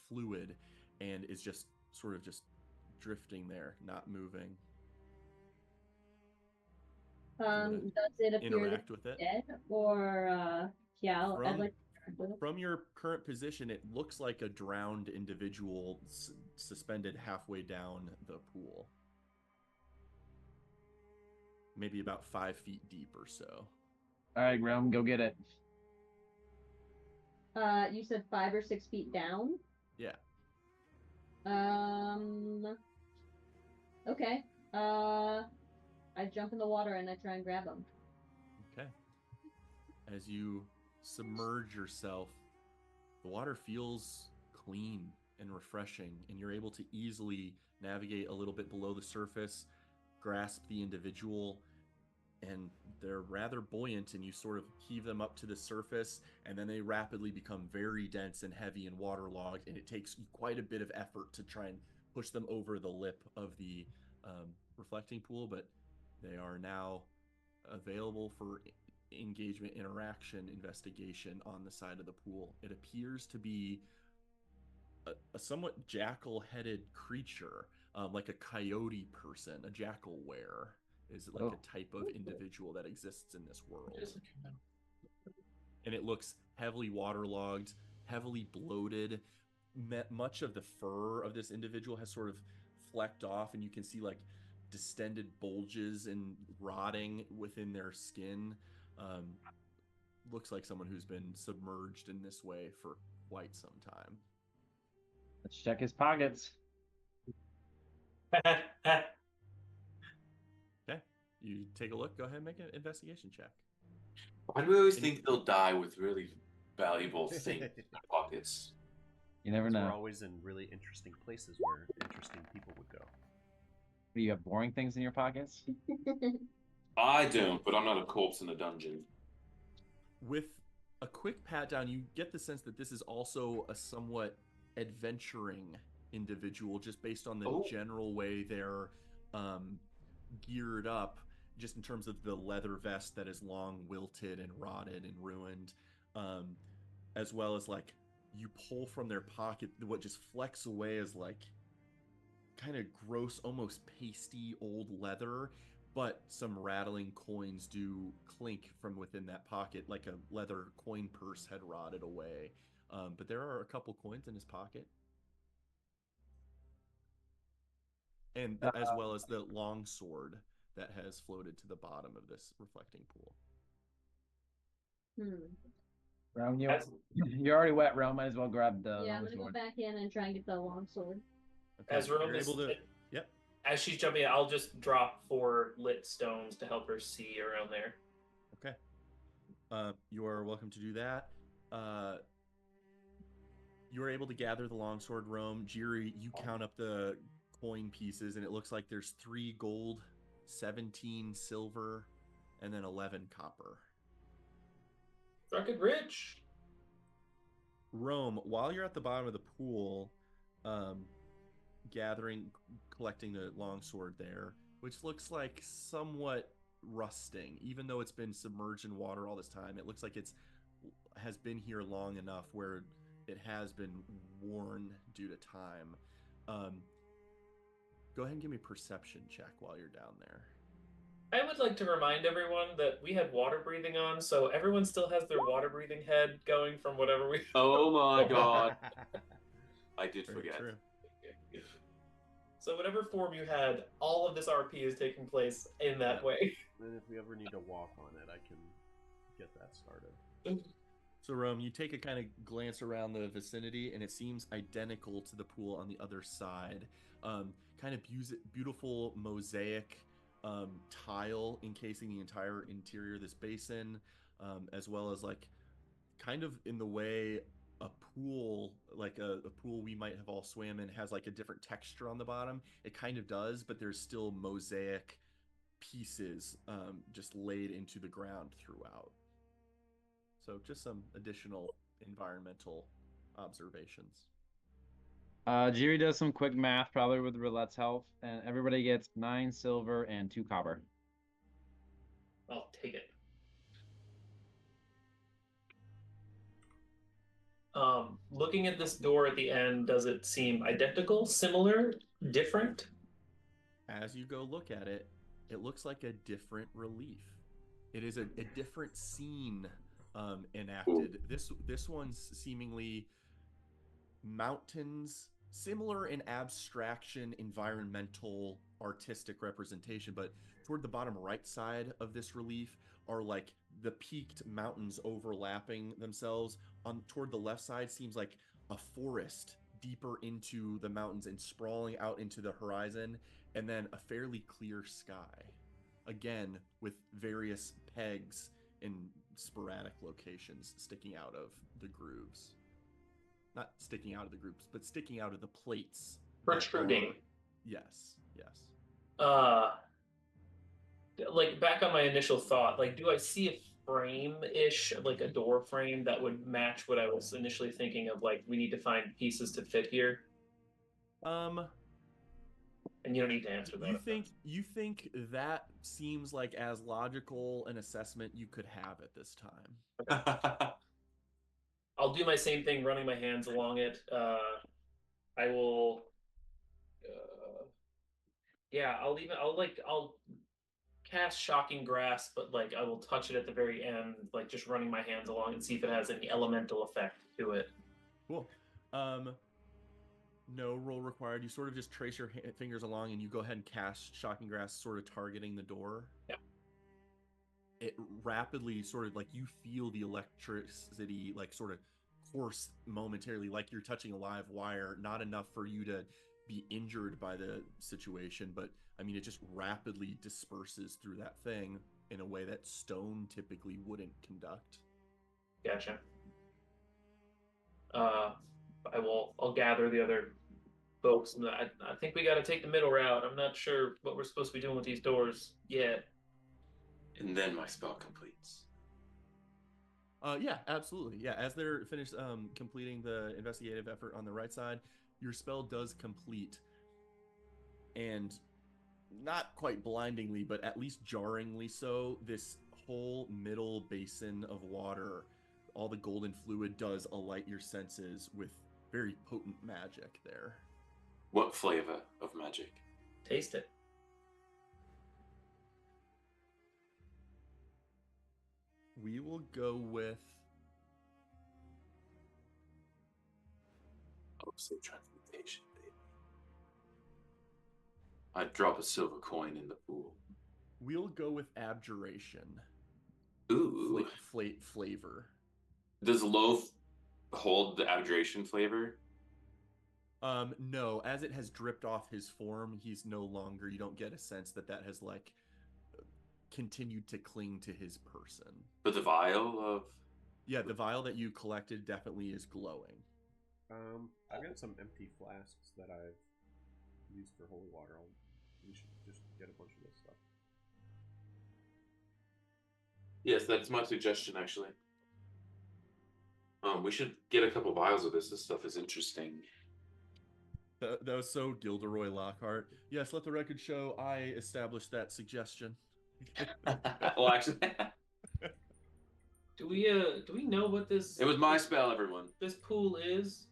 fluid and is just sort of just drifting there, not moving. Does it appear Interact with it dead or from your current position? It looks like a drowned individual suspended halfway down the pool, maybe about 5 feet deep or so. All right, Rome, go get it. You said 5 or 6 feet down? Yeah. Okay. I jump in the water and I try and grab him. Okay. As you submerge yourself, the water feels clean and refreshing, and you're able to easily navigate a little bit below the surface, grasp the individual, and they're rather buoyant, and you sort of heave them up to the surface, and then they rapidly become very dense and heavy and waterlogged, and it takes quite a bit of effort to try and push them over the lip of the reflecting pool, but they are now available for engagement, interaction, investigation on the side of the pool. It appears to be a somewhat jackal-headed creature, like a coyote person, a jackal were. Is like a type of individual that exists in this world. And it looks heavily waterlogged, heavily bloated. Much of the fur of this individual has sort of flecked off, and you can see like distended bulges and rotting within their skin. Looks like someone who's been submerged in this way for quite some time. Let's check his pockets. Okay, you take a look. Go ahead and make an investigation check. Why do we always think they'll die with really valuable things in their pockets? You never know. We're always in really interesting places where interesting people would go. Do you have boring things in your pockets? I don't, but I'm not a corpse in a dungeon. With a quick pat down, you get the sense that this is also a somewhat adventuring individual, just based on the Oh. general way they're geared up, just in terms of the leather vest that is long wilted and rotted and ruined, as well as like you pull from their pocket what just flecks away as like kind of gross, almost pasty old leather, but some rattling coins do clink from within that pocket, like a leather coin purse had rotted away. But there are a couple coins in his pocket, and as well as the long sword that has floated to the bottom of this reflecting pool. Realm, you As, you're already wet, Realm. Might as well grab the Yeah, I'm gonna go sword. back in and try and get the long sword. Okay, as Rome you're is, able to. Yep. as she's jumping in, I'll just drop 4 lit stones to help her see around there. Okay. You are welcome to do that. You are able to gather the longsword, Rome. Jiri, you count up the coin pieces, and it looks like there's 3 gold, 17 silver, and then 11 copper. Drunken Rich. Rome, while you're at the bottom of the pool, collecting the longsword there, which looks like somewhat rusting, even though it's been submerged in water all this time. It looks like has been here long enough where it has been worn due to time. Go ahead and give me a perception check while you're down there. I would like to remind everyone that we had water breathing on, so everyone still has their water breathing head going from whatever we. Oh my god. I did Very forget. true. So whatever form you had, all of this RP is taking place in that Yeah. way. And if we ever need to walk on it, I can get that started. So, Rome, you take a kind of glance around the vicinity, and it seems identical to the pool on the other side. Kind of beautiful mosaic tile encasing the entire interior of this basin, as well as like kind of in the way a pool, like a pool we might have all swam in, has like a different texture on the bottom. It kind of does, but there's still mosaic pieces just laid into the ground throughout. So just some additional environmental observations. Jiri does some quick math, probably with Roulette's help, and everybody gets 9 silver and 2 copper. I'll take it. Looking at this door at the end, does it seem identical, similar, different? As you go look at it, it looks like a different relief. It is a different scene enacted. This one's seemingly mountains, similar in abstraction, environmental, artistic representation, but toward the bottom right side of this relief are like the peaked mountains overlapping themselves. On toward the left side seems like a forest deeper into the mountains and sprawling out into the horizon, and then a fairly clear sky. Again, with various pegs in sporadic locations sticking out of the grooves. Not sticking out of the grooves, but sticking out of the plates. Protruding. Yes, yes. Like back on my initial thought, like do I see a frame-ish, like a door frame that would match what I was initially thinking of, like we need to find pieces to fit here? And you don't need to answer that. You think that seems like as logical an assessment you could have at this time. I'll do my same thing, running my hands along it. I will. Yeah, I'll cast Shocking Grasp, but like I will touch it at the very end, like just running my hands along and see if it has any elemental effect to it. Cool. No roll required. You sort of just trace your fingers along and you go ahead and cast Shocking Grasp, sort of targeting the door. Yeah. It rapidly sort of like you feel the electricity like sort of course momentarily, like you're touching a live wire. Not enough for you to be injured by the situation, but I mean, it just rapidly disperses through that thing in a way that stone typically wouldn't conduct. Gotcha. I'll gather the other folks. And I think we got to take the middle route. I'm not sure what we're supposed to be doing with these doors yet. And then my spell completes. Yeah, absolutely. Yeah, as they're finished completing the investigative effort on the right side, your spell does complete. And not quite blindingly, but at least jarringly so, this whole middle basin of water, all the golden fluid does alight your senses with very potent magic there. What flavor of magic? Taste it. We will go with Oh, say transmutation, baby. I'd drop a silver coin in the pool. abjuration. Ooh. Flavor. Does loaf hold the abjuration flavor? No, as it has dripped off his form, he's no longer, you don't get a sense that has like continued to cling to his person. But the vial of... Yeah, the vial that you collected definitely is glowing. I've got some empty flasks that I've used for holy water. We should just get a bunch of this stuff. Yes, that's my suggestion, actually. We should get a couple vials of this. This stuff is interesting. That was so Gilderoy Lockhart. Yes, let the record show I established that suggestion. Well, actually, Do we know what this? it was my spell, everyone. This pool is.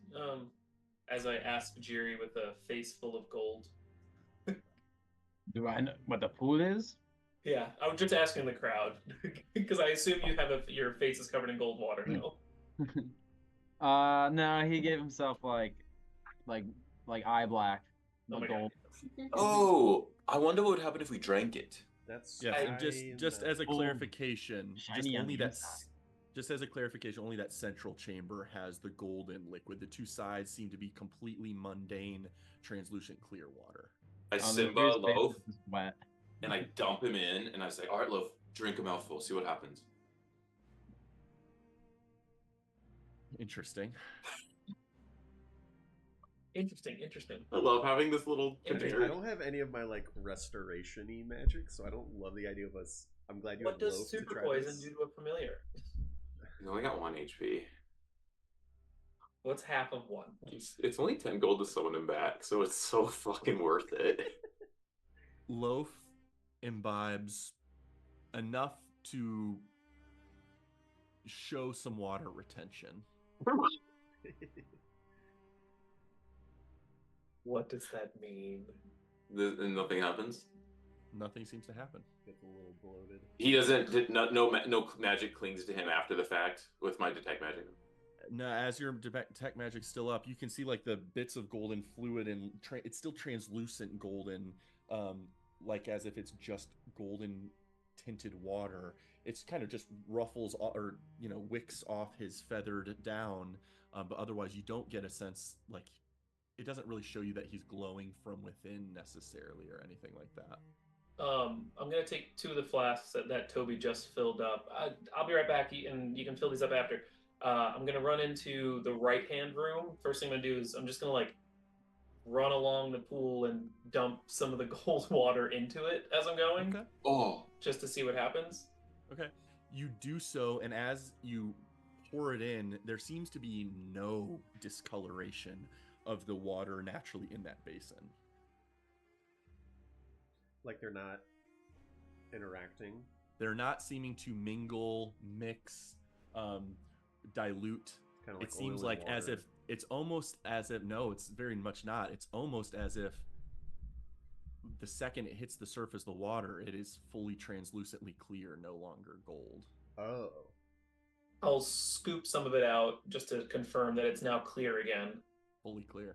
As I ask Jiri with a face full of gold. Do I know what the pool is? Yeah, I was just asking the crowd because I assume you have your face is covered in gold water now. No, he gave himself like eye black, Oh like my gold. God. Oh, I wonder what would happen if we drank it. That's Yeah, and just as a Oh, clarification, shiny on the inside. just as a clarification, only that central chamber has the golden liquid. The two sides seem to be completely mundane, translucent clear water. I The Simba beer's face loaf, is wet. and I dump him in, and I say, "All right, loaf, drink a mouthful, see what happens." Interesting. Interesting. I love having this little I container. don't have any of my like restoration-y magic, so I don't love the idea of us. I'm glad you What have does loaf to super try poison this. do to a familiar? He's only got 1 HP. What's half of one? It's only 10 gold to summon him back, so it's so fucking worth it. Loaf imbibes enough to show some water retention. What does that mean? And nothing happens. Nothing seems to happen. Gets a little bloated. He doesn't. No magic clings to him after the fact with my detect magic. No, as your detect magic's still up, you can see like the bits of golden fluid, and it's still translucent golden, like as if it's just golden tinted water. It's kind of just ruffles or wicks off his feathered down, but otherwise you don't get a sense, like it doesn't really show you that he's glowing from within necessarily or anything like that. I'm gonna take 2 of the flasks that Toby just filled up. I'll be right back, and you can fill these up after. I'm gonna run into the right-hand room. First thing I'm gonna do is I'm just gonna like run along the pool and dump some of the gold water into it as I'm going, Okay. Oh, just to see what happens. Okay. You do so, and as you pour it in, there seems to be no discoloration of the water naturally in that basin. Like they're not interacting. They're not seeming to mingle, mix, dilute. Kind of It seems like as if it's almost as if no, it's very much not. It's almost as if the second it hits the surface of the water, it is fully translucently clear, no longer gold. Oh. I'll scoop some of it out just to confirm that it's now clear again. Fully clear.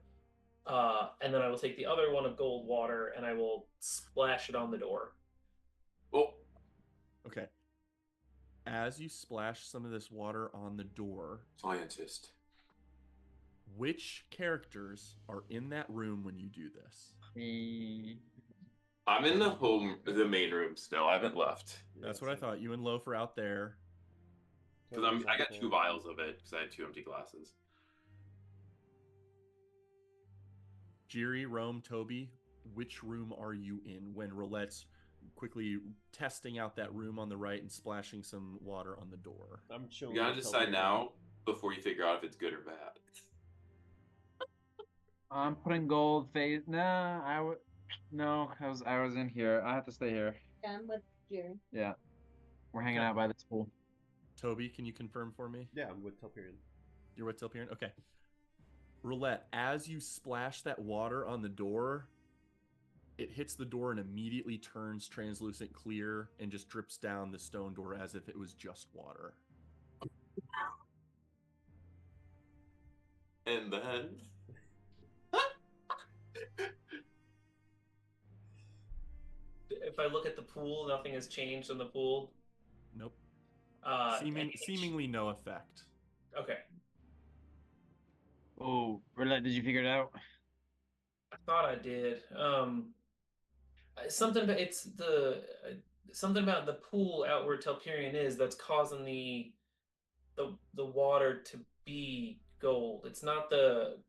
And then I will take the other one of gold water and I will splash it on the door. oh, Okay. As you splash some of this water on the door, scientist. which characters are in that room when you do this? I'm in the main room still. I haven't left That's what I thought. You and Loaf are out there. because I got 2 vials of it because I had 2 empty glasses. Jiri, Rome, Toby, which room are you in when Roulette's quickly testing out that room on the right and splashing some water on the door? I'm chilling. You gotta with decide Telperion. now before you figure out if it's good or bad. I'm putting gold face. Nah, no, I was in here. I have to stay here. Yeah, I'm with Jerry. Yeah, we're hanging Okay. out by this pool. Toby, can you confirm for me? Yeah, I'm with Telperion. You're with Telperion? Okay. Roulette, as you splash that water on the door, it hits the door and immediately turns translucent clear and just drips down the stone door as if it was just water. And then If I look at the pool, nothing has changed in the pool. Nope. Anything- Seemingly no effect. Okay. Oh, Roulette, did you figure it out? I thought I did. Something about it's the something about the pool out where Telperion is that's causing the water to be gold. It's not the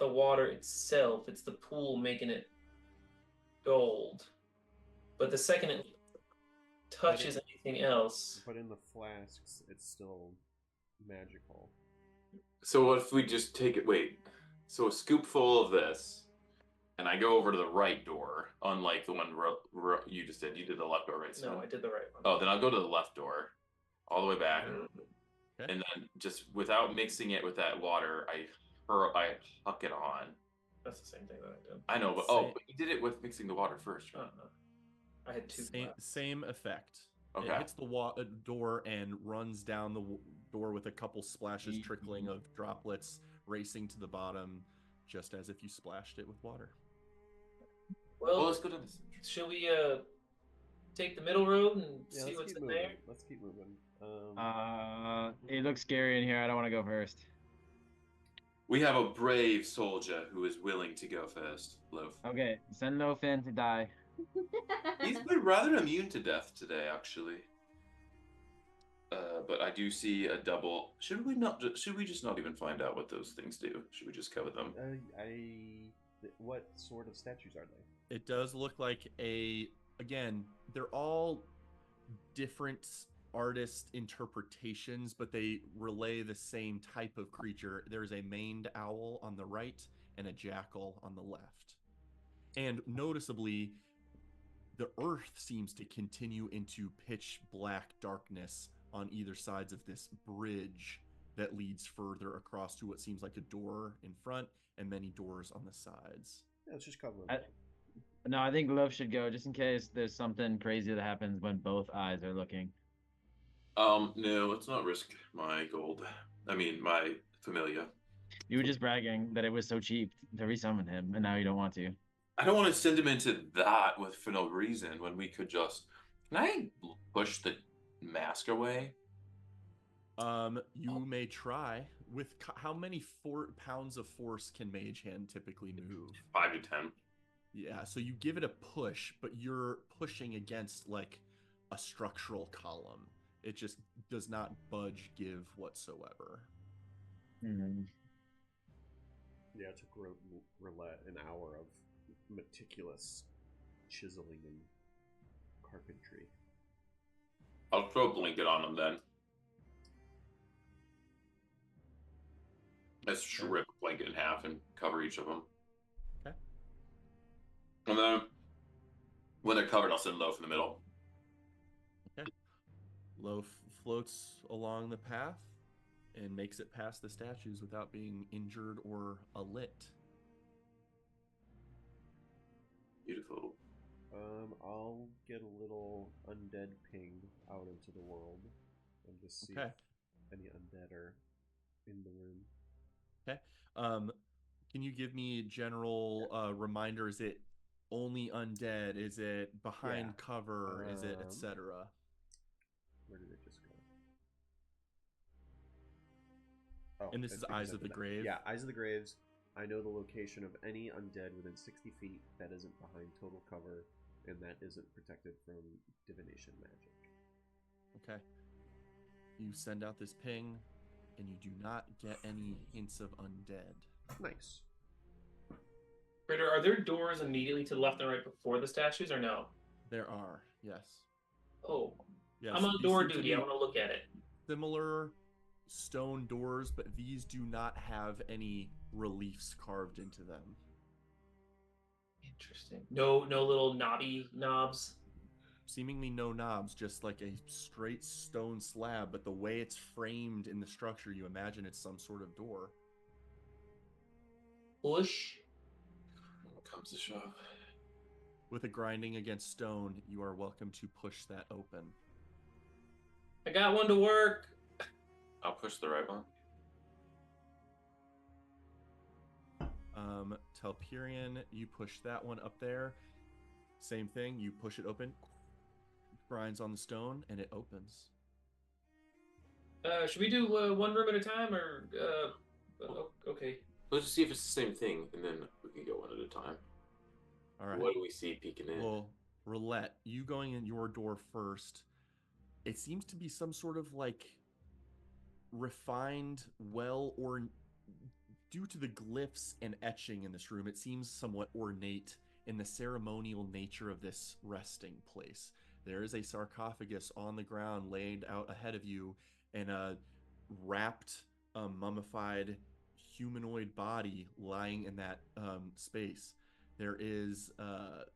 water itself. It's the pool making it gold. But the second it touches anything else, But in the flasks, it's still magical. so what if we just take it? Wait, so a scoop full of this, and I go over to the right door, unlike the one you just did. You did the left door, right? no, I did the right one. Oh, then I'll go to the left door, all the way back, Okay. and then just without mixing it with that water, I huck it on. That's the same thing that I did. I know, but but you did it with mixing the water first, right? I had two. Same effect. Okay. It hits the door and runs down the door with a couple splashes trickling of droplets racing to the bottom, just as if you splashed it with water. Well, let's go to this. Shall we take the middle road and Yeah, see let's what's keep in moving. there? Let's keep moving. It looks scary in here. I don't want to go first. We have a brave soldier who is willing to go first, Loaf. Okay, send Loaf in to die. He's been rather immune to death today, actually. But I do see a double. Should we not? Should we just not even find out what those things do? Should we just cover them? What sort of statues are they? It does look like again, they're all different artist interpretations, but they relay the same type of creature. There's a maned owl on the right and a jackal on the left. And noticeably, the earth seems to continue into pitch black darkness on either sides of this bridge that leads further across to what seems like a door in front and many doors on the sides. Yeah, let's just cover them. No, I think Loaf should go just in case there's something crazy that happens when both eyes are looking. No, let's not risk my gold. I mean, my familia. You were just bragging that it was so cheap to resummon him, and now you don't want to. I don't want to send him into that for no reason when we could just. Can I push the mask away? You may try. With how many pounds of force can Mage Hand typically move? 5 to 10. Yeah, so you give it a push, but you're pushing against like a structural column. It just does not budge give whatsoever. Mm-hmm. Yeah, it took Roulette an hour of meticulous chiseling and carpentry. I'll throw a blanket on him then. Let's rip a blanket in half and cover each of them. Okay. And then when they're covered, I'll send Loaf in the middle. Okay. Loaf floats along the path and makes it past the statues without being injured or lit. Beautiful. I'll get a little undead ping out into the world and just see Okay. if any undead are in the room. Okay. Can you give me a general reminder? Is it only undead? Is it behind Yeah. cover? Is it etc.? Where did it just go? Oh, And this is Eyes of the Grave? Yeah, Eyes of the Graves. I know the location of any undead within 60 feet that isn't behind total cover and that isn't protected from divination magic. Okay. You send out this ping, and you do not get any hints of undead. Nice. Critter, are there doors immediately to the left and right before the statues, or no? There are, yes. Oh, Yes, I'm on these door seem to duty. I be want to look at it. similar stone doors, but these do not have any reliefs carved into them. Interesting. No little knobby knobs. Seemingly no knobs, just like a straight stone slab, but the way it's framed in the structure, you imagine it's some sort of door. Push. Comes to shove. With a grinding against stone, you are welcome to push that open. I got one to work. I'll push the right one. Telperion, you push that one up there. Same thing, you push it open, grinds on the stone, and it opens. Should we do one room at a time, or okay? Let's just see if it's the same thing, and then we can go one at a time. All right. What do we see peeking in? Well, Roulette, you going in your door first, it seems to be some sort of like refined, or due to the glyphs and etching in this room, it seems somewhat ornate in the ceremonial nature of this resting place. There is a sarcophagus on the ground laid out ahead of you, and a wrapped, mummified humanoid body lying in that space. There is a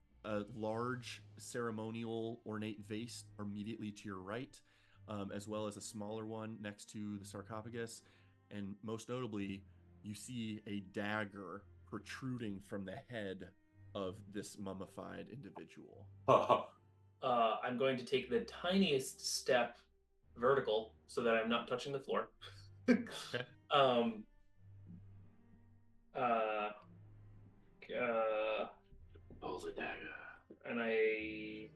large ceremonial ornate vase immediately to your right, as well as a smaller one next to the sarcophagus. And most notably, you see a dagger protruding from the head of this mummified individual. I'm going to take the tiniest step vertical so that I'm not touching the floor. Okay. Hold the dagger. And I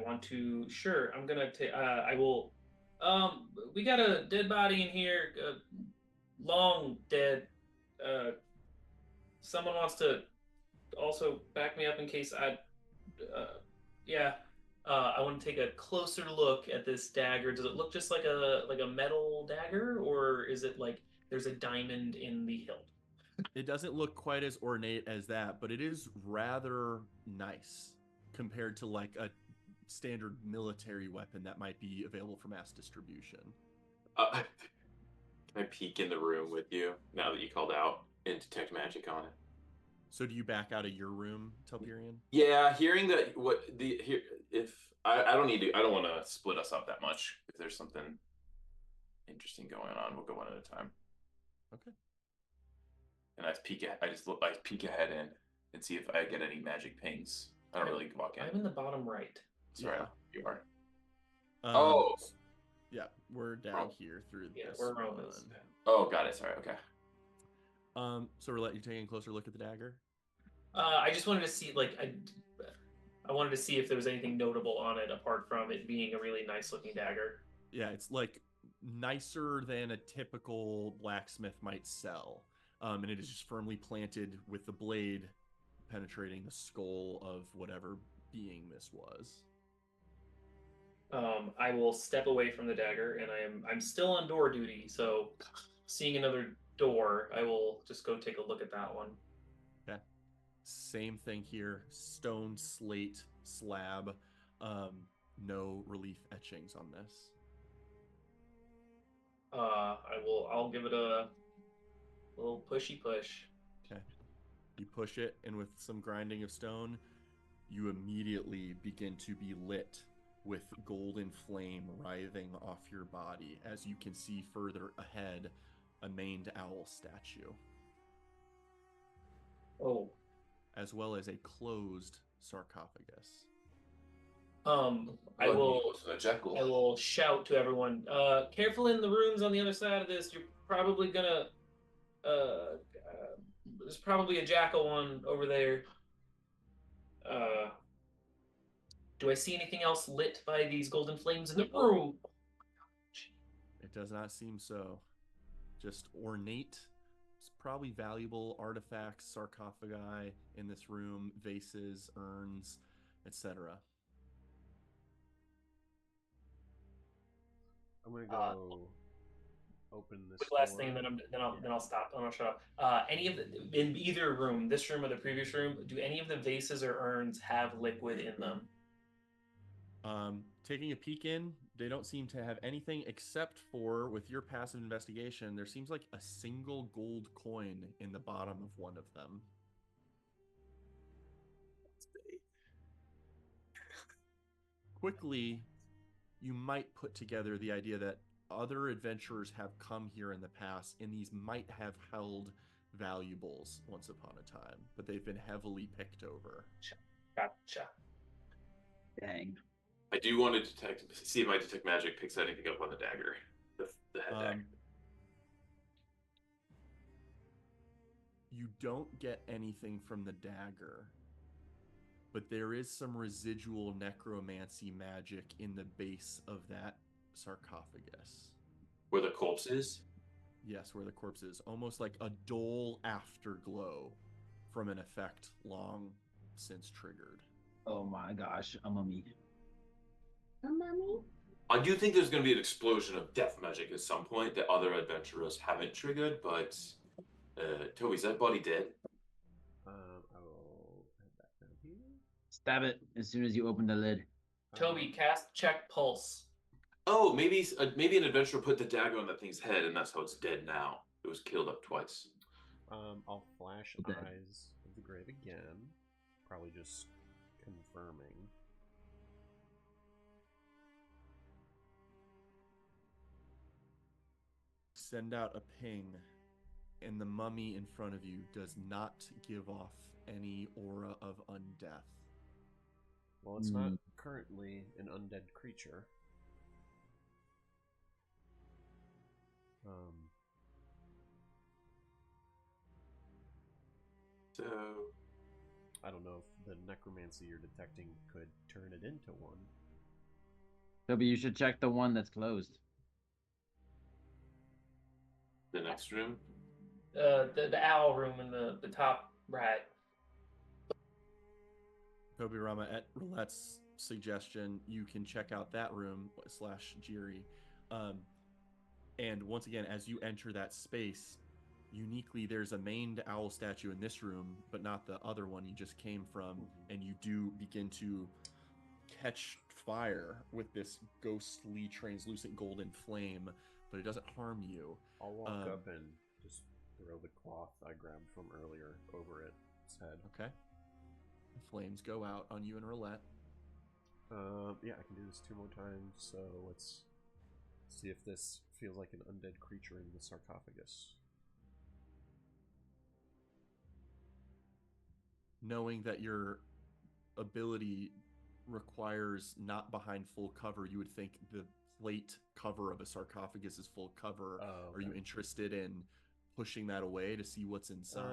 want to. Sure, I'm gonna take. I will. We got a dead body in here. Long dead. Someone wants to also back me up in case I. Yeah. I want to take a closer look at this dagger. Does it look just like a metal dagger, or is it like there's a diamond in the hilt? It doesn't look quite as ornate as that, but it is rather nice compared to like a standard military weapon that might be available for mass distribution. Can I peek in the room with you now that you called out and detect magic on it? So do you back out of your room, Telperion? Yeah, hearing that if I don't need to, I don't want to split us up that much. If there's something interesting going on, we'll go one at a time. Okay. And I peek ahead in and see if I get any magic pings. I don't really walk in. I'm in the bottom right. Sorry, Yeah. you are. Oh. Yeah, we're down here through Yeah, this we're one. Romans. Oh, got it. Sorry. Okay. So we're letting you take a closer look at the dagger? I just wanted to see, like, I wanted to see if there was anything notable on it apart from it being a really nice looking dagger. Yeah, it's like nicer than a typical blacksmith might sell. And it is just firmly planted with the blade penetrating the skull of whatever being this was. I will step away from the dagger, and I'm still on door duty, so seeing another door, I will just go take a look at that one. Okay. Same thing here. Stone slate slab. No relief etchings on this. I'll give it a little pushy push. Okay. You push it, and with some grinding of stone, you immediately begin to be lit with golden flame writhing off your body as you can see further ahead a maned owl statue. Oh. As well as a closed sarcophagus. I will shout to everyone, careful in the rooms on the other side of this. You're probably gonna there's probably a jackal one over there. Do I see anything else lit by these golden flames in the room? It does not seem so. Just ornate, probably valuable artifacts, sarcophagi in this room, vases, urns, etc. I'm gonna go open this Quick last thing, door. and then I'll stop. And I'll shut up. Any of the in either room, this room or the previous room, do any of the vases or urns have liquid in them? Taking a peek in, they don't seem to have anything except for, with your passive investigation, there seems like a single gold coin in the bottom of one of them. Quickly, you might put together the idea that other adventurers have come here in the past, and these might have held valuables once upon a time, but they've been heavily picked over. Gotcha. Dang. I do want to see if my detect magic picks anything up on the dagger, the head dagger. You don't get anything from the dagger, but there is some residual necromancy magic in the base of that sarcophagus. Where the corpse is? Yes, where the corpse is. Almost like a dull afterglow from an effect long since triggered. Oh my gosh, a mummy. A mummy? I do think there's going to be an explosion of death magic at some point that other adventurers haven't triggered, but Toby, is that body dead? I will head back down here. Stab it as soon as you open the lid. Toby, cast check pulse. Oh, maybe an adventurer put the dagger on that thing's head, and that's how it's dead now. It was killed up twice. I'll flash Okay. Eyes of the Grave again. Probably just confirming. Send out a ping, and the mummy in front of you does not give off any aura of undeath. Well, it's not currently an undead creature. So I don't know if the necromancy you're detecting could turn it into one. Toby, you should check the one that's closed. the next room. The owl room in the top right. Kobe Rama, at Roulette's suggestion, you can check out that room / Jiri. And once again, as you enter that space, uniquely there's a maned owl statue in this room, but not the other one you just came from, and you do begin to catch fire with this ghostly translucent golden flame, but it doesn't harm you. I'll walk up and just throw the cloth I grabbed from earlier over its head. Okay. The flames go out on you and Roulette. Yeah, I can do this 2 more times, so let's see if this feels like an undead creature in the sarcophagus. Knowing that your ability requires not behind full cover, you would think the plate cover of a sarcophagus is full cover. Oh, Are you okay. interested in pushing that away to see what's inside?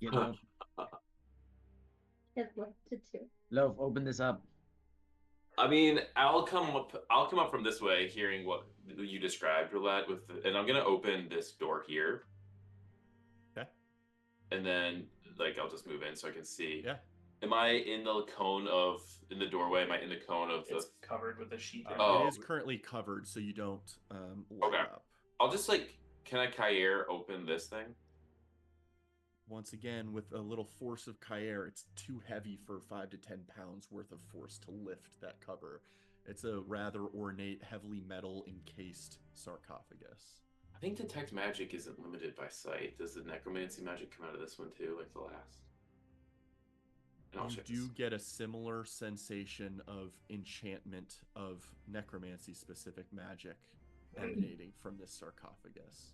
Yeah, Loaf. It's what to do. Loaf, open this up. I mean, I'll come up from this way, hearing what you described, Roulette, and I'm gonna open this door here. Okay. And then, I'll just move in so I can see. Yeah. Am I in the doorway? Am I in the cone of It's covered with a sheet. Oh. It is currently covered, so you don't light Okay. up. I'll just can I Kair open this thing? Once again, with a little force of Kair, it's too heavy for 5 to 10 pounds worth of force to lift that cover. It's a rather ornate, heavily metal encased sarcophagus. I think detect magic isn't limited by sight. Does the necromancy magic come out of this one too, like the last? And I'll You check do this. get a similar sensation of enchantment of necromancy specific magic emanating from this sarcophagus.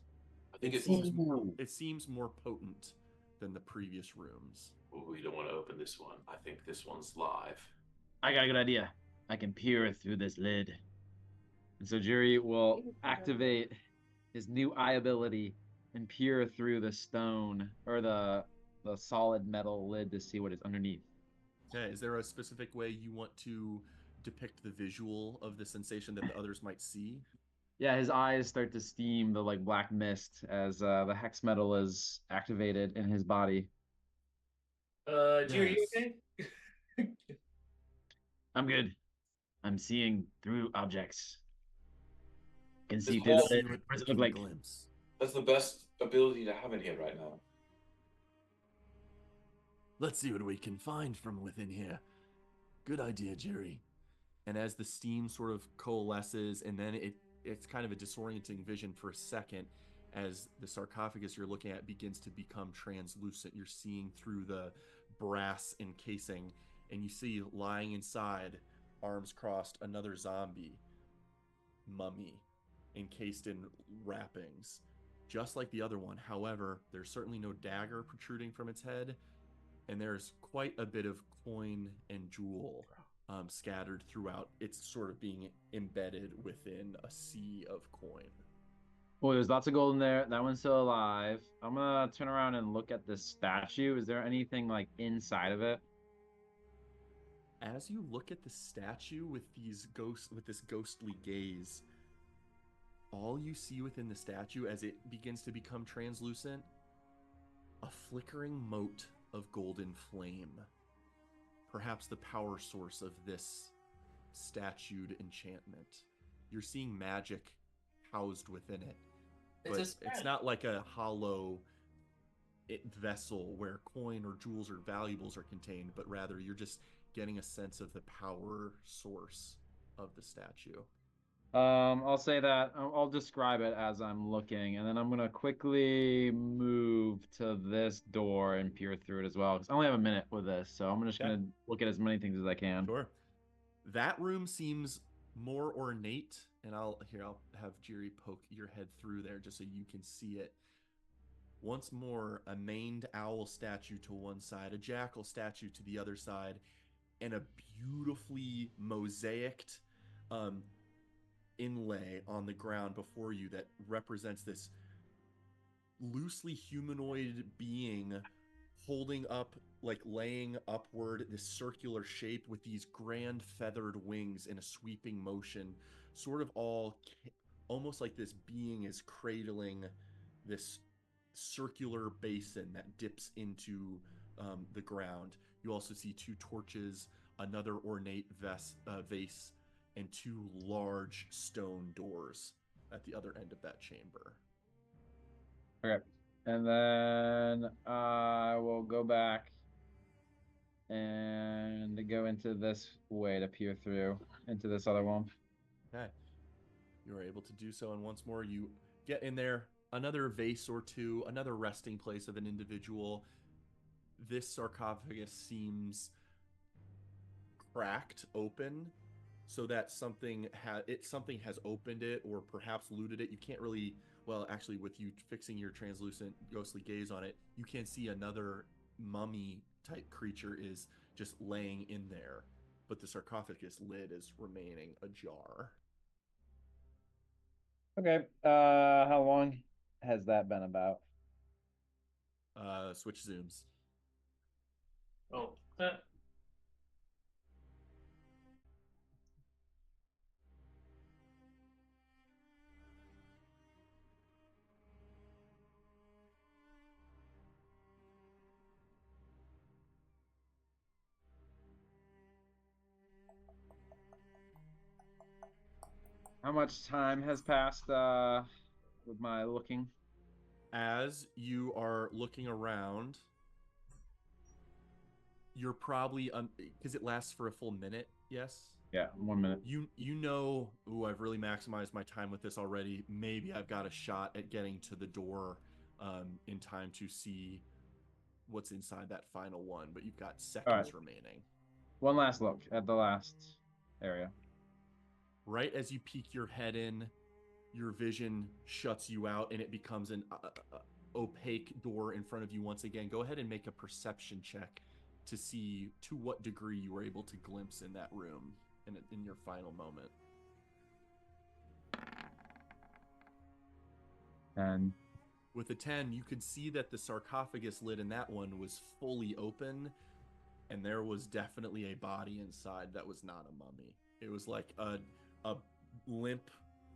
I think It seems more potent than the previous rooms. we don't want to open this one. I think this one's live. I got a good idea. I can peer through this lid. And so Jiri will activate his new eye ability and peer through the stone or the solid metal lid to see what is underneath. Okay, is there a specific way you want to depict the visual of the sensation that the others might see? Yeah, his eyes start to steam the black mist as the hex metal is activated in his body. Jerry, you Yes. okay? I'm good. I'm seeing through objects. Can see This through whole- the See lid. what What does you it look can like? glimpse. That's the best ability to have in here right now. Let's see what we can find from within here. Good idea, Jerry. And as the steam sort of coalesces, and then it's kind of a disorienting vision for a second as the sarcophagus you're looking at begins to become translucent. You're seeing through the brass encasing, and you see lying inside, arms crossed, another zombie mummy encased in wrappings, just like the other one. However, there's certainly no dagger protruding from its head, and there's quite a bit of coin and jewel scattered throughout. It's sort of being embedded within a sea of coin. Oh, there's lots of gold in there. That one's still alive. I'm gonna turn around and look at this statue. Is there anything like inside of it? As you look at the statue with this ghostly gaze, all you see within the statue as it begins to become translucent, a flickering mote of golden flame. Perhaps the power source of this statued enchantment. You're seeing magic housed within it, but it's not like a hollow vessel where coin or jewels or valuables are contained, but rather you're just getting a sense of the power source of the statue. I'll say that I'll describe it as I'm looking, and then I'm gonna quickly move to this door and peer through it as well, because I only have a minute with this, so I'm just gonna look at as many things as I can. Sure. That room seems more ornate, and I'll have Jiri poke your head through there just so you can see it. Once more, a maned owl statue to one side, a jackal statue to the other side, and a beautifully mosaiced inlay on the ground before you that represents this loosely humanoid being holding up, like laying upward, this circular shape with these grand feathered wings in a sweeping motion, sort of almost like this being is cradling this circular basin that dips into the ground. You also see two torches, another ornate vase, and two large stone doors at the other end of that chamber. Okay. And then I will go back and go into this way to peer through into this other one. Okay. You are able to do so, and once more you get in there, another vase or two, another resting place of an individual. This sarcophagus seems cracked open, so that something has opened it or perhaps looted it. You can't really, well, actually, with you fixing your translucent ghostly gaze on it, you can see another mummy type creature is just laying in there, but the sarcophagus lid is remaining ajar. Okay. How long has that been about? Switch zooms. Oh, How much time has passed with my looking? As you are looking around, you're probably because it lasts for a full minute. Yes. Yeah, 1 minute. You know, ooh, I've really maximized my time with this already. Maybe I've got a shot at getting to the door in time to see what's inside that final one, but you've got seconds remaining. One last look at the last area. Right as you peek your head in, your vision shuts you out and it becomes an opaque door in front of you once again. Go ahead and make a perception check to see to what degree you were able to glimpse in that room in your final moment. And with a 10, you could see that the sarcophagus lid in that one was fully open, and there was definitely a body inside that was not a mummy. It was like a limp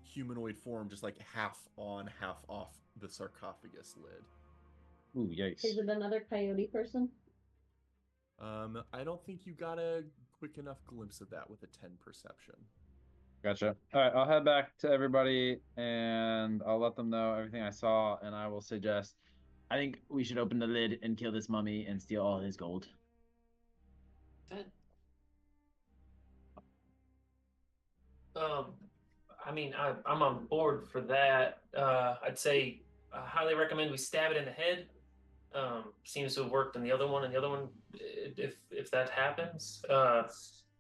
humanoid form, just like half on, half off the sarcophagus lid. Ooh, yikes. Is it another coyote person? I don't think you got a quick enough glimpse of that with a 10 perception. Gotcha. All right, I'll head back to everybody and I'll let them know everything I saw, and I will suggest. I think we should open the lid and kill this mummy and steal all his gold. Um, I mean, I'm on board for that. I'd say I highly recommend we stab it in the head. Seems to have worked in the other one, and the other one, if that happens.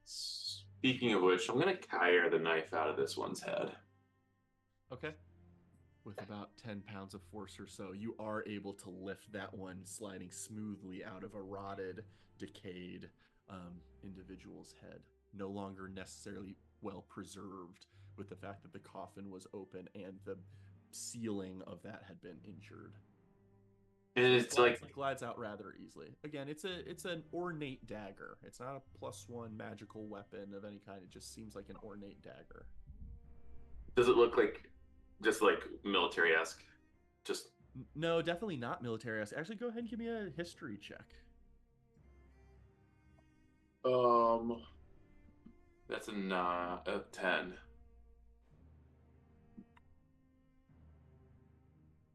Speaking of which, I'm gonna Kyre the knife out of this one's head. Okay. With about 10 pounds of force or so, you are able to lift that one sliding smoothly out of a rotted, decayed individual's head. No longer necessarily well preserved, with the fact that the coffin was open and the ceiling of that had been injured. And it's like, It glides out rather easily. Again, it's an ornate dagger. It's not a +1 magical weapon of any kind. It just seems like an ornate dagger. does it look like just like military-esque? Just No, definitely not military. Actually, go ahead and give me a history check. that's a 10.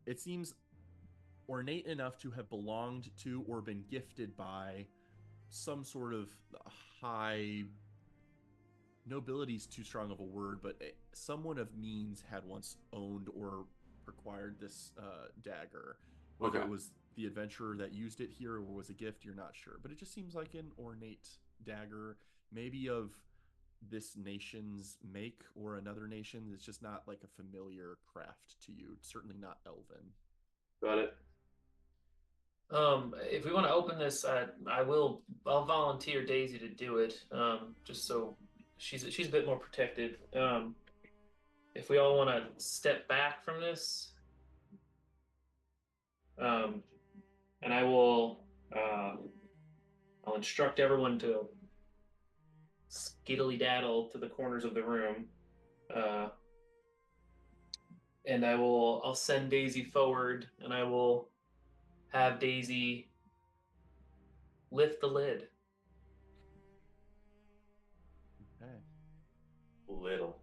It seems ornate enough to have belonged to or been gifted by some sort of high nobility's too strong of a word, but someone of means had once owned or acquired this dagger. Whether Okay. it was the adventurer that used it here or was a gift, you're not sure. But it just seems like an ornate dagger, maybe of this nation's make or another nation. It's just not like a familiar craft to you. It's certainly not elven. Got it. If we want to open this, I'll volunteer Daisy to do it. Just so she's a bit more protected. If we all want to step back from this, and I'll instruct everyone to skiddly daddle to the corners of the room, and I'll send Daisy forward, and I will have Daisy lift the lid. Okay. Little.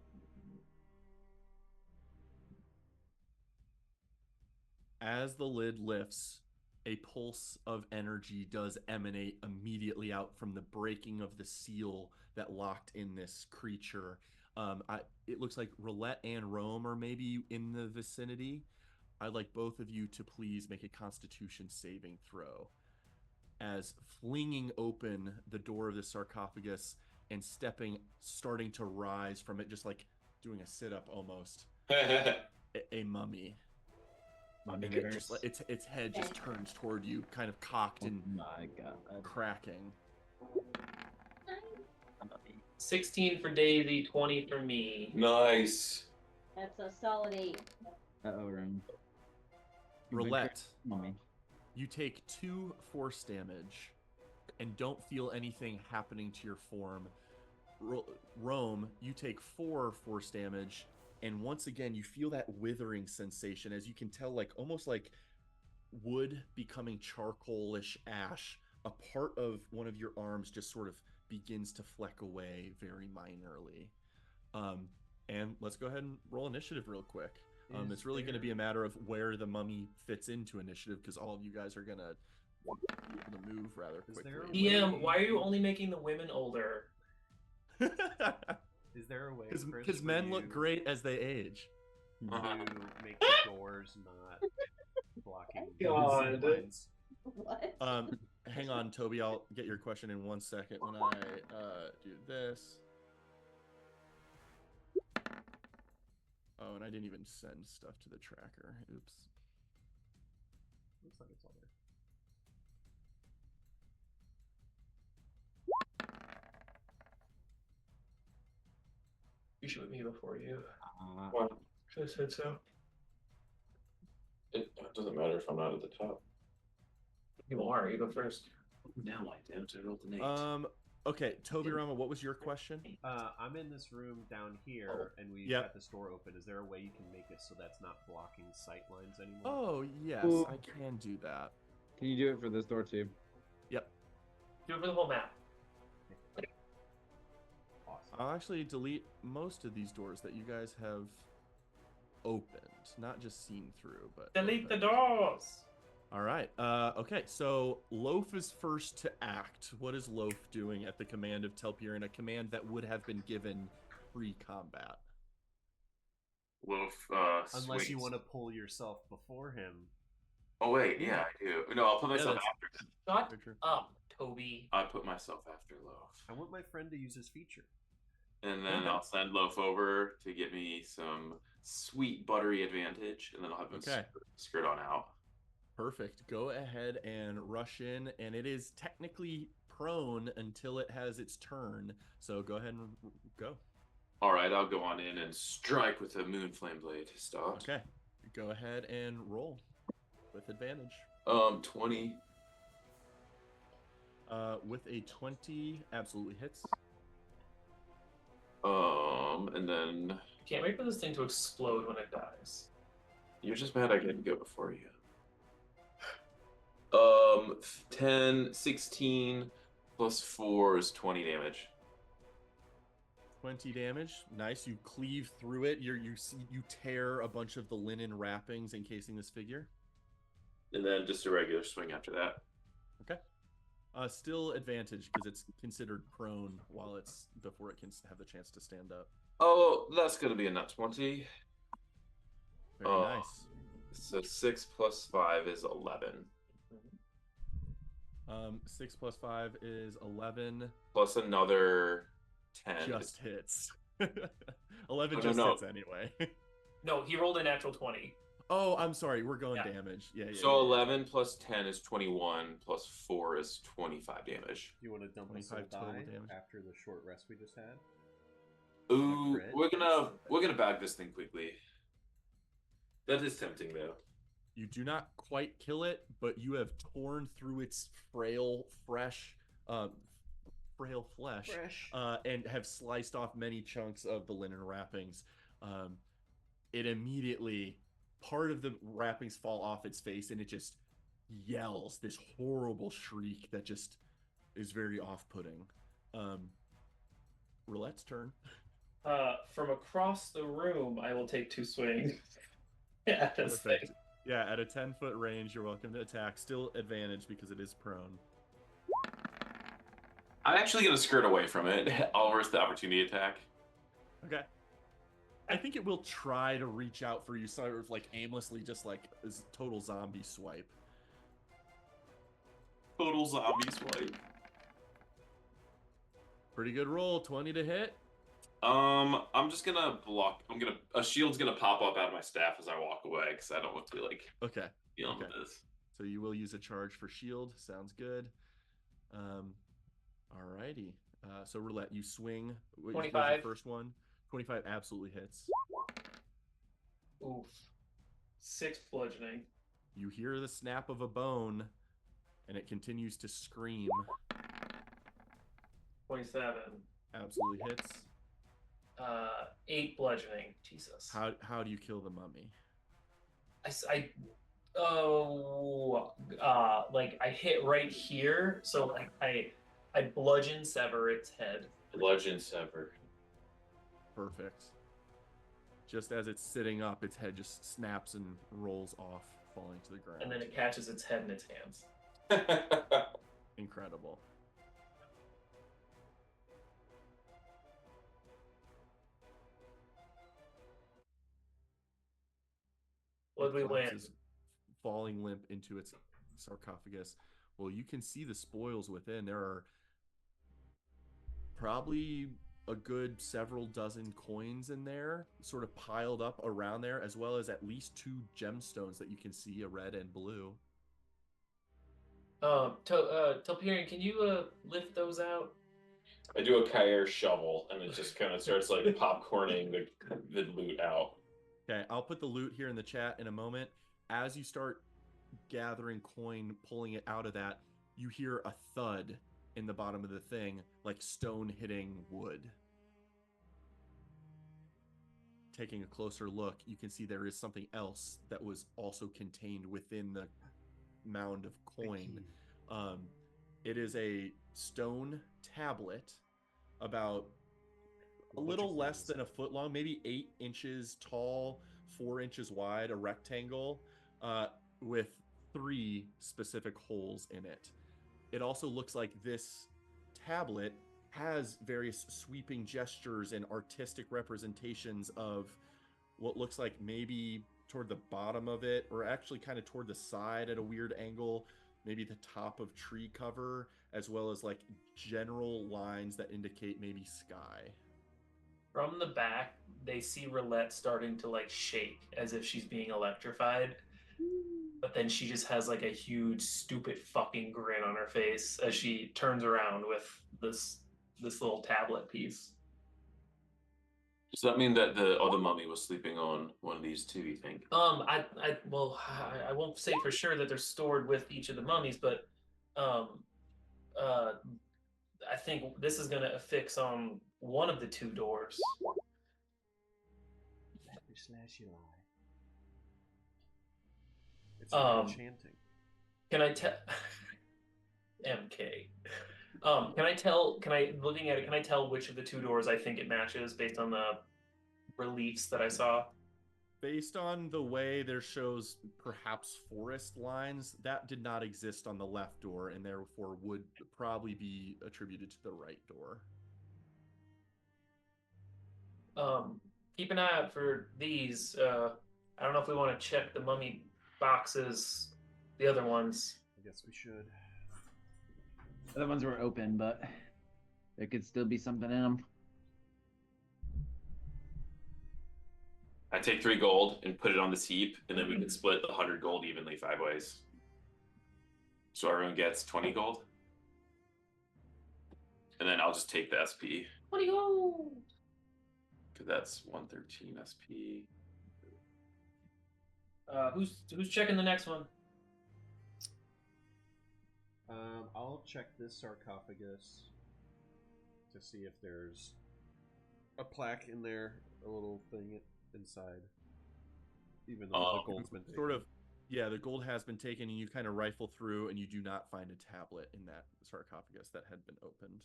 As the lid lifts, a pulse of energy does emanate immediately out from the breaking of the seal that locked in this creature. It looks like Roulette and Rome are maybe in the vicinity. I'd like both of you to please make a Constitution saving throw. As flinging open the door of the sarcophagus and starting to rise from it, just like doing a sit-up almost, a mummy. Mummy Its head just turns toward you, kind of cocked and my god. cracking. 16 for Daisy, 20 for me. Nice. That's a solid 8. Uh-oh, room. Roulette, Mummy. you take 2 force damage and don't feel anything happening to your form. Rome, you take 4 force damage, and once again you feel that withering sensation, as you can tell, like almost like wood becoming charcoalish ash. A part of one of your arms just sort of begins to fleck away very minorly. And let's go ahead and roll initiative real quick. It's really going to be a matter of where the mummy fits into initiative, because all of you guys are going to be able to move rather Is quickly. there a DM, why are you only making the women older? Is there a way, Because Chris, for men you look great as they age. to make the doors not blocking God. the lines? What? Hang on, Toby. I'll get your question in 1 second when I do this. Oh, and I didn't even send stuff to the tracker. Oops. Looks like it's all there. You should put me before you. Well, Should have said so. it doesn't matter if I'm not at the top. You are. You go first. Now I damn it, I rolled an 8. Okay, Toby Rama, what was your question? I'm in this room down here, and we've Yep. got this door open. Is there a way you can make it so that's not blocking sight lines anymore? Oh, yes, Ooh. I can do that. Can you do it for this door too? Yep. Do it for the whole map. Awesome. I'll actually delete most of these doors that you guys have opened, not just seen through, but Delete the opened. doors. All right. Okay, so Loaf is first to act. What is Loaf doing at the command of Telpirin, a command that would have been given pre-combat? Loaf, Unless you swings. want to pull yourself before him. Oh wait, yeah, I do. No, I'll put myself that's- after. Shut Very true. up, Toby. I put myself after Loaf, I want my friend to use his feature. and then Okay. I'll send Loaf over to give me some sweet buttery advantage, and then I'll have him Okay. skirt on out. Perfect. Go ahead and rush in, and it is technically prone until it has its turn. So go ahead and go. All right, I'll go on in and strike with a Moonflame Blade to start. Okay. Go ahead and roll with advantage. 20. With a 20, absolutely hits. And then Can't wait for this thing to explode when it dies. you're just mad I didn't go before you. 10, 16 plus 4 is 20 damage. 20 damage. Nice. You cleave through it. You tear a bunch of the linen wrappings encasing this figure. And then just a regular swing after that. Okay. Still advantage because it's considered prone while it's before it can have the chance to stand up. Oh, that's going to be a nut 20. Very Oh. nice. So 6 plus 5 is 11. 6 plus 5 is 11. Plus another 10. Just hits. 11 Oh, just no. hits anyway. No, he rolled a natural 20. Oh, I'm sorry. We're going Yeah. damage. Yeah. So 11 plus 10 is 21, plus 4 is 25 damage. Do you want to dump a soul 25 total die damage. after the short rest we just had? Ooh, crit? we're gonna bag this thing quickly. That is tempting though. You do not quite kill it, but you have torn through its frail flesh, Fresh. and have sliced off many chunks of the linen wrappings. It immediately, part of the wrappings fall off its face, and it just yells this horrible shriek that just is very off-putting. Roulette's turn. From across the room, I will take 2 swings at this Perfect. thing. Yeah, at a 10-foot range, you're welcome to attack. Still advantage because it is prone. I'm actually gonna skirt away from it. I'll risk the opportunity attack. Okay. I think it will try to reach out for you, sort of like aimlessly, just like a total zombie swipe. Total zombie swipe. Pretty good roll, 20 to hit. I'm just gonna block. A shield's gonna pop up out of my staff as I walk away because I don't want to be like Okay. dealing Okay. with this. So you will use a charge for shield. Sounds good. Alrighty. So Roulette, you swing. What was the 25. first one? 25 absolutely hits. Oof. 6 bludgeoning. You hear the snap of a bone, and it continues to scream. 27. Absolutely hits. 8 bludgeoning. Jesus. How do you kill the mummy? Like I hit right here, so like I bludgeon sever its head. Bludgeon sever. Perfect. Just as it's sitting up, its head just snaps and rolls off, falling to the ground. And then it catches its head in its hands. Incredible. What did we The corpse win? is falling limp into its sarcophagus. Well, you can see the spoils within. There are probably a good several dozen coins in there, sort of piled up around there, as well as at least 2 gemstones that you can see, a red and blue. Telperion, can you lift those out? I do a Kair shovel, and it just kind of starts like popcorning the loot out. Okay, I'll put the loot here in the chat in a moment. As you start gathering coin, pulling it out of that, you hear a thud in the bottom of the thing, like stone hitting wood. Taking a closer look, you can see there is something else that was also contained within the mound of coin. It is a stone tablet about a little less than a foot long, maybe 8 inches tall, 4 inches wide, a rectangle with 3 specific holes in it. It also looks like this tablet has various sweeping gestures and artistic representations of what looks like maybe toward the bottom of it, or actually kind of toward the side at a weird angle, maybe the top of tree cover, as well as like general lines that indicate maybe sky. From the back, they see Roulette starting to like shake as if she's being electrified. But then she just has like a huge, stupid fucking grin on her face as she turns around with this little tablet piece. Does that mean that the other mummy was sleeping on one of these two, you think? I won't say for sure that they're stored with each of the mummies, but I think this is gonna affix on one of the 2 doors. Slash you lie. It's enchanting. Can I tell MK? Looking at it, can I tell which of the 2 doors I think it matches based on the reliefs that I saw? Based on the way there shows perhaps forest lines, that did not exist on the left door and therefore would probably be attributed to the right door. Keep an eye out for these. I don't know if we want to check the mummy boxes, the other ones. I guess we should. The other ones were open, but there could still be something in them. I take 3 gold and put it on this heap, and then we can split the 100 gold evenly 5 ways. So everyone gets 20 gold. And then I'll just take the SP. 20 gold! Because that's 113 SP. Who's checking the next one? I'll check this sarcophagus to see if there's a plaque in there, a little thing inside. Even though the gold's been taken. Sort of, yeah, the gold has been taken, and you kind of rifle through, and you do not find a tablet in that sarcophagus that had been opened.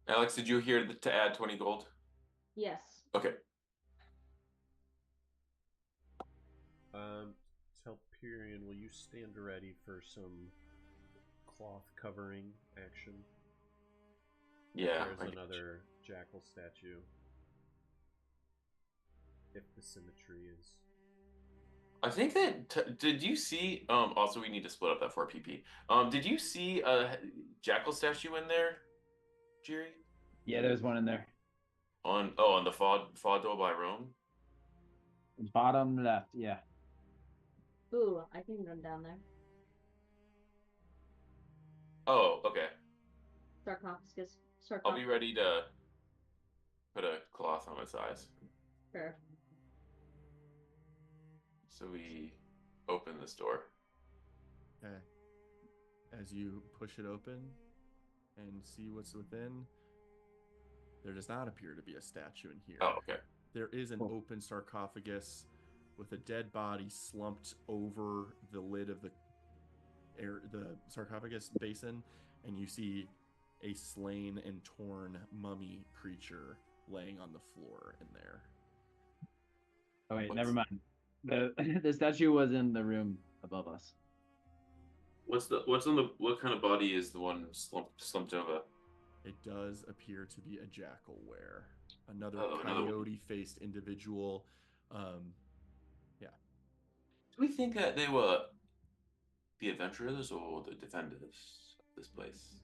Alex, did you hear to add 20 gold? Yes. Okay. Telperion, will you stand ready for some cloth covering action? Yeah. There's another jackal statue. If the symmetry is... I think that... did you see... also, we need to split up that 4 PP. Did you see a jackal statue in there, Jerry? Yeah, there's one in there. On the Fado by Rome? Bottom left, yeah. Ooh, I can run down there. Oh, okay. Sarcophagus. I'll be ready to put a cloth on its eyes. Sure. So we open this door. Okay. As you push it open and see what's within, there does not appear to be a statue in here. Oh, okay. There is an open sarcophagus with a dead body slumped over the lid of the sarcophagus basin, and you see a slain and torn mummy creature laying on the floor in there. Oh wait, never mind. The statue was in the room above us. What kind of body is the one slumped over? It does appear to be a jackal wear. Another another coyote-faced individual. Do we think that they were the adventurers or the defenders of this place?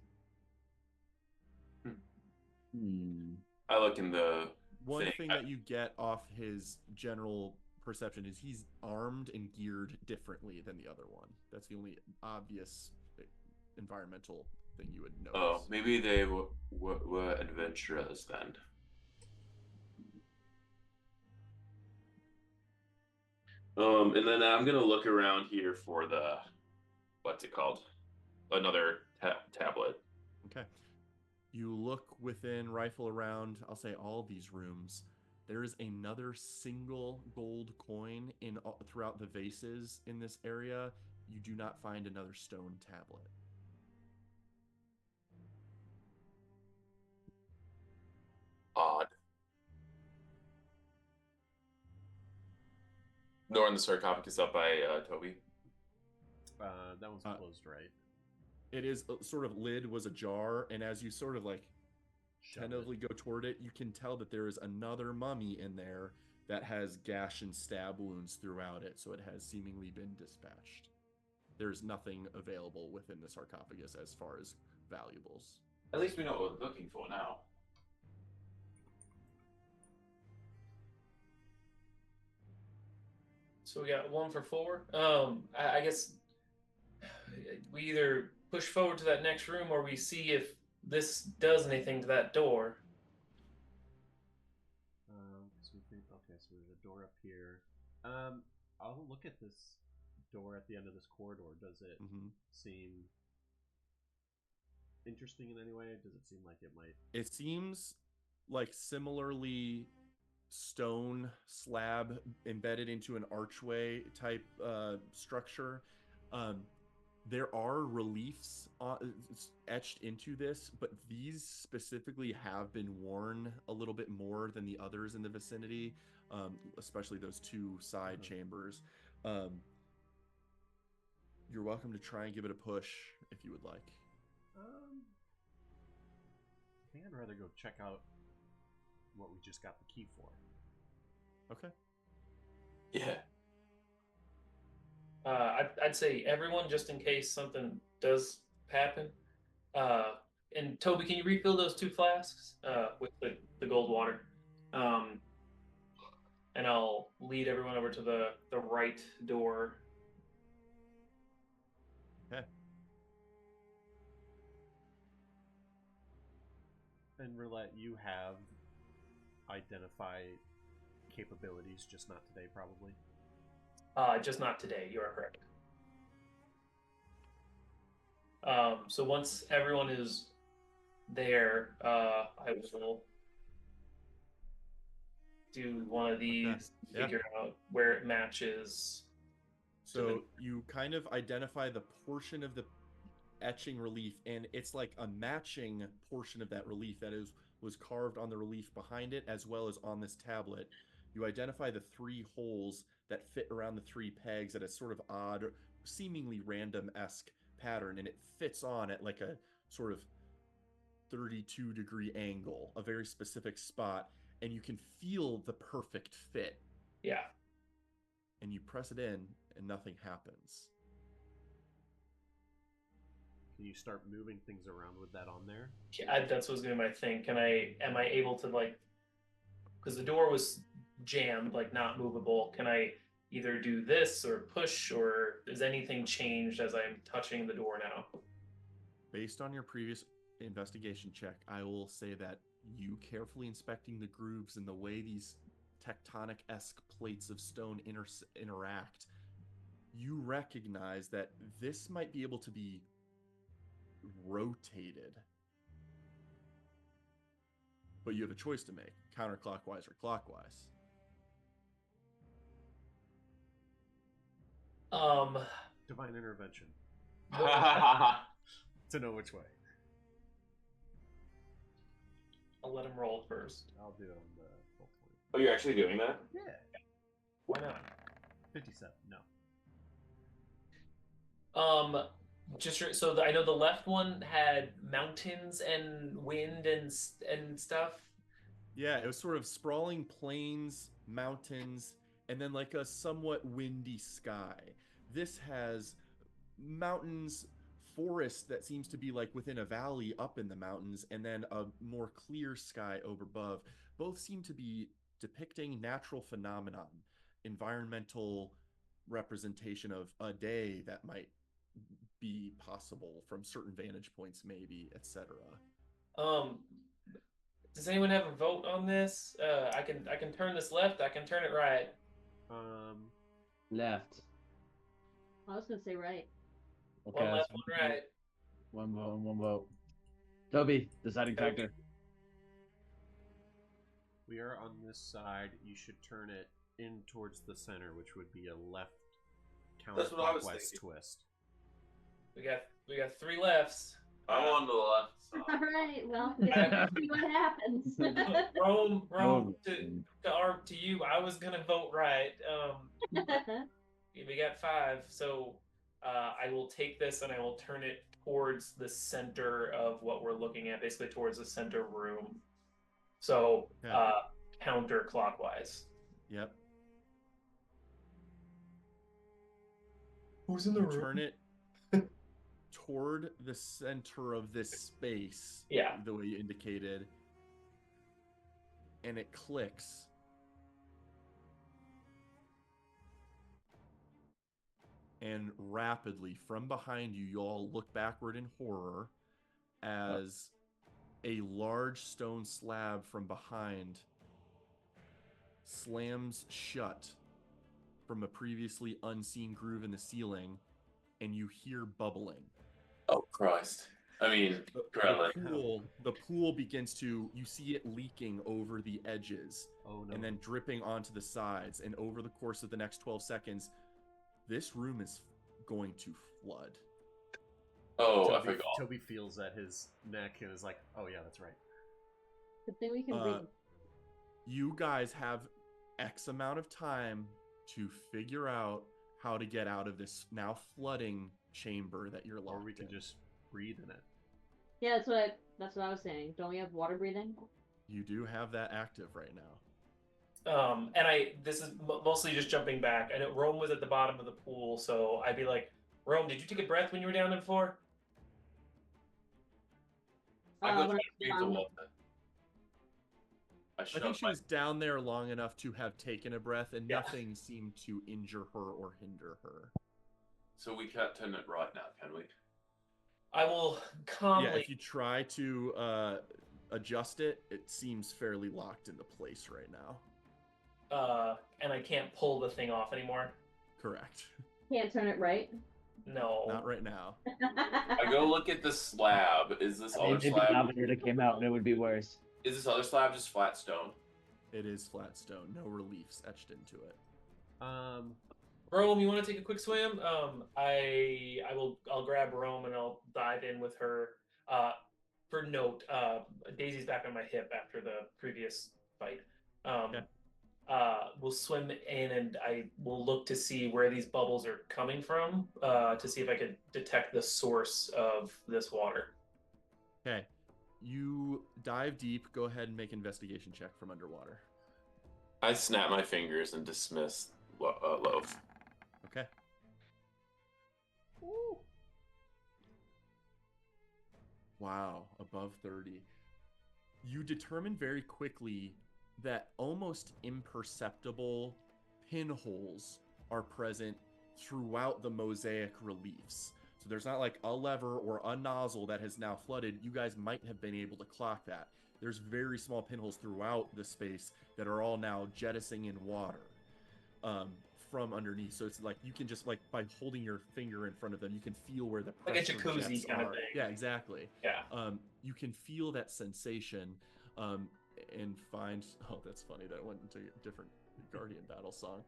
I look in the One thing that you get off his general perception is he's armed and geared differently than the other one. That's the only obvious environmental thing you would notice. Oh, maybe they were adventurers then. And then I'm gonna look around here for the, what's it called? Another tablet. Okay. You look within, rifle around, I'll say all these rooms. There is another single gold coin throughout the vases in this area. You do not find another stone tablet. Nor in the sarcophagus up by Toby. That one's Uh, closed, right? It is sort of lid was ajar, and as you sort of like Shove it. tentatively go toward it, you can tell that there is another mummy in there that has gash and stab wounds throughout it, so it has seemingly been dispatched. There's nothing available within the sarcophagus as far as valuables. At least we know what we're looking for now. So we got 1 for 4. I guess we either push forward to that next room or we see if this does anything to that door. So we think, okay, so there's a door up here. I'll look at this door at the end of this corridor. Does it Mm-hmm. seem interesting in any way? Does it seem like it might? It seems like similarly stone slab embedded into an archway type structure. There are reliefs etched into this, but these specifically have been worn a little bit more than the others in the vicinity, especially those 2 side chambers. You're welcome to try and give it a push if you would like. I think I'd rather go check out what we just got the key for. Okay. Yeah. I'd say everyone, just in case something does happen. And Toby, can you refill those 2 flasks with the gold water? And I'll lead everyone over to the right door. Okay. And Roulette, you have identify capabilities, just not today, probably. Just not today. You are correct. So once everyone is there, I will do one of these, Okay. Yeah. figure out where it matches. So you kind of identify the portion of the etching relief, and it's like a matching portion of that relief that was carved on the relief behind it as well as on this tablet. You identify the 3 holes that fit around the 3 pegs at a sort of odd, seemingly random-esque pattern, and it fits on at like a sort of 32-degree angle, a very specific spot, and you can feel the perfect fit. Yeah. And you press it in, and nothing happens. Can you start moving things around with that on there? That's what's gonna be my thing. Am I able to, like, because the door was jammed, like not movable, can I either do this or push, or is anything changed as I'm touching the door now? Based on your previous investigation check, I will say that you carefully inspecting the grooves and the way these tectonic-esque plates of stone interact, you recognize that this might be able to be rotated. But you have a choice to make, counterclockwise or clockwise. Divine intervention. Oh, To know which way. I'll let him roll first. I'll do it on the full 20. you're actually doing that? Yeah. Why not? 57. No. I know the left one had mountains and wind and stuff. Yeah, it was sort of sprawling plains, mountains, and then like a somewhat windy sky. This has mountains, forest that seems to be like within a valley up in the mountains, and then a more clear sky over above. Both seem to be depicting natural phenomenon, environmental representation of a day that might be possible from certain vantage points, maybe, etc. Does anyone have a vote on this? I can turn this left. I can turn it right. Left. I was gonna say right. Okay. One left, that's one right. One vote, one vote. Toby, deciding Toby. factor. We are on this side. You should turn it in towards the center, which would be a left That's what I was counterclockwise thinking. twist. We got 3 lefts. I'm on the left All side. right. Well, let's see what happens. Rome to you. I was gonna vote right. We got 5. So I will take this and I will turn it towards the center of what we're looking at, basically towards the center room. So Okay. counterclockwise. Yep. Who's in the You room? turn it toward the center of this space. Yeah. The way you indicated. And it clicks. And rapidly, from behind you, you all look backward in horror as a large stone slab from behind slams shut from a previously unseen groove in the ceiling, and you hear bubbling. Oh, Christ. I mean, Grelin. The pool begins to, you see it leaking over the edges Oh no. and then dripping onto the sides. And over the course of the next 12 seconds, this room is going to flood. Oh, I Toby, forgot. Toby feels at his neck and is like, "Oh yeah, that's right." Good thing we can breathe. You guys have X amount of time to figure out how to get out of this now flooding chamber that you're locked Or we can in. just breathe in it. Yeah, that's what I was saying. Don't we have water breathing? You do have that active right now. And this is mostly just jumping back. I know Rome was at the bottom of the pool, so I'd be like, Rome, did you take a breath when you were down there before? I go when try I- to breathe the water. I I think shove she my was down there long enough to have taken a breath, and Yeah. nothing seemed to injure her or hinder her. So we can't turn it right now, can we? I will calmly. Yeah, if you try to adjust it, it seems fairly locked into place right now. And I can't pull the thing off anymore. Correct. Can't turn it right. No. Not right now. I go look at the slab. Is this other Maybe slab? Dominator came out and it would be worse. Is this other slab just flat stone? It is flat stone, no reliefs etched into it. Rome, you want to take a quick swim? I'll grab Rome and I'll dive in with her. For note, Daisy's back on my hip after the previous fight. Okay. We'll swim in and I will look to see where these bubbles are coming from, to see if I could detect the source of this water. Okay. You dive deep. Go ahead and make an investigation check from underwater. I snap my fingers and dismiss Loaf. Okay. Wow, above 30. You determine very quickly that almost imperceptible pinholes are present throughout the mosaic reliefs. So there's not like a lever or a nozzle that has now flooded. You guys might have been able to clock that. There's very small pinholes throughout the space that are all now jettisoning in water from underneath. So it's like you can just, like, by holding your finger in front of them, you can feel where the Like a pressure jacuzzi jets kind of are. thing. Yeah, exactly. Yeah. You can feel that sensation and find... Oh, that's funny. That went into a different Guardian battle song.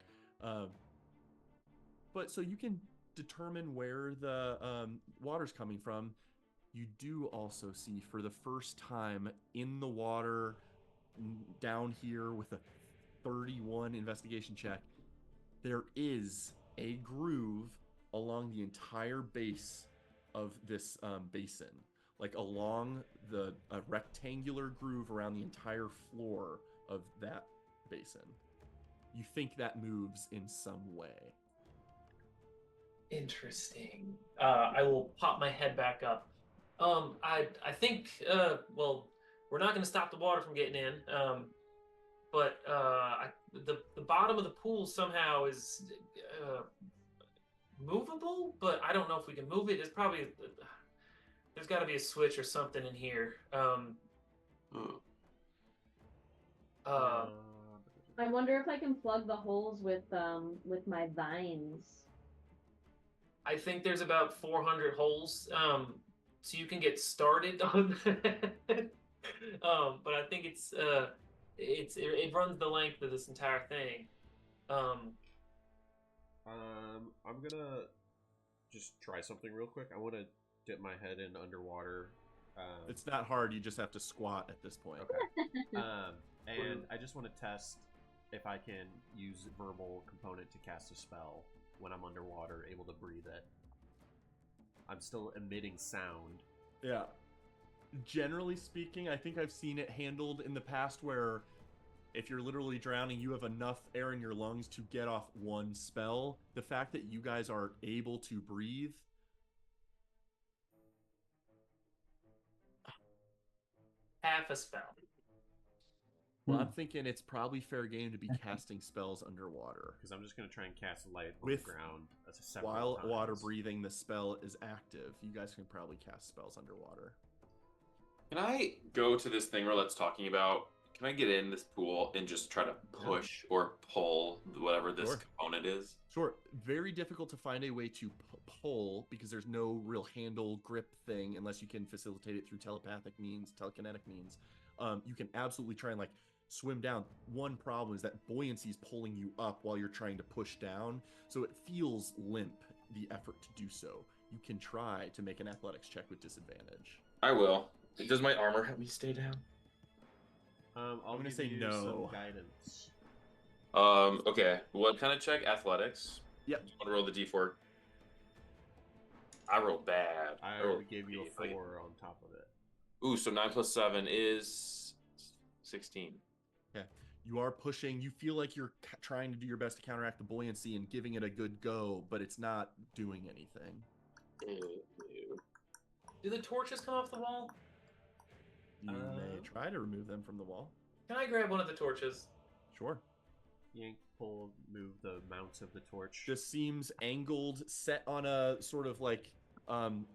But so you can determine where the water's coming from. You do also see, for the first time in the water down here with a 31 investigation check, there is a groove along the entire base of this basin. Like along a rectangular groove around the entire floor of that basin. You think that moves in some way. Interesting. I will pop my head back up. I think well, we're not going to stop the water from getting in. But the bottom of the pool somehow is movable, but I don't know if we can move it. There's got to be a switch or something in here. I wonder if I can plug the holes with my vines. I think there's about 400 holes, so you can get started on that. But I think it runs the length of this entire thing. I'm gonna just try something real quick. I want to dip my head in underwater. It's not hard. You just have to squat at this point. Okay. And I just want to test if I can use verbal component to cast a spell when I'm underwater, able to breathe it. I'm still emitting sound. Yeah. Generally speaking, I think I've seen it handled in the past where if you're literally drowning, you have enough air in your lungs to get off one spell. The fact that you guys are able to breathe. Half a spell. Well, I'm thinking it's probably fair game to be casting spells underwater. Because I'm just going to try and cast light on With- the ground several While times. water breathing, the spell is active. You guys can probably cast spells underwater. Can I go to this thing where let's talking about? Can I get in this pool and just try to push or pull whatever this Sure. component is? Sure. Very difficult to find a way to pull because there's no real handle grip thing unless you can facilitate it through telepathic means, telekinetic means. You can absolutely try and like swim down. One problem is that buoyancy is pulling you up while you're trying to push down, so it feels limp, the effort to do so. You can try to make an athletics check with disadvantage. I will. Does my armor help me stay down? I'm gonna give say you no. some guidance. Okay. What kind of check? Athletics. Yep. I'm gonna roll the d4. I rolled bad. I rolled gave you a 4 like- on top of it. Ooh, so 9 plus 7 is 16. You are pushing. You feel like you're trying to do your best to counteract the buoyancy and giving it a good go, but it's not doing anything. Do the torches come off the wall? You may try to remove them from the wall. Can I grab one of the torches? Sure. Yank, pull, move the mounts of the torch. Just seems angled, set on a sort of like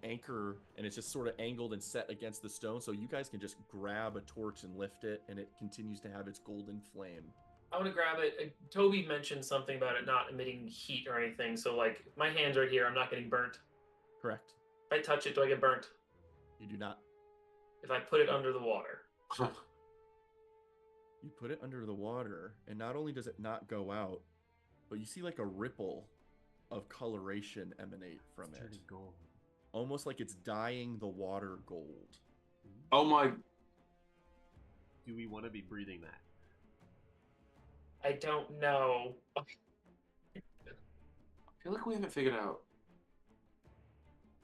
anchor, and it's just sort of angled and set against the stone, so you guys can just grab a torch and lift it, and it continues to have its golden flame. I want to grab it. Toby mentioned something about it not emitting heat or anything, so like my hand's right here. I'm not getting burnt. Correct. If I touch it, do I get burnt? You do not. If I put it under the water. You put it under the water, and not only does it not go out, but you see like a ripple of coloration emanate from It's it. turning gold. Almost like it's dyeing the water gold. Oh my! Do we want to be breathing that? I don't know. I feel like we haven't figured out.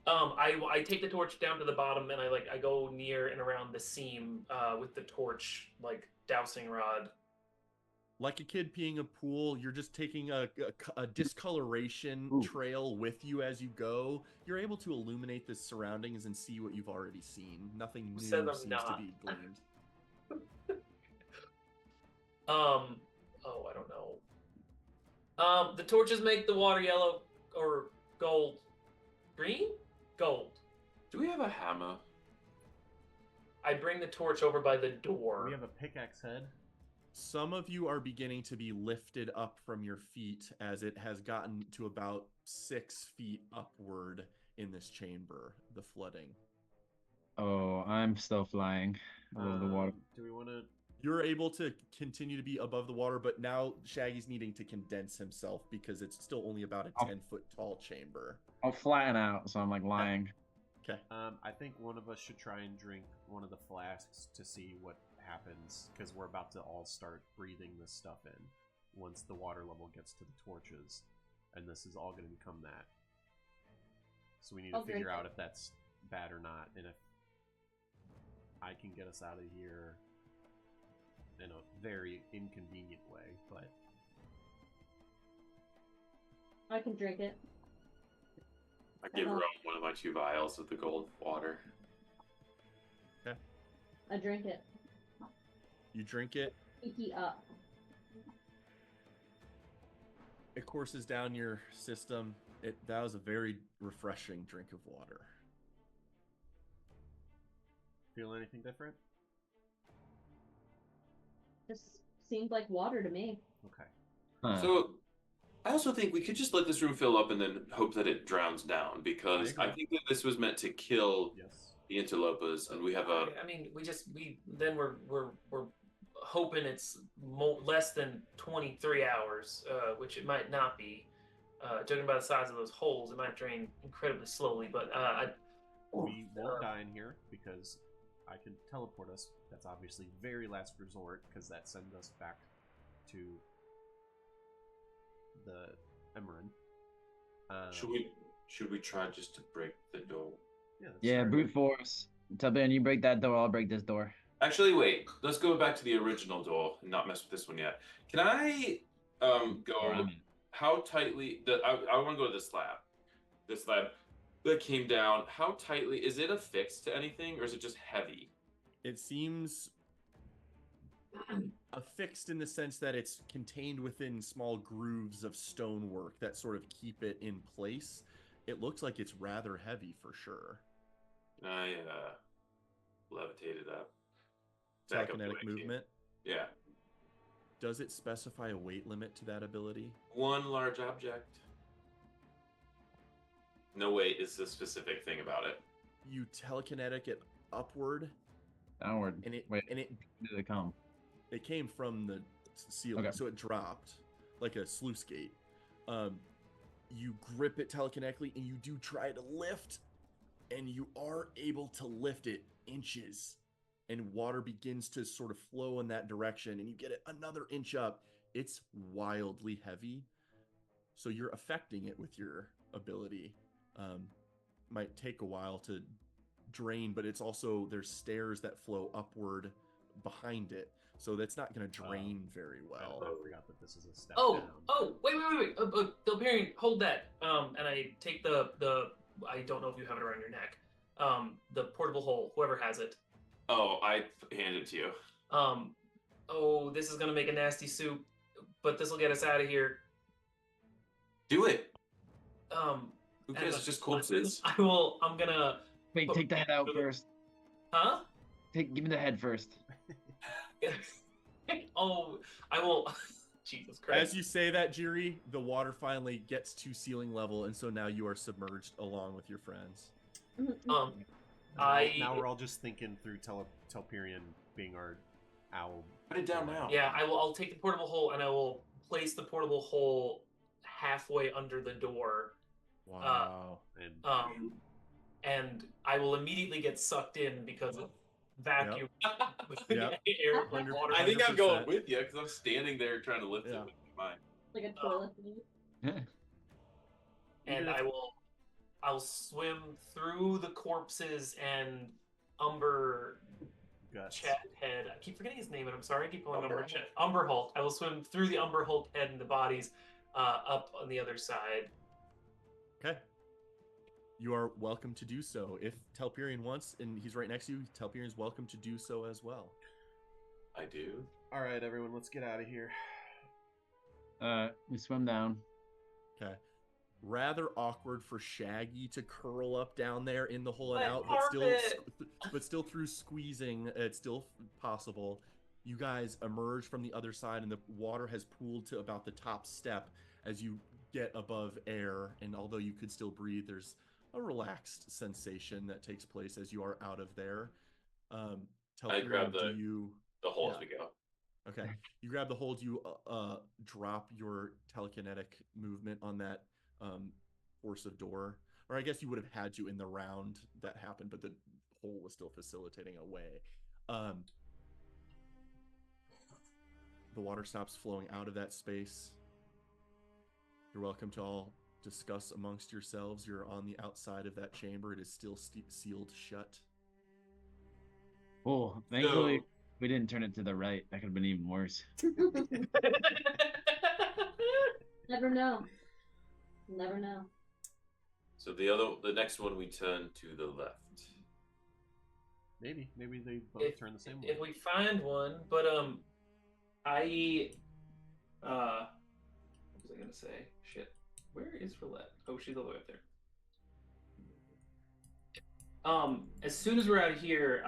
I take the torch down to the bottom and I go near and around the seam with the torch like dousing rod. Like a kid peeing a pool, you're just taking a discoloration Ooh. trail with you as you go. You're able to illuminate the surroundings and see what you've already seen. Nothing new Said I'm seems to not. be gleamed. Oh, I don't know. The torches make the water yellow or gold. Green? Gold. Do we have a hammer? I bring the torch over by the Do door. we have a pickaxe head? Some of you are beginning to be lifted up from your feet as it has gotten to about 6 feet upward in this chamber, the flooding. Oh, I'm still flying above the water. Do we want to? You're able to continue to be above the water, but now Shaggy's needing to condense himself because it's still only about a Oh. 10-foot tall chamber. I'll flatten out, so I'm like lying. Okay. I think one of us should try and drink one of the flasks to see what happens, because we're about to all start breathing this stuff in once the water level gets to the torches, and this is all going to become that. So we need to I'll drink figure out it. if that's bad or not, and if I can get us out of here in a very inconvenient way, but I can drink it. I give Rome one of my 2 vials of the gold water. I drink it. You drink it, Pinky up. it courses down your system. That was a very refreshing drink of water. feel anything different? This seemed like water to me. Okay. Huh. So, I also think we could just let this room fill up and then hope that it drowns down, because I I agree. think that this was meant to kill Yes. the interlopers, and we have a. I mean, we're hoping it's less than 23 hours, which it might not be. Judging by the size of those holes, it might drain incredibly slowly. But We won't die in here because I can teleport us. That's obviously very last resort because that sends us back to the Emerin. Should we try just to break the door? Yeah. That's Yeah, fair. brute force. Tapiran, you break that door, I'll break this door. Actually, wait. Let's go back to the original door and not mess with this one yet. Can I go? Around. How tightly? I want to go to the slab. This slab that came down. How tightly is it affixed to anything, or is it just heavy? It seems affixed in the sense that it's contained within small grooves of stonework that sort of keep it in place. It looks like it's rather heavy for sure. I levitated up. Back up to Telekinetic my team. movement. Yeah. Does it specify a weight limit to that ability? One large object. No weight is the specific thing about it. You telekinetic it upward, Downward. and it Wait, did it come? it came from the ceiling, Okay. so it dropped like a sluice gate. You grip it telekinetically, and you do try to lift, and you are able to lift it inches, and water begins to sort of flow in that direction, and you get it another inch up. It's wildly heavy, so you're affecting it with your ability. Might take a while to drain, but it's also there's stairs that flow upward behind it, so that's not going to drain very well. I forgot that this is a step Oh, down. wait. Delparian, hold that. And I take the I don't know if you have it around your neck. The portable hole, whoever has it. Oh, I handed it to you. Oh, this is gonna make a nasty soup, but this will get us out of here. Do it. Who cares? It's just corpses. I'm gonna. Wait, take the head out first. Huh? Give me the head first. Oh, I will. Jesus Christ. As you say that, Jiri, the water finally gets to ceiling level, and so now you are submerged along with your friends. Um, Now we're all just thinking through Telperion being our owl. Put it down now. Yeah, I'll take the portable hole and I will place the portable hole halfway under the door. Wow. And I will immediately get sucked in because of vacuum. Yep. Air, like 100%. water. I think I'm going 100%. with you because I'm standing there trying to lift Yeah. it with mine. Like a toilet seat. And I'll swim through the corpses and Umber Guts. Chet head. I keep forgetting his name, and I'm sorry. I keep calling him Umber Chet. Umber Hulk. I will swim through the Umber Hulk head and the bodies up on the other side. Okay. You are welcome to do so. If Telperion wants, and he's right next to you, Telperion is welcome to do so as well. I do. All right, everyone, let's get out of here. We swim down. Okay. Rather awkward for Shaggy to curl up down there in the hole and Wet out, but still through squeezing, it's still possible. You guys emerge from the other side, and the water has pooled to about the top step as you get above air. And although you could still breathe, there's a relaxed sensation that takes place as you are out of there. I grab Telperion, do you? the hole as Yeah. we go. Okay, you grab the hold. You drop your telekinetic movement on that force of door, or I guess you would have had to in the round that happened, but the hole was still facilitating a way. The water stops flowing out of that space. You're welcome to all discuss amongst yourselves. You're on the outside of that chamber. It is still sealed shut. Oh, thankfully we didn't turn it to the right. That could have been even worse. Never know. Never know. So the next one we turn to the left. Maybe they both turn the same way. If we find one, but what was I gonna say? Shit. Where is Roulette? Oh, she's all the way up there. As soon as we're out here,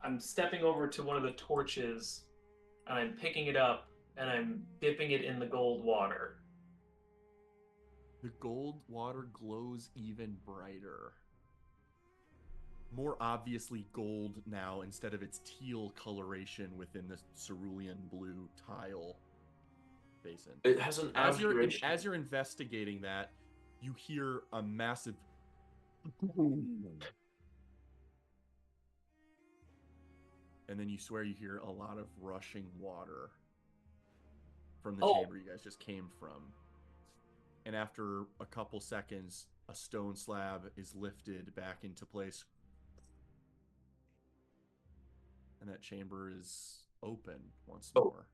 I'm stepping over to one of the torches, and I'm picking it up, and I'm dipping it in the gold water. The gold water glows even brighter. More obviously gold now instead of its teal coloration within the cerulean blue tile basin. It has an As aberration. you're investigating that, you hear a massive and then you swear you hear a lot of rushing water from the Oh. chamber you guys just came from. And after a couple seconds, a stone slab is lifted back into place. And that chamber is open once Oh. more.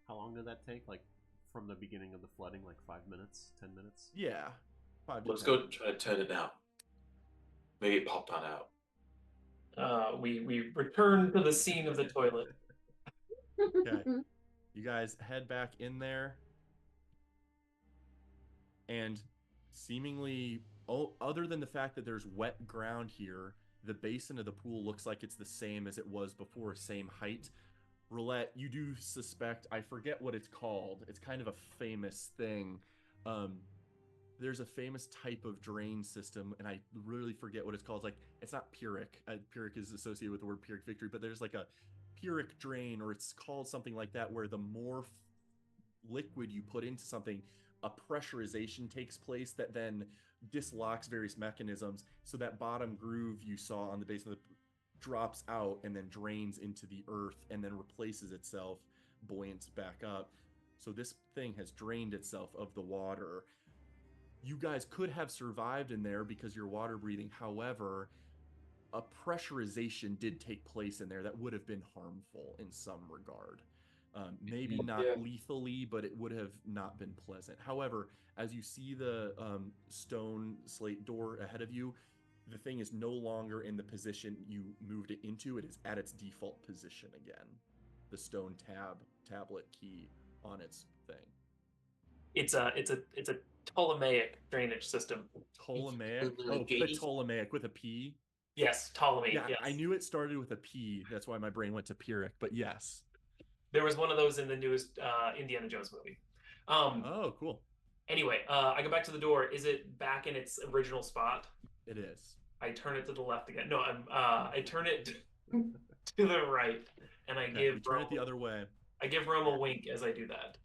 How long did that take? Like from the beginning of the flooding, like 5 minutes, 10 minutes? Yeah. 5 to Let's 10. go try to turn it now. Maybe it popped on out. We return to the scene of the toilet. Okay. You guys head back in there. And seemingly, other than the fact that there's wet ground here, the basin of the pool looks like it's the same as it was before, same height. Roulette, you do suspect, I forget what it's called. It's kind of a famous thing. There's a famous type of drain system, and I really forget what it's called. It's like, it's not Pyrrhic. Pyrrhic is associated with the word Pyrrhic victory, but there's like a Pyrrhic drain, or it's called something like that, where the more liquid you put into something, a pressurization takes place that then dislocks various mechanisms, so that bottom groove you saw on the base of the drops out and then drains into the earth and then replaces itself, buoyant back up. So this thing has drained itself of the water. You guys could have survived in there because you're water breathing. However, a pressurization did take place in there that would have been harmful in some regard. Maybe not lethally, but it would have not been pleasant. However, as you see the stone slate door ahead of you, the thing is no longer in the position you moved it into. It is at its default position again. The stone tablet key on its thing. It's a Ptolemaic drainage system. Ptolemaic? Oh, Ptolemaic with a P? Yes, Ptolemy. Yeah, yes. I knew it started with a P. That's why my brain went to Pyrrhic, but yes. There was one of those in the newest Indiana Jones movie. Oh, cool. Anyway, I go back to the door. Is it back in its original spot? It is. I turn it to the left again. No, I turn it to the right, and I give You turn Rome, it the other way. I give Rome a wink as I do that.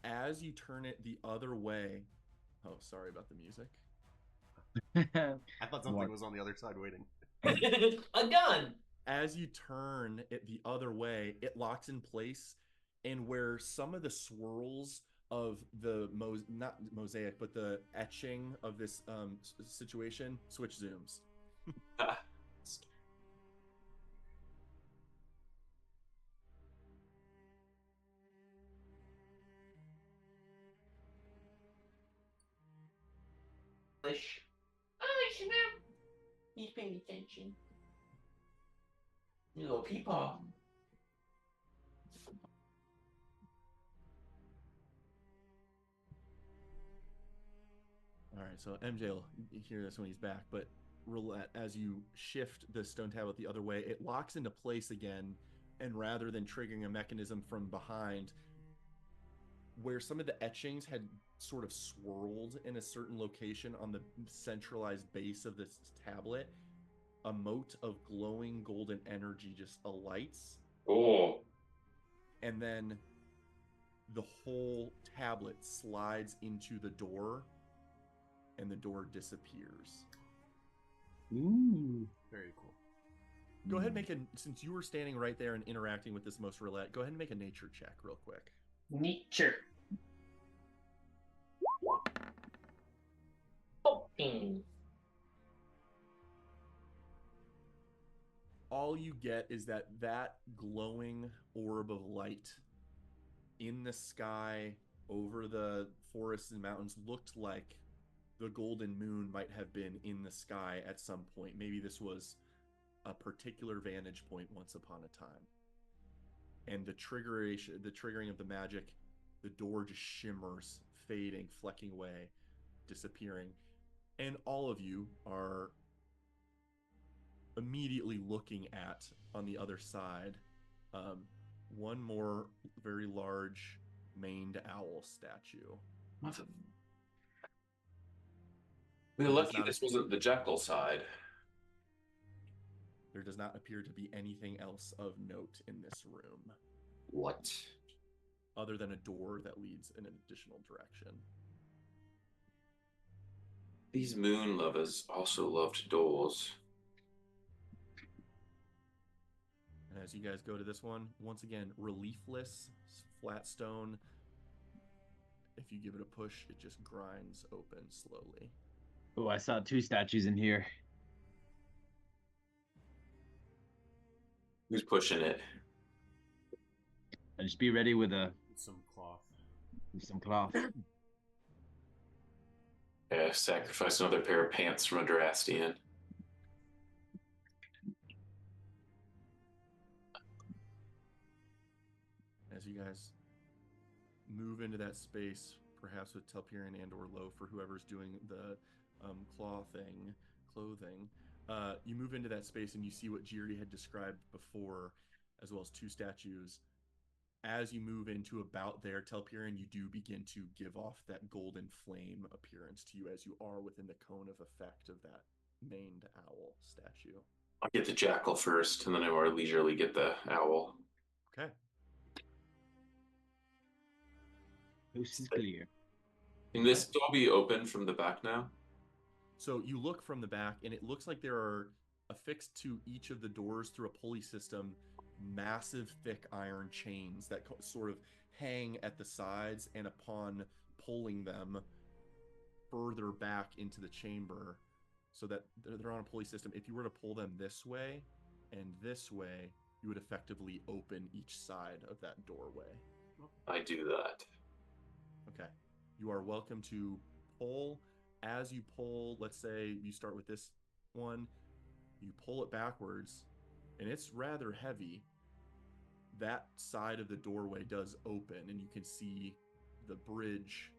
As you turn it the other way, oh, sorry about the music. I thought something was on the other side waiting. A gun! As you turn it the other way, it locks in place, and where some of the swirls of the not mosaic, but the etching of this situation, switch zooms. Oh, snap! He's paying attention. You little peepaw. All right, so MJ will hear this when he's back, but Roulette, as you shift the stone tablet the other way, it locks into place again, and rather than triggering a mechanism from behind, where some of the etchings had sort of swirled in a certain location on the centralized base of this tablet, a mote of glowing golden energy just alights. Oh. And then the whole tablet slides into the door, and the door disappears. Ooh. Very cool. Go ahead and make since you were standing right there and interacting with this most roulette, go ahead and make a nature check real quick. Nature. 14. All you get is that glowing orb of light in the sky over the forests and mountains looked like the golden moon might have been in the sky at some point. Maybe this was a particular vantage point once upon a time. And the triggering of the magic, the door just shimmers, fading, flecking away, disappearing. And all of you are immediately looking at, on the other side, one more very large maned owl statue. Mother. We're lucky this wasn't the Jekyll side. There does not appear to be anything else of note in this room. What? Other than a door that leads in an additional direction. These moon lovers also loved doors. And as you guys go to this one, once again, reliefless, flat stone. If you give it a push, it just grinds open slowly. Oh, I saw 2 statues in here. Who's pushing it? I'll just be ready with Some cloth. some cloth. Yeah, sacrifice another pair of pants from a Durastian. As you guys move into that space, perhaps with Telperion and or Loaf or whoever's doing the clothing, you move into that space and you see what Jiri had described before, as well as 2 statues. As you move into about there, Telperion, you do begin to give off that golden flame appearance to you as you are within the cone of effect of that maned owl statue. I'll get the jackal first, and then I more leisurely get the owl. Okay. Coast is clear. Can this door be open from the back now? So you look from the back, and it looks like there are affixed to each of the doors through a pulley system massive thick iron chains that sort of hang at the sides, and upon pulling them further back into the chamber, so that they're on a pulley system. If you were to pull them this way and this way, you would effectively open each side of that doorway. I do that. Okay. You are welcome to pull. As you pull, let's say you start with this one, you pull it backwards, and it's rather heavy. That side of the doorway does open, and you can see the bridge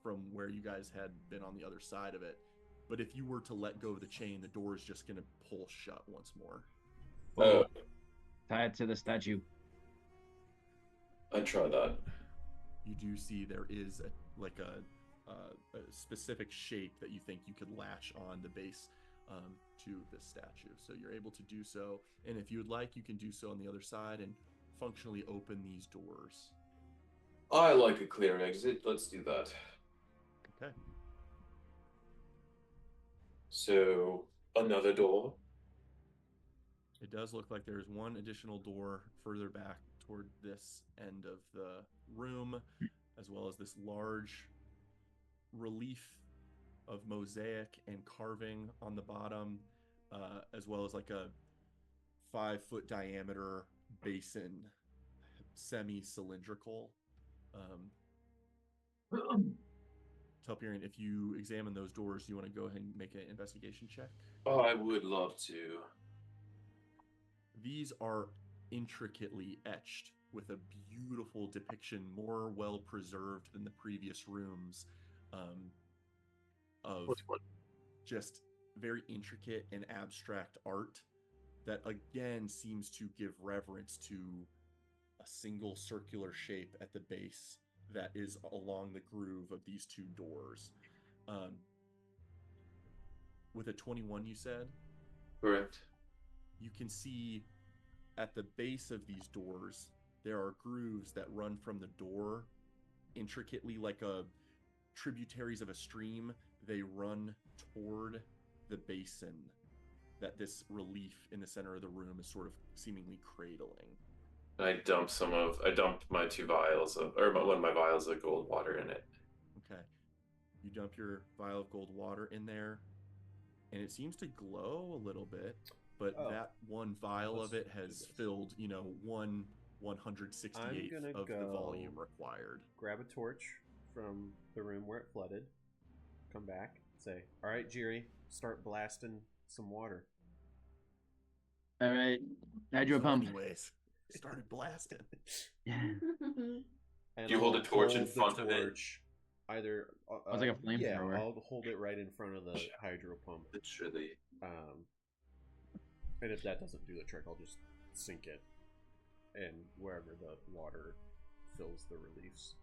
from where you guys had been on the other side of it. But if you were to let go of the chain, the door is just going to pull shut once more. Oh, Tie it to the statue. I'd try that. You do see there is a specific shape that you think you could latch on the base to the statue. So you're able to do so. And if you would like, you can do so on the other side and functionally open these doors. I like a clear exit. Let's do that. Okay. So, another door. It does look like there's one additional door further back toward this end of the room, as well as this large relief of mosaic and carving on the bottom, as well as like a 5-foot diameter basin, semi-cylindrical. Telperion, if you examine those doors, do you want to go ahead and make an investigation check? Oh, I would love to. These are intricately etched with a beautiful depiction, more well preserved than the previous rooms, of just very intricate and abstract art that again seems to give reverence to a single circular shape at the base that is along the groove of these 2 doors. With a 21, you said? Correct. You can see at the base of these doors, there are grooves that run from the door intricately like tributaries of a stream. They run toward the basin that this relief in the center of the room is sort of seemingly cradling. I dumped my 2 vials one of my vials of gold water in it. Okay. You dump your vial of gold water in there, and it seems to glow a little bit, but that one vial of it has filled, 1/168th of the volume required. Grab a torch from the room where it flooded, come back, say, all right, Jiri, start blasting some water. All right, hydro pump. Anyways, started blasting. And Do you hold a torch in hold the front of it? torch Either it's like a flamethrower. Yeah, I'll hold it right in front of the hydro pump. Literally. And if that doesn't do the trick, I'll just sink it, and wherever the water fills the reliefs.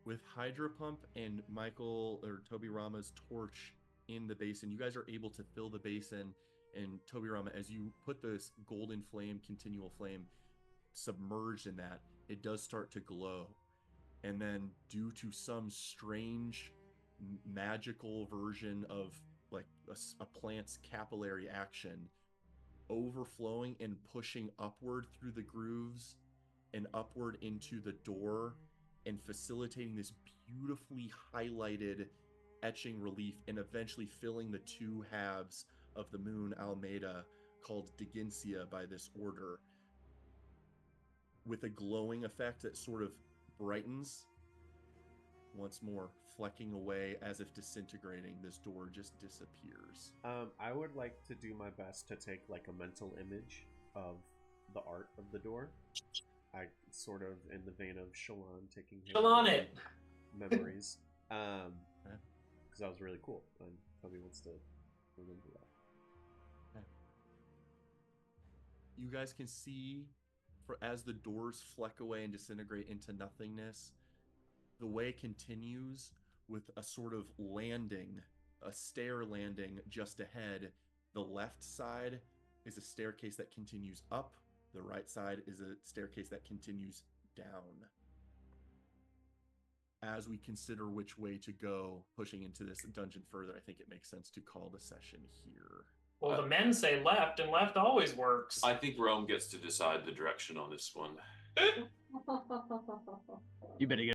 With Hydro Pump and Michael or Tobirama's torch in the basin, you guys are able to fill the basin. And Tobirama, as you put this golden flame, continual flame, submerged in that, it does start to glow. And then, due to some strange magical version of like a plant's capillary action, overflowing and pushing upward through the grooves and upward into the door and facilitating this beautifully highlighted etching relief and eventually filling the two halves of the moon Almeida called Digincia by this order with a glowing effect that sort of brightens once more, flecking away as if disintegrating. This door just disappears. I would like to do my best to take like a mental image of the art of the door. I sort of in the vein of Shalon taking Shalon it. memories. Because that was really cool, and Toby wants to remember that. You guys can see, as the doors fleck away and disintegrate into nothingness, the way continues with a sort of landing, a stair landing just ahead. The left side is a staircase that continues up. The right side is a staircase that continues down. As we consider which way to go, pushing into this dungeon further, I think it makes sense to call the session here. Well, the men say left, and left always works. I think Rome gets to decide the direction on this one. You better get